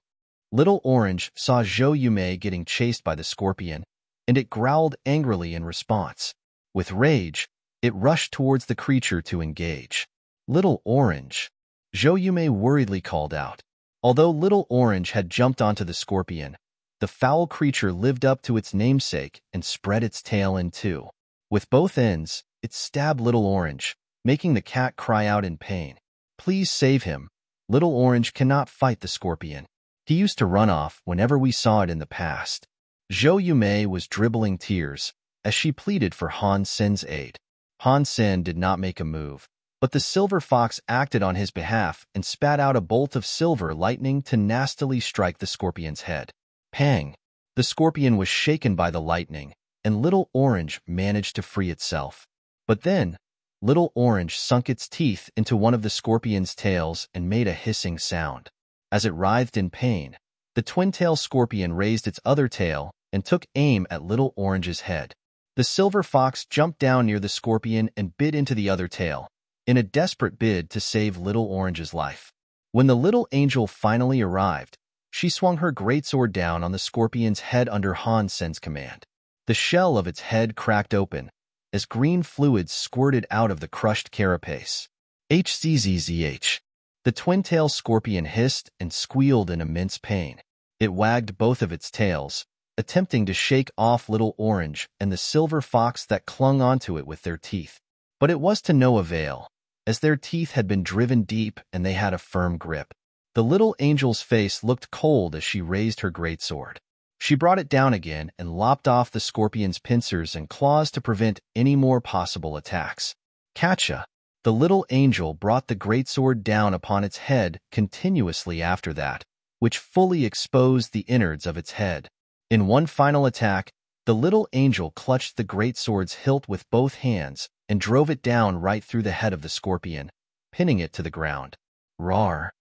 Little Orange saw Zhou Yumei getting chased by the scorpion, and it growled angrily in response. With rage, it rushed towards the creature to engage. "Little Orange," Zhou Yumei worriedly called out. Although Little Orange had jumped onto the scorpion, the foul creature lived up to its namesake and spread its tail in two. With both ends, it stabbed Little Orange, making the cat cry out in pain. "Please save him. Little Orange cannot fight the scorpion. He used to run off whenever we saw it in the past." Zhou Yumei was dribbling tears as she pleaded for Han Sen's aid. Han Sen did not make a move, but the silver fox acted on his behalf and spat out a bolt of silver lightning to nastily strike the scorpion's head. Pang! The scorpion was shaken by the lightning, and Little Orange managed to free itself. But then, Little Orange sunk its teeth into one of the scorpion's tails and made a hissing sound. As it writhed in pain, the twin-tailed scorpion raised its other tail and took aim at Little Orange's head. The silver fox jumped down near the scorpion and bit into the other tail, in a desperate bid to save Little Orange's life. When the little angel finally arrived, she swung her greatsword down on the scorpion's head under Han Sen's command. The shell of its head cracked open, as green fluids squirted out of the crushed carapace. HZZZH. The twin-tailed scorpion hissed and squealed in immense pain. It wagged both of its tails, attempting to shake off Little Orange and the silver fox that clung onto it with their teeth. But it was to no avail, as their teeth had been driven deep and they had a firm grip. The little angel's face looked cold as she raised her greatsword. She brought it down again and lopped off the scorpion's pincers and claws to prevent any more possible attacks. Catcha! The little angel brought the greatsword down upon its head continuously after that, which fully exposed the innards of its head. In one final attack, the little angel clutched the greatsword's hilt with both hands and drove it down right through the head of the scorpion, pinning it to the ground. Roar!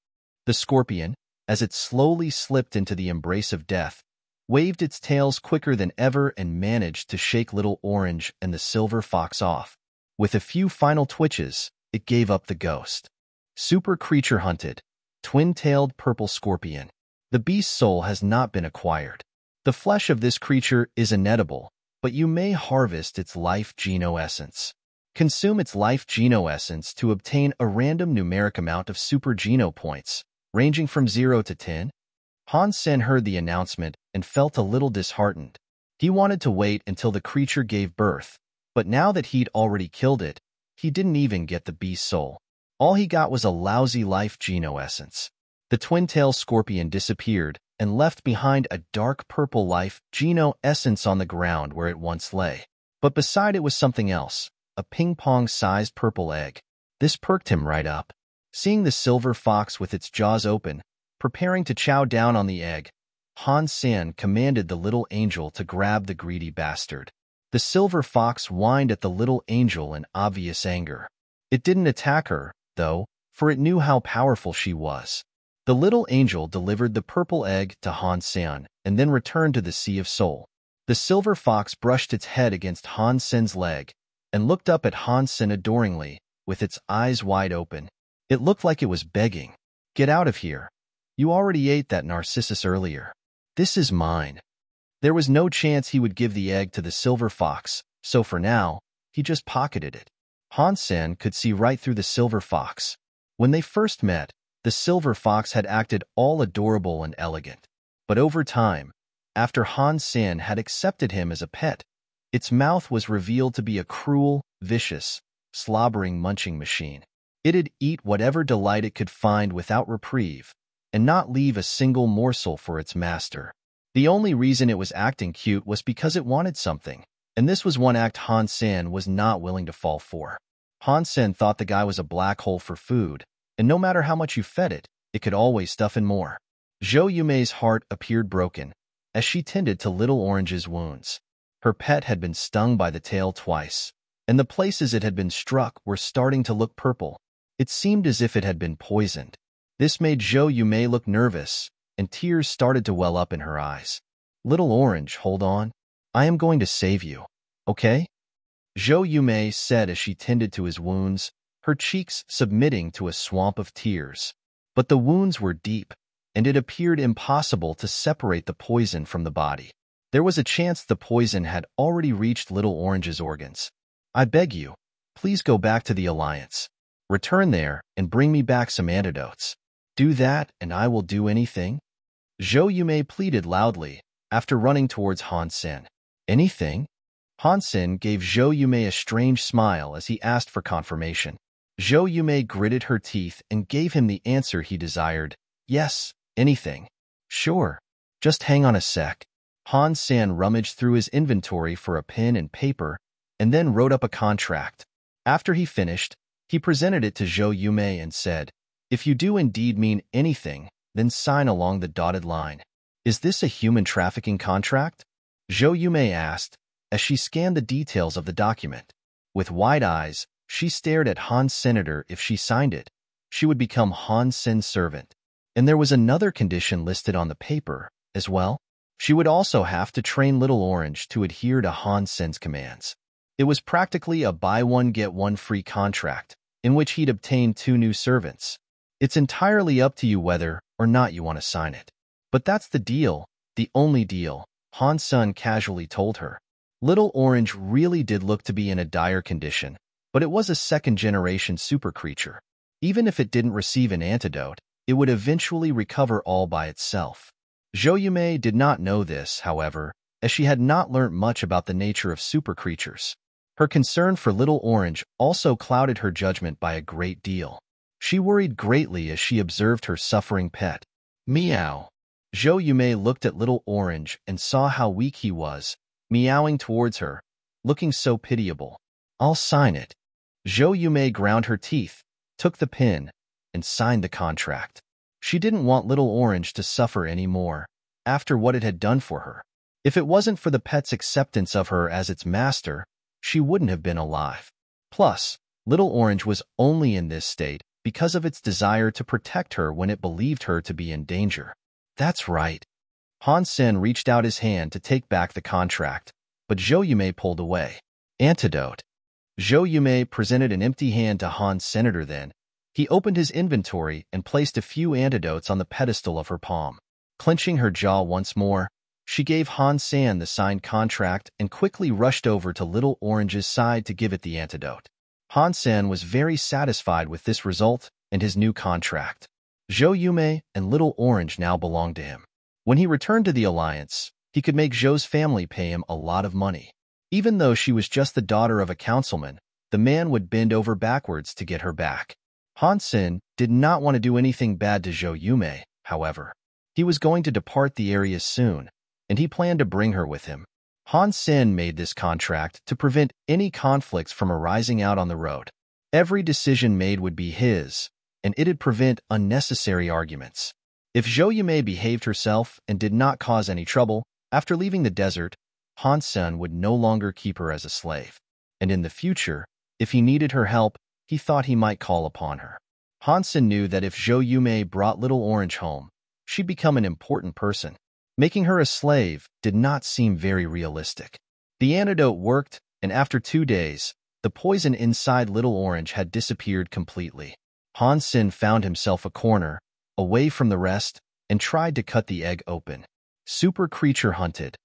The scorpion, as it slowly slipped into the embrace of death, waved its tails quicker than ever and managed to shake Little Orange and the silver fox off. With a few final twitches, it gave up the ghost. Super creature hunted, twin-tailed purple scorpion. The beast's soul has not been acquired. The flesh of this creature is inedible, but you may harvest its life geno essence. Consume its life geno essence to obtain a random numeric amount of super geno points, ranging from 0 to 10. Han Sen heard the announcement and felt a little disheartened. He wanted to wait until the creature gave birth, but now that he'd already killed it, he didn't even get the beast's soul. All he got was a lousy life geno essence. The twin-tailed scorpion disappeared and left behind a dark purple life geno essence on the ground where it once lay. But beside it was something else, a ping-pong-sized purple egg. This perked him right up. Seeing the silver fox with its jaws open, preparing to chow down on the egg, Han Sen commanded the little angel to grab the greedy bastard. The silver fox whined at the little angel in obvious anger. It didn't attack her, though, for it knew how powerful she was. The little angel delivered the purple egg to Han Sen and then returned to the Sea of Soul. The silver fox brushed its head against Han Sen's leg and looked up at Han Sen adoringly, with its eyes wide open. It looked like it was begging. Get out of here. You already ate that narcissus earlier. This is mine. There was no chance he would give the egg to the silver fox, so for now, he just pocketed it. Han Sen could see right through the silver fox. When they first met, the silver fox had acted all adorable and elegant. But over time, after Han Sen had accepted him as a pet, its mouth was revealed to be a cruel, vicious, slobbering munching machine. It'd eat whatever delight it could find without reprieve, and not leave a single morsel for its master. The only reason it was acting cute was because it wanted something, and this was one act Han Sen was not willing to fall for. Han Sen thought the guy was a black hole for food, and no matter how much you fed it, it could always stuff in more. Zhou Yumei's heart appeared broken as she tended to Little Orange's wounds. Her pet had been stung by the tail twice, and the places it had been struck were starting to look purple. It seemed as if it had been poisoned. This made Zhou Yumei look nervous, and tears started to well up in her eyes. Little Orange, hold on. I am going to save you, okay? Zhou Yumei said as she tended to his wounds, her cheeks submitting to a swamp of tears. But the wounds were deep, and it appeared impossible to separate the poison from the body. There was a chance the poison had already reached Little Orange's organs. I beg you, please go back to the Alliance. Return there and bring me back some antidotes. Do that and I will do anything. Zhou Yumei pleaded loudly after running towards Han Sen. Anything? Han Sen gave Zhou Yumei a strange smile as he asked for confirmation. Zhou Yumei gritted her teeth and gave him the answer he desired. Yes, anything. Sure. Just hang on a sec. Han Sen rummaged through his inventory for a pen and paper and then wrote up a contract. After he finished, he presented it to Zhou Yumei and said, If you do indeed mean anything, then sign along the dotted line. Is this a human trafficking contract? Zhou Yumei asked as she scanned the details of the document. With wide eyes, she stared at Han's senator. If she signed it, she would become Han Sen's servant. And there was another condition listed on the paper, as well. She would also have to train Little Orange to adhere to Han Sen's commands. It was practically a buy-one-get-one free contract, in which he'd obtain 2 new servants. It's entirely up to you whether or not you want to sign it. But that's the deal, the only deal, Han Sen casually told her. Little Orange really did look to be in a dire condition, but it was a second-generation super creature. Even if it didn't receive an antidote, it would eventually recover all by itself. Zhou Yumei did not know this, however, as she had not learnt much about the nature of super creatures. Her concern for Little Orange also clouded her judgment by a great deal. She worried greatly as she observed her suffering pet. Meow. Zhou Yumei looked at Little Orange and saw how weak he was, meowing towards her, looking so pitiable. I'll sign it. Zhou Yumei ground her teeth, took the pen, and signed the contract. She didn't want Little Orange to suffer anymore, after what it had done for her. If it wasn't for the pet's acceptance of her as its master, she wouldn't have been alive. Plus, Little Orange was only in this state because of its desire to protect her when it believed her to be in danger. That's right. Han Sen reached out his hand to take back the contract, but Zhou Yumei pulled away. Antidote. Zhou Yumei presented an empty hand to Han Senator then. He opened his inventory and placed a few antidotes on the pedestal of her palm. Clenching her jaw once more, she gave Han Sen the signed contract and quickly rushed over to Little Orange's side to give it the antidote. Han Sen was very satisfied with this result and his new contract. Zhou Yumei and Little Orange now belonged to him. When he returned to the Alliance, he could make Zhou's family pay him a lot of money. Even though she was just the daughter of a councilman, the man would bend over backwards to get her back. Han Sen did not want to do anything bad to Zhou Yumei, however. He was going to depart the area soon, and he planned to bring her with him. Han Sen made this contract to prevent any conflicts from arising out on the road. Every decision made would be his, and it'd prevent unnecessary arguments. If Zhou Yumei behaved herself and did not cause any trouble, after leaving the desert, Han Sen would no longer keep her as a slave. And in the future, if he needed her help, he thought he might call upon her. Han Sen knew that if Zhou Yumei brought Little Orange home, she'd become an important person. Making her a slave did not seem very realistic. The antidote worked, and after 2 days, the poison inside Little Orange had disappeared completely. Han Sen found himself a corner, away from the rest, and tried to cut the egg open. Super creature hunted.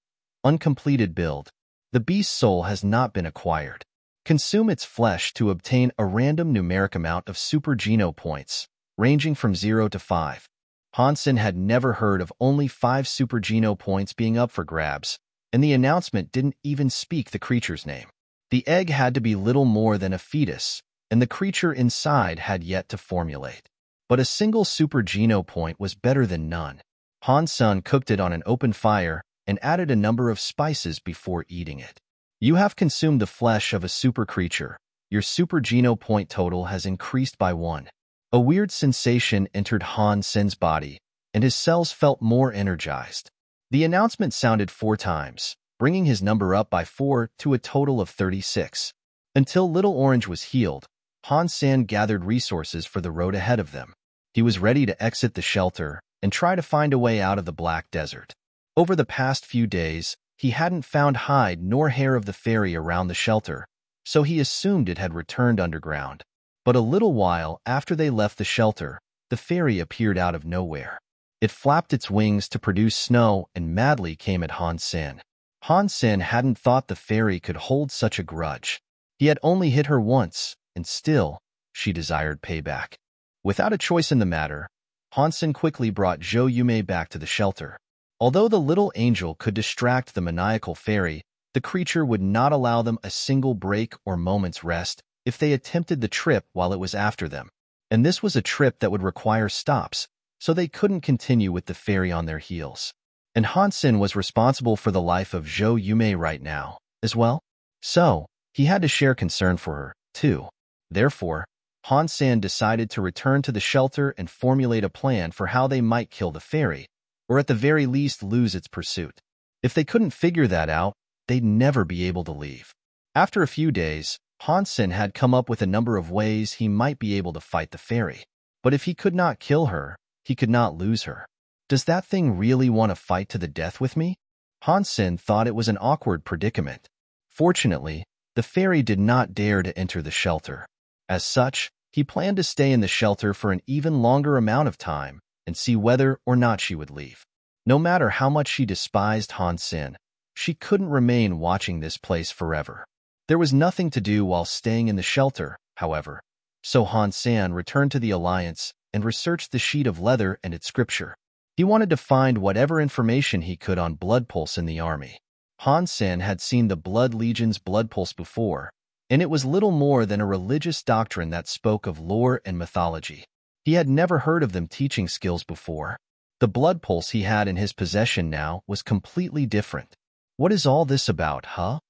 Uncompleted build. The beast's soul has not been acquired. Consume its flesh to obtain a random numeric amount of super geno points, ranging from 0 to 5. Han Sen had never heard of only 5 super geno points being up for grabs, and the announcement didn't even speak the creature's name. The egg had to be little more than a fetus, and the creature inside had yet to formulate. But a single super geno point was better than none. Han Sen cooked it on an open fire and added a number of spices before eating it. You have consumed the flesh of a super creature. Your super geno point total has increased by 1. A weird sensation entered Han Sen's body, and his cells felt more energized. The announcement sounded 4 times, bringing his number up by 4 to a total of 36. Until Little Orange was healed, Han Sen gathered resources for the road ahead of them. He was ready to exit the shelter and try to find a way out of the Black Desert. Over the past few days, he hadn't found hide nor hair of the fairy around the shelter, so he assumed it had returned underground. But a little while after they left the shelter, the fairy appeared out of nowhere. It flapped its wings to produce snow and madly came at Han Sen. Han Sen hadn't thought the fairy could hold such a grudge. He had only hit her once, and still, she desired payback. Without a choice in the matter, Han Sen quickly brought Zhou Yumei back to the shelter. Although the little angel could distract the maniacal fairy, the creature would not allow them a single break or moment's rest if they attempted the trip while it was after them. And this was a trip that would require stops, so they couldn't continue with the fairy on their heels. And Han Sen was responsible for the life of Zhou Yumei right now, as well. So, he had to share concern for her, too. Therefore, Han Sen decided to return to the shelter and formulate a plan for how they might kill the fairy, or at the very least lose its pursuit. If they couldn't figure that out, they'd never be able to leave. After a few days, Han Sen had come up with a number of ways he might be able to fight the fairy. But if he could not kill her, he could not lose her. Does that thing really want to fight to the death with me? Han Sen thought it was an awkward predicament. Fortunately, the fairy did not dare to enter the shelter. As such, he planned to stay in the shelter for an even longer amount of time and see whether or not she would leave. No matter how much she despised Han Sen, she couldn't remain watching this place forever. There was nothing to do while staying in the shelter, however, so Han Sen returned to the Alliance and researched the sheet of leather and its scripture. He wanted to find whatever information he could on blood pulse in the army. Han Sen had seen the Blood Legion's blood pulse before, and it was little more than a religious doctrine that spoke of lore and mythology. He had never heard of them teaching skills before. The blood pulse he had in his possession now was completely different. What is all this about, huh?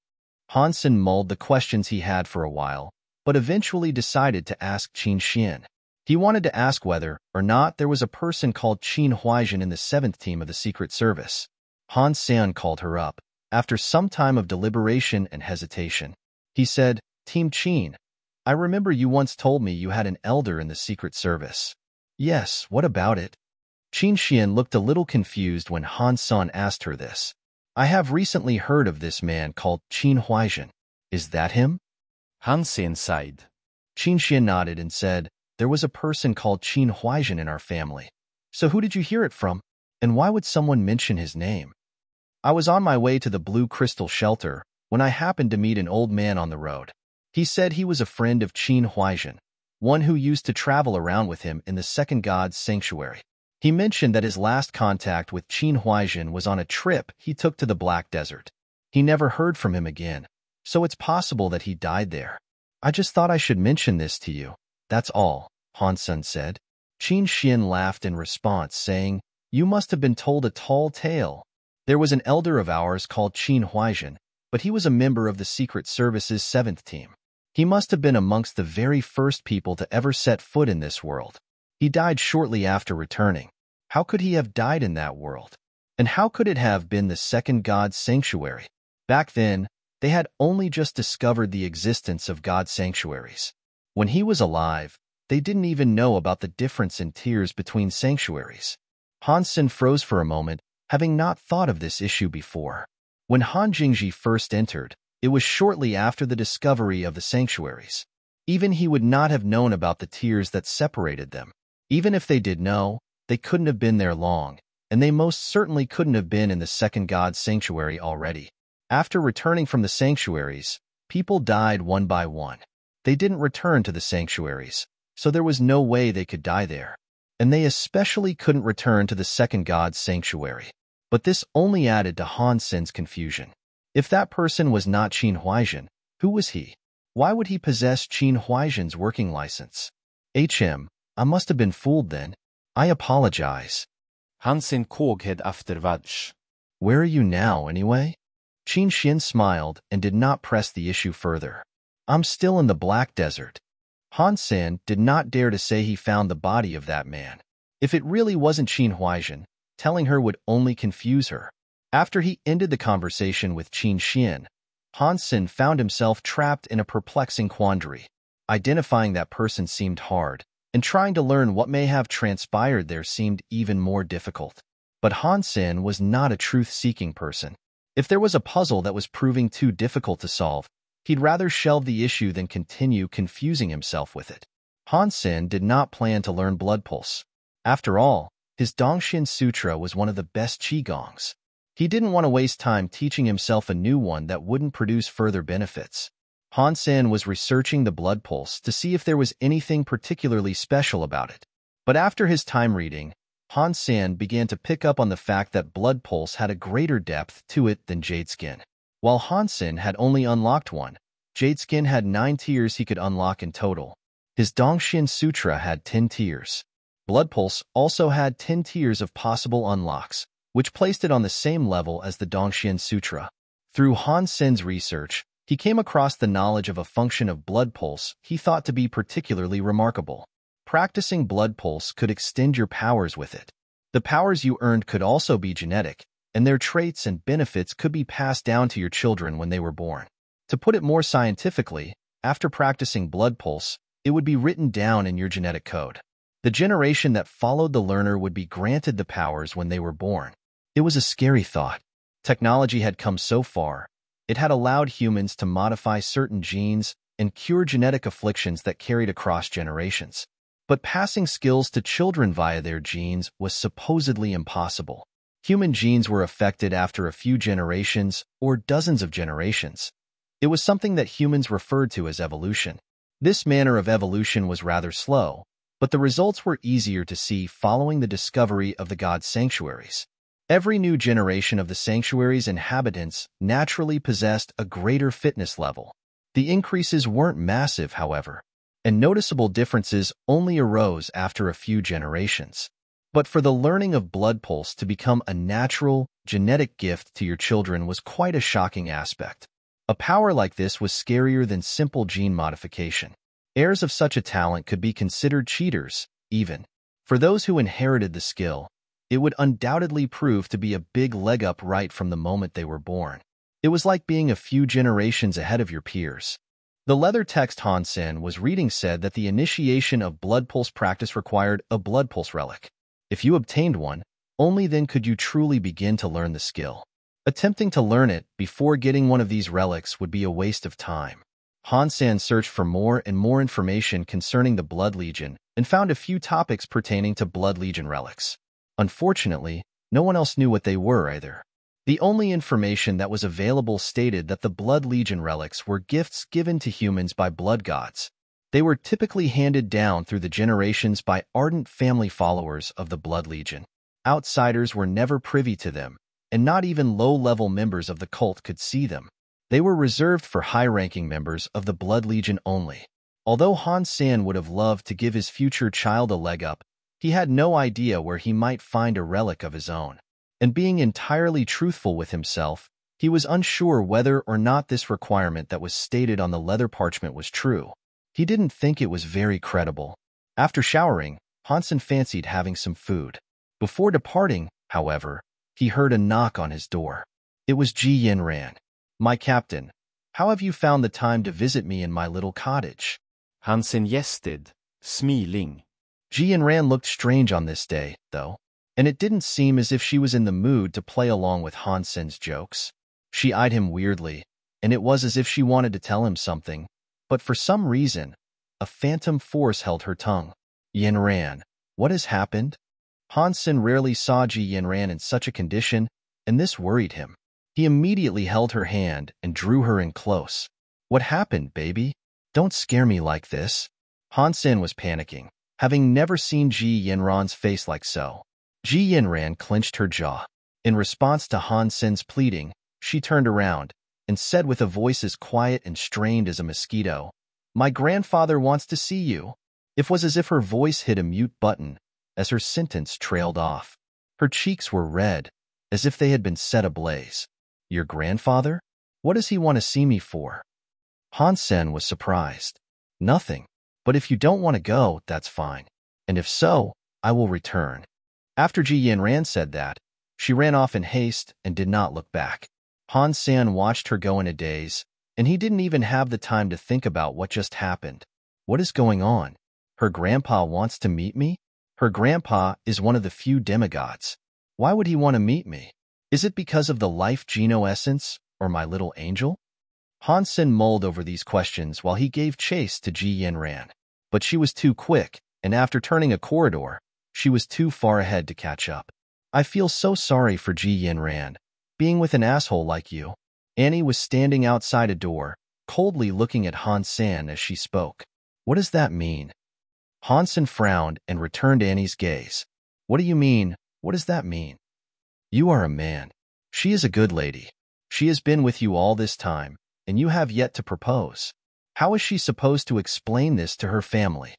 Han Sen mulled the questions he had for a while, but eventually decided to ask Qin Xian. He wanted to ask whether or not there was a person called Qin Huaizhen in the 7th team of the Secret Service. Han Sen called her up. After some time of deliberation and hesitation, he said, "Team Qin, I remember you once told me you had an elder in the Secret Service." "Yes, what about it?" Qin Xian looked a little confused when Han Sen asked her this. "I have recently heard of this man called Qin Huaizhen. Is that him?" Han Sen sighed. Qin Xian nodded and said, "There was a person called Qin Huaizhen in our family. So who did you hear it from? And why would someone mention his name?" "I was on my way to the Blue Crystal Shelter when I happened to meet an old man on the road. He said he was a friend of Qin Huaizhen, one who used to travel around with him in the Second God's Sanctuary. He mentioned that his last contact with Qin Huaizhen was on a trip he took to the Black Desert. He never heard from him again, so it's possible that he died there. I just thought I should mention this to you. That's all," Han Sen said. Qin Xian laughed in response, saying, "You must have been told a tall tale. There was an elder of ours called Qin Huaizhen, but he was a member of the Secret Service's 7th team. He must have been amongst the very first people to ever set foot in this world. He died shortly after returning. How could he have died in that world? And how could it have been the Second God's Sanctuary? Back then, they had only just discovered the existence of God sanctuaries. When he was alive, they didn't even know about the difference in tiers between sanctuaries." Han Sen froze for a moment, having not thought of this issue before. When Han Jingji first entered, it was shortly after the discovery of the sanctuaries. Even he would not have known about the tiers that separated them. Even if they did know, they couldn't have been there long, and they most certainly couldn't have been in the Second God's Sanctuary already. After returning from the sanctuaries, people died one by one. They didn't return to the sanctuaries, so there was no way they could die there. And they especially couldn't return to the Second God's Sanctuary. But this only added to Han Sen's confusion. If that person was not Qin Huaizhen, who was he? Why would he possess Qin Huaizhen's working license? I must have been fooled then. I apologize. Han Sen kåghed afterwards. Where are you now, anyway? Qin Xian smiled and did not press the issue further. I'm still in the Black Desert. Han Sen did not dare to say he found the body of that man. If it really wasn't Qin Huaizhen, telling her would only confuse her. After he ended the conversation with Qin Xian, Han Sen found himself trapped in a perplexing quandary. Identifying that person seemed hard, and trying to learn what may have transpired there seemed even more difficult. But Han Sen was not a truth-seeking person. If there was a puzzle that was proving too difficult to solve, he'd rather shelve the issue than continue confusing himself with it. Han Sen did not plan to learn blood pulse. After all, his Dongxian Sutra was one of the best Qigongs. He didn't want to waste time teaching himself a new one that wouldn't produce further benefits. Han Sen was researching the blood pulse to see if there was anything particularly special about it. But after his time reading, Han Sen began to pick up on the fact that blood pulse had a greater depth to it than Jade Skin. While Han Sen had only unlocked one, Jade Skin had 9 tiers he could unlock in total. His Dongxian Sutra had 10 tiers. Blood pulse also had 10 tiers of possible unlocks, which placed it on the same level as the Dongxian Sutra. Through Han Sen's research, he came across the knowledge of a function of blood pulse he thought to be particularly remarkable. Practicing blood pulse could extend your powers with it. The powers you earned could also be genetic, and their traits and benefits could be passed down to your children when they were born. To put it more scientifically, after practicing blood pulse, it would be written down in your genetic code. The generation that followed the learner would be granted the powers when they were born. It was a scary thought. Technology had come so far. It had allowed humans to modify certain genes and cure genetic afflictions that carried across generations. But passing skills to children via their genes was supposedly impossible. Human genes were affected after a few generations or dozens of generations. It was something that humans referred to as evolution. This manner of evolution was rather slow, but the results were easier to see following the discovery of the god's sanctuaries. Every new generation of the sanctuary's inhabitants naturally possessed a greater fitness level. The increases weren't massive, however, and noticeable differences only arose after a few generations. But for the learning of blood pulse to become a natural, genetic gift to your children was quite a shocking aspect. A power like this was scarier than simple gene modification. Heirs of such a talent could be considered cheaters, even. For those who inherited the skill, it would undoubtedly prove to be a big leg up right from the moment they were born. It was like being a few generations ahead of your peers. The leather text Han Sen was reading said that the initiation of blood pulse practice required a blood pulse relic. If you obtained one, only then could you truly begin to learn the skill. Attempting to learn it before getting one of these relics would be a waste of time. Han Sen searched for more and more information concerning the Blood Legion and found a few topics pertaining to Blood Legion relics. Unfortunately, no one else knew what they were either. The only information that was available stated that the Blood Legion relics were gifts given to humans by blood gods. They were typically handed down through the generations by ardent family followers of the Blood Legion. Outsiders were never privy to them, and not even low-level members of the cult could see them. They were reserved for high-ranking members of the Blood Legion only. Although Han Sen would have loved to give his future child a leg up, he had no idea where he might find a relic of his own. And being entirely truthful with himself, he was unsure whether or not this requirement that was stated on the leather parchment was true. He didn't think it was very credible. After showering, Han Sen fancied having some food. Before departing, however, he heard a knock on his door. It was Ji Yinran. "My captain, how have you found the time to visit me in my little cottage?" Han Sen gästade, smiling. Ji Yinran looked strange on this day, though, and it didn't seem as if she was in the mood to play along with Han Sen's jokes. She eyed him weirdly, and it was as if she wanted to tell him something, but for some reason, a phantom force held her tongue. "Yinran, what has happened?" Han Sen rarely saw Ji Yinran in such a condition, and this worried him. He immediately held her hand and drew her in close. "What happened, baby? Don't scare me like this." Han Sen was panicking, having never seen Ji Yinran's face like so. Ji Yinran clenched her jaw. In response to Han Sen's pleading, she turned around and said with a voice as quiet and strained as a mosquito, "My grandfather wants to see you." It was as if her voice hit a mute button as her sentence trailed off. Her cheeks were red, as if they had been set ablaze. "Your grandfather? What does he want to see me for?" Han Sen was surprised. "Nothing. But if you don't want to go, that's fine. And if so, I will return." After Ji Yinran said that, she ran off in haste and did not look back. Han Sen watched her go in a daze, and he didn't even have the time to think about what just happened. What is going on? Her grandpa wants to meet me? Her grandpa is one of the few demigods. Why would he want to meet me? Is it because of the life geno essence or my little angel? Han Sen mulled over these questions while he gave chase to Ji Yinran. But she was too quick, and after turning a corridor, she was too far ahead to catch up. "I feel so sorry for Ji Yinran, being with an asshole like you." Annie was standing outside a door, coldly looking at Han Sen as she spoke. "What does that mean?" Han Sen frowned and returned Annie's gaze. "What do you mean? What does that mean?" "You are a man. She is a good lady. She has been with you all this time, and you have yet to propose. How is she supposed to explain this to her family?"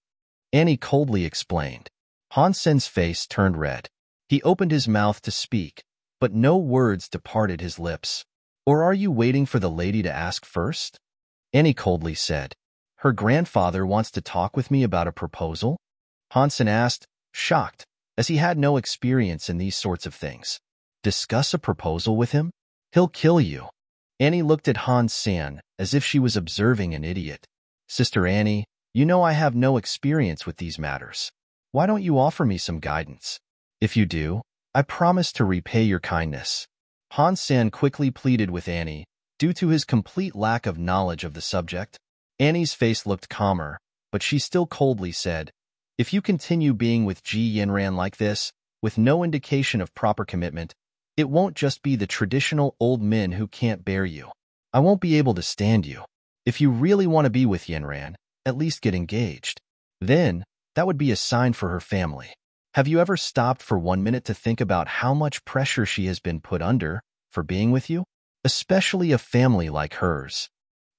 Annie coldly explained. Han Sen's face turned red. He opened his mouth to speak, but no words departed his lips. "Or are you waiting for the lady to ask first?" Annie coldly said. "Her grandfather wants to talk with me about a proposal?" Han Sen asked, shocked, as he had no experience in these sorts of things. "Discuss a proposal with him? He'll kill you." Annie looked at Han Sen as if she was observing an idiot. "Sister Annie, you know I have no experience with these matters." Why don't you offer me some guidance? If you do, I promise to repay your kindness. Han Sen quickly pleaded with Annie, due to his complete lack of knowledge of the subject. Annie's face looked calmer, but she still coldly said, "If you continue being with Ji Yinran like this, with no indication of proper commitment, it won't just be the traditional old men who can't bear you. I won't be able to stand you. If you really want to be with Yinran, at least get engaged. Then, that would be a sign for her family. Have you ever stopped for 1 minute to think about how much pressure she has been put under for being with you? Especially a family like hers."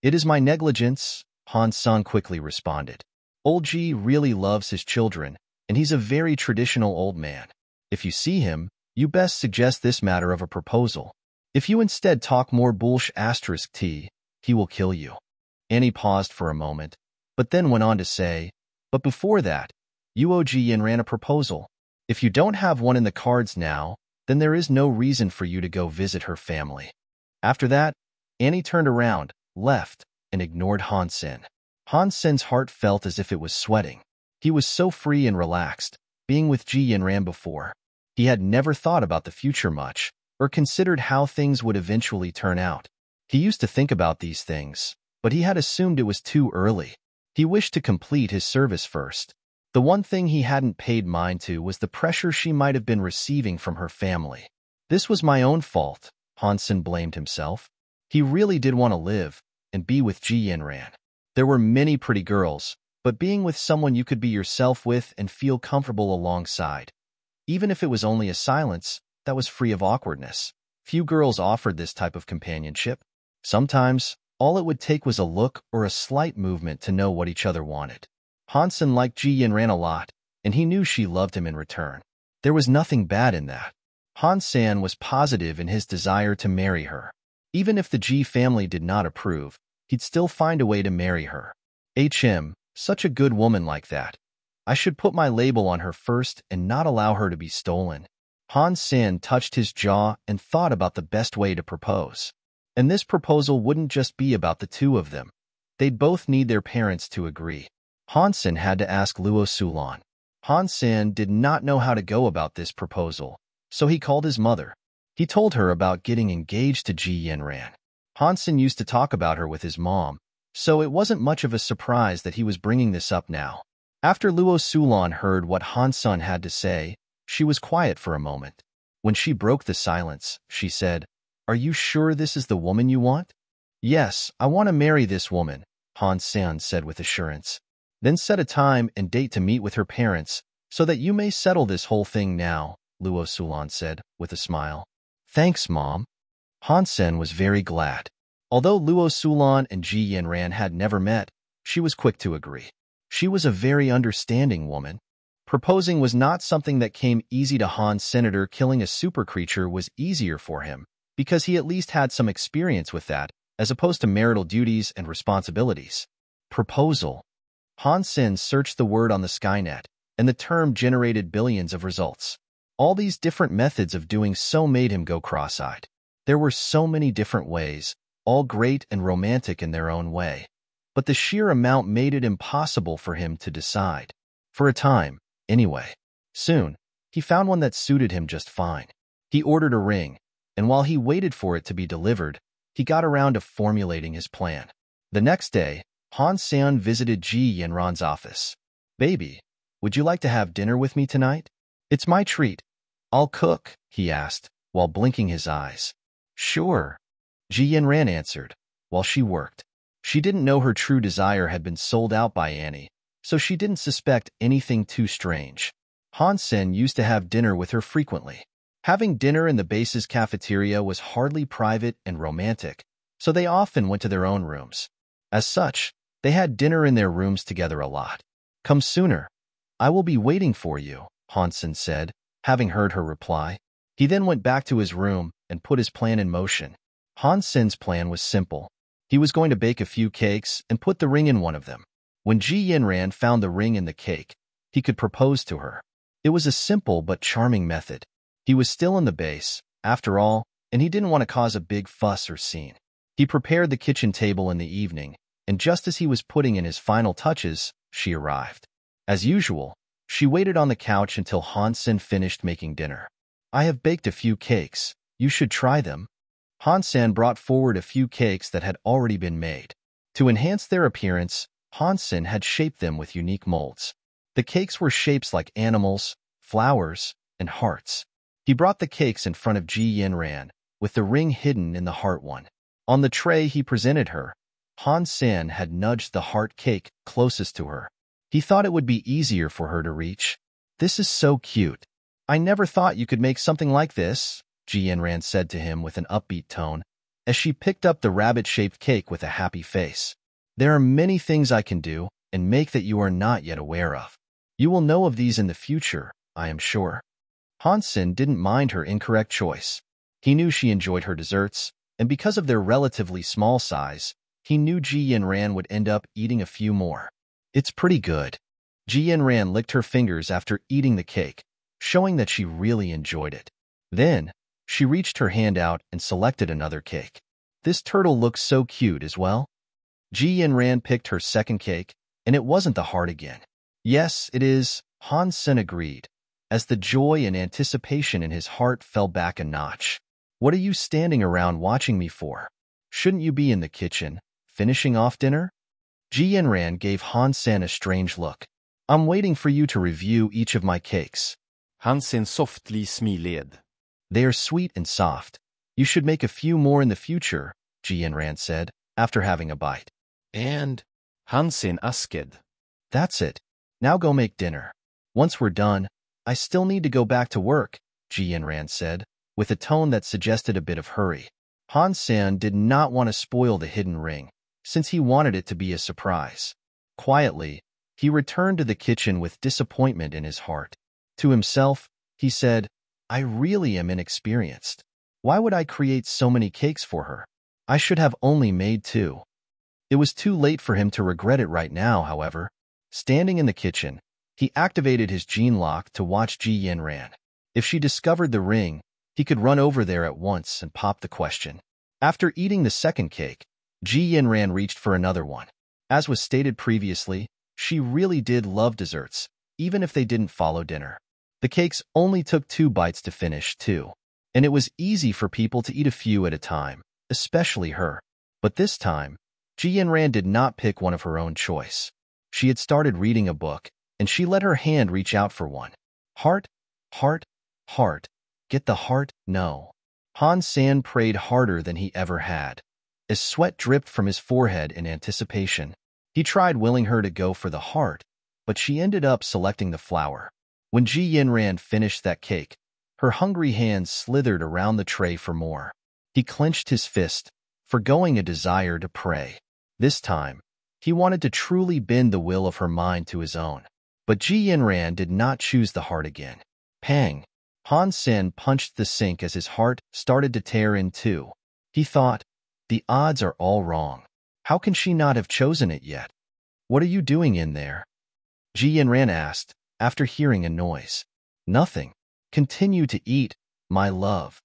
"It is my negligence," Han Sen quickly responded. "Old Ji really loves his children, and he's a very traditional old man. If you see him, you best suggest this matter of a proposal. If you instead talk more *T, he will kill you." Annie paused for a moment, but then went on to say, "But before that, you owe Ji Yinran a proposal. If you don't have one in the cards now, then there is no reason for you to go visit her family." After that, Annie turned around, left, and ignored Han Sen. Han Sen's heart felt as if it was sweating. He was so free and relaxed, being with Ji Yinran before. He had never thought about the future much, or considered how things would eventually turn out. He used to think about these things, but he had assumed it was too early. He wished to complete his service first. The one thing he hadn't paid mind to was the pressure she might have been receiving from her family. "This was my own fault," Han Sen blamed himself. He really did want to live and be with Ji Yinran. There were many pretty girls, but being with someone you could be yourself with and feel comfortable alongside, even if it was only a silence that was free of awkwardness. Few girls offered this type of companionship. Sometimes, all it would take was a look or a slight movement to know what each other wanted. Han Sen liked Ji Yinran a lot, and he knew she loved him in return. There was nothing bad in that. Han Sen was positive in his desire to marry her. Even if the Ji family did not approve, he'd still find a way to marry her. Such a good woman like that. I should put my label on her first and not allow her to be stolen. Han Sen touched his jaw and thought about the best way to propose. And this proposal wouldn't just be about the two of them. They'd both need their parents to agree. Han Sen had to ask Luo Sulan. Han Sen did not know how to go about this proposal, so he called his mother. He told her about getting engaged to Ji Yinran. Han Sen used to talk about her with his mom, so it wasn't much of a surprise that he was bringing this up now. After Luo Sulan heard what Han Sen had to say, she was quiet for a moment. When she broke the silence, she said, "Are you sure this is the woman you want?" "Yes, I want to marry this woman," Han Sen said with assurance. "Then set a time and date to meet with her parents, so that you may settle this whole thing now," Luo Sulan said, with a smile. "Thanks, Mom." Han Sen was very glad. Although Luo Sulan and Ji Yinran had never met, she was quick to agree. She was a very understanding woman. Proposing was not something that came easy to Han Senator. Killing a super creature was easier for him, because he at least had some experience with that, as opposed to marital duties and responsibilities. Proposal. Han Sen searched the word on the Skynet, and the term generated billions of results. All these different methods of doing so made him go cross-eyed. There were so many different ways, all great and romantic in their own way. But the sheer amount made it impossible for him to decide. For a time, anyway. Soon, he found one that suited him just fine. He ordered a ring, and while he waited for it to be delivered, he got around to formulating his plan. The next day, Han Sen visited Ji Yinran's office. "Baby, would you like to have dinner with me tonight?" "It's my treat. I'll cook," he asked, while blinking his eyes. "Sure," Ji Yinran answered, while she worked. She didn't know her true desire had been sold out by Annie, so she didn't suspect anything too strange. Han Sen used to have dinner with her frequently. Having dinner in the base's cafeteria was hardly private and romantic, so they often went to their own rooms. As such, they had dinner in their rooms together a lot. "Come sooner. I will be waiting for you," Han Sen said, having heard her reply. He then went back to his room and put his plan in motion. Han Sen's plan was simple. He was going to bake a few cakes and put the ring in one of them. When Ji Yinran found the ring in the cake, he could propose to her. It was a simple but charming method. He was still in the base, after all, and he didn't want to cause a big fuss or scene. He prepared the kitchen table in the evening, and just as he was putting in his final touches, she arrived. As usual, She waited on the couch until Han Sen finished making dinner. I have baked a few cakes. You should try them. Han Sen brought forward a few cakes that had already been made. To enhance their appearance, Han Sen had shaped them with unique molds. The cakes were shapes like animals, flowers, and hearts. He brought the cakes in front of Ji Yinran, with the ring hidden in the heart one. On the tray he presented her, Han Sen had nudged the heart cake closest to her. He thought it would be easier for her to reach. This is so cute. I never thought you could make something like this, Ji Yinran said to him with an upbeat tone, as she picked up the rabbit-shaped cake with a happy face. There are many things I can do and make that you are not yet aware of. You will know of these in the future, I am sure. Han Sen didn't mind her incorrect choice. He knew she enjoyed her desserts, and because of their relatively small size, he knew Ji Yinran would end up eating a few more. It's pretty good. Ji Yinran licked her fingers after eating the cake, showing that she really enjoyed it. Then, she reached her hand out and selected another cake. This turtle looks so cute as well. Ji Yinran picked her second cake, and it wasn't the heart again. Yes, it is, Han Sen agreed, as the joy and anticipation in his heart fell back a notch. What are you standing around watching me for? Shouldn't you be in the kitchen, finishing off dinner? Ji Yinran gave Han Sen a strange look. I'm waiting for you to review each of my cakes. Han Sen softly smiled. They are sweet and soft. You should make a few more in the future, Ji Yinran said, after having a bite. And Han Sen asked. That's it. Now go make dinner. Once we're done, I still need to go back to work, Ji Yinran said, with a tone that suggested a bit of hurry. Han Sen did not want to spoil the hidden ring, since he wanted it to be a surprise. Quietly, he returned to the kitchen with disappointment in his heart. To himself, he said, I really am inexperienced. Why would I create so many cakes for her? I should have only made 2. It was too late for him to regret it right now, however. Standing in the kitchen, he activated his gene lock to watch Ji Yinran. If she discovered the ring, he could run over there at once and pop the question. After eating the second cake, Ji Yinran reached for another one. As was stated previously, she really did love desserts, even if they didn't follow dinner. The cakes only took 2 bites to finish, too, and it was easy for people to eat a few at a time, especially her. But this time, Ji Yinran did not pick one of her own choice. She had started reading a book, and she let her hand reach out for one. Heart, heart, heart. Get the heart? No. Han Sen prayed harder than he ever had, as sweat dripped from his forehead in anticipation. He tried willing her to go for the heart, but she ended up selecting the flower. When Ji Yinran finished that cake, her hungry hands slithered around the tray for more. He clenched his fist, forgoing a desire to pray. This time, he wanted to truly bend the will of her mind to his own. But Ji Yinran did not choose the heart again. Pang! Han Sen punched the sink as his heart started to tear in two. He thought, the odds are all wrong. How can she not have chosen it yet? What are you doing in there? Ji Yinran asked, after hearing a noise. Nothing. Continue to eat, my love.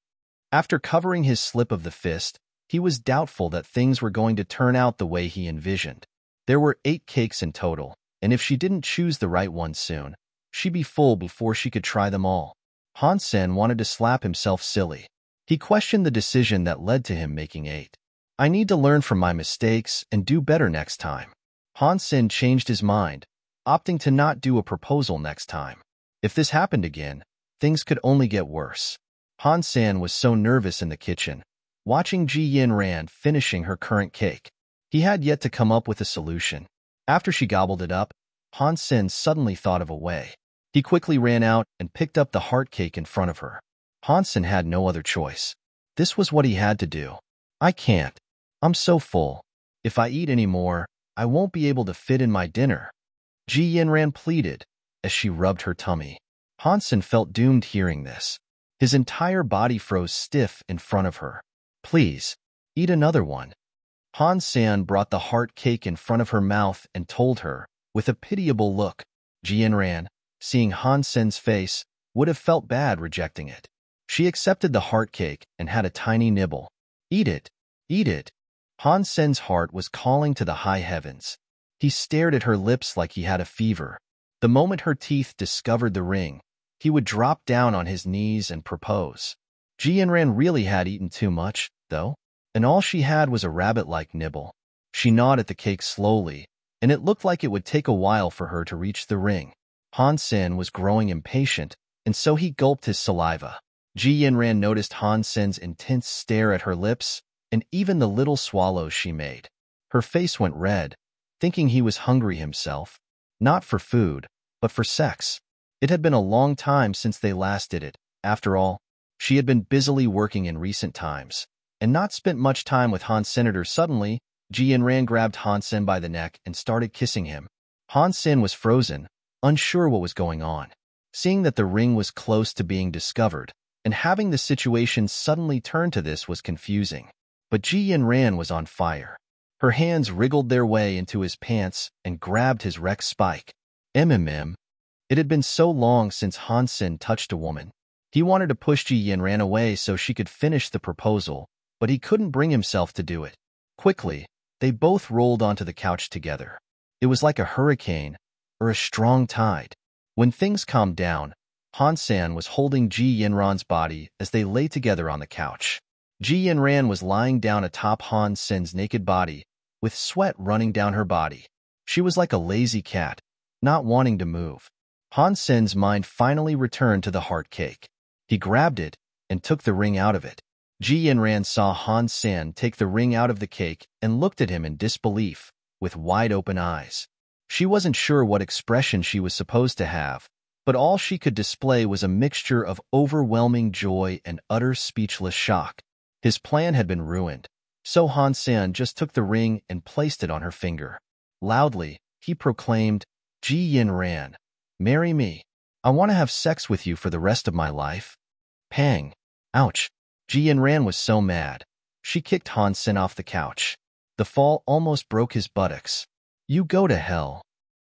After covering his slip of the fist, he was doubtful that things were going to turn out the way he envisioned. There were 8 cakes in total, and if she didn't choose the right one soon, she'd be full before she could try them all. Han Sen wanted to slap himself silly. He questioned the decision that led to him making 8. I need to learn from my mistakes and do better next time. Han Sen changed his mind, opting to not do a proposal next time. If this happened again, things could only get worse. Han Sen was so nervous in the kitchen, watching Ji Yinran finishing her current cake. He had yet to come up with a solution. After she gobbled it up, Han Sen suddenly thought of a way. He quickly ran out and picked up the heart cake in front of her. Han Sen had no other choice. This was what he had to do. I can't. I'm so full. If I eat any more, I won't be able to fit in my dinner. Ji Yinran pleaded as she rubbed her tummy. Han Sen felt doomed hearing this. His entire body froze stiff in front of her. Please, eat another one. Han Sen brought the heart cake in front of her mouth and told her, with a pitiable look. Ji Yinran, seeing Han Sen's face, would have felt bad rejecting it. She accepted the heart cake and had a tiny nibble. Eat it. Eat it. Han Sen's heart was calling to the high heavens. He stared at her lips like he had a fever. The moment her teeth discovered the ring, he would drop down on his knees and propose. Ji Yanran really had eaten too much, though, and all she had was a rabbit-like nibble. She gnawed at the cake slowly, and it looked like it would take a while for her to reach the ring. Han Sen was growing impatient, and so he gulped his saliva. Ji Yanran noticed Han Sen's intense stare at her lips, and even the little swallows she made. Her face went red, thinking he was hungry himself, not for food, but for sex. It had been a long time since they last did it. After all, she had been busily working in recent times, and not spent much time with Han Senator. Suddenly, Ji Yanran grabbed Han Sen by the neck and started kissing him. Han Sen was frozen, unsure what was going on. Seeing that the ring was close to being discovered, and having the situation suddenly turn to this was confusing. But Ji Yanran was on fire. Her hands wriggled their way into his pants and grabbed his Rex spike. It had been so long since Han Sen touched a woman. He wanted to push Ji Yanran away so she could finish the proposal, but he couldn't bring himself to do it. Quickly, they both rolled onto the couch together. It was like a hurricane or a strong tide. When things calmed down, Han Sen was holding Ji Yanran's body as they lay together on the couch. Ji Yanran was lying down atop Han Sen's naked body, with sweat running down her body. She was like a lazy cat, not wanting to move. Han Sen's mind finally returned to the heart cake. He grabbed it and took the ring out of it. Ji Yanran saw Han Sen take the ring out of the cake and looked at him in disbelief, with wide-open eyes. She wasn't sure what expression she was supposed to have, but all she could display was a mixture of overwhelming joy and utter speechless shock. His plan had been ruined, so Han Sen just took the ring and placed it on her finger. Loudly, he proclaimed, "Ji Yanran, marry me. I want to have sex with you for the rest of my life." Pang! Ouch! Ji Yanran was so mad. She kicked Han Sen off the couch. The fall almost broke his buttocks. "You go to hell,"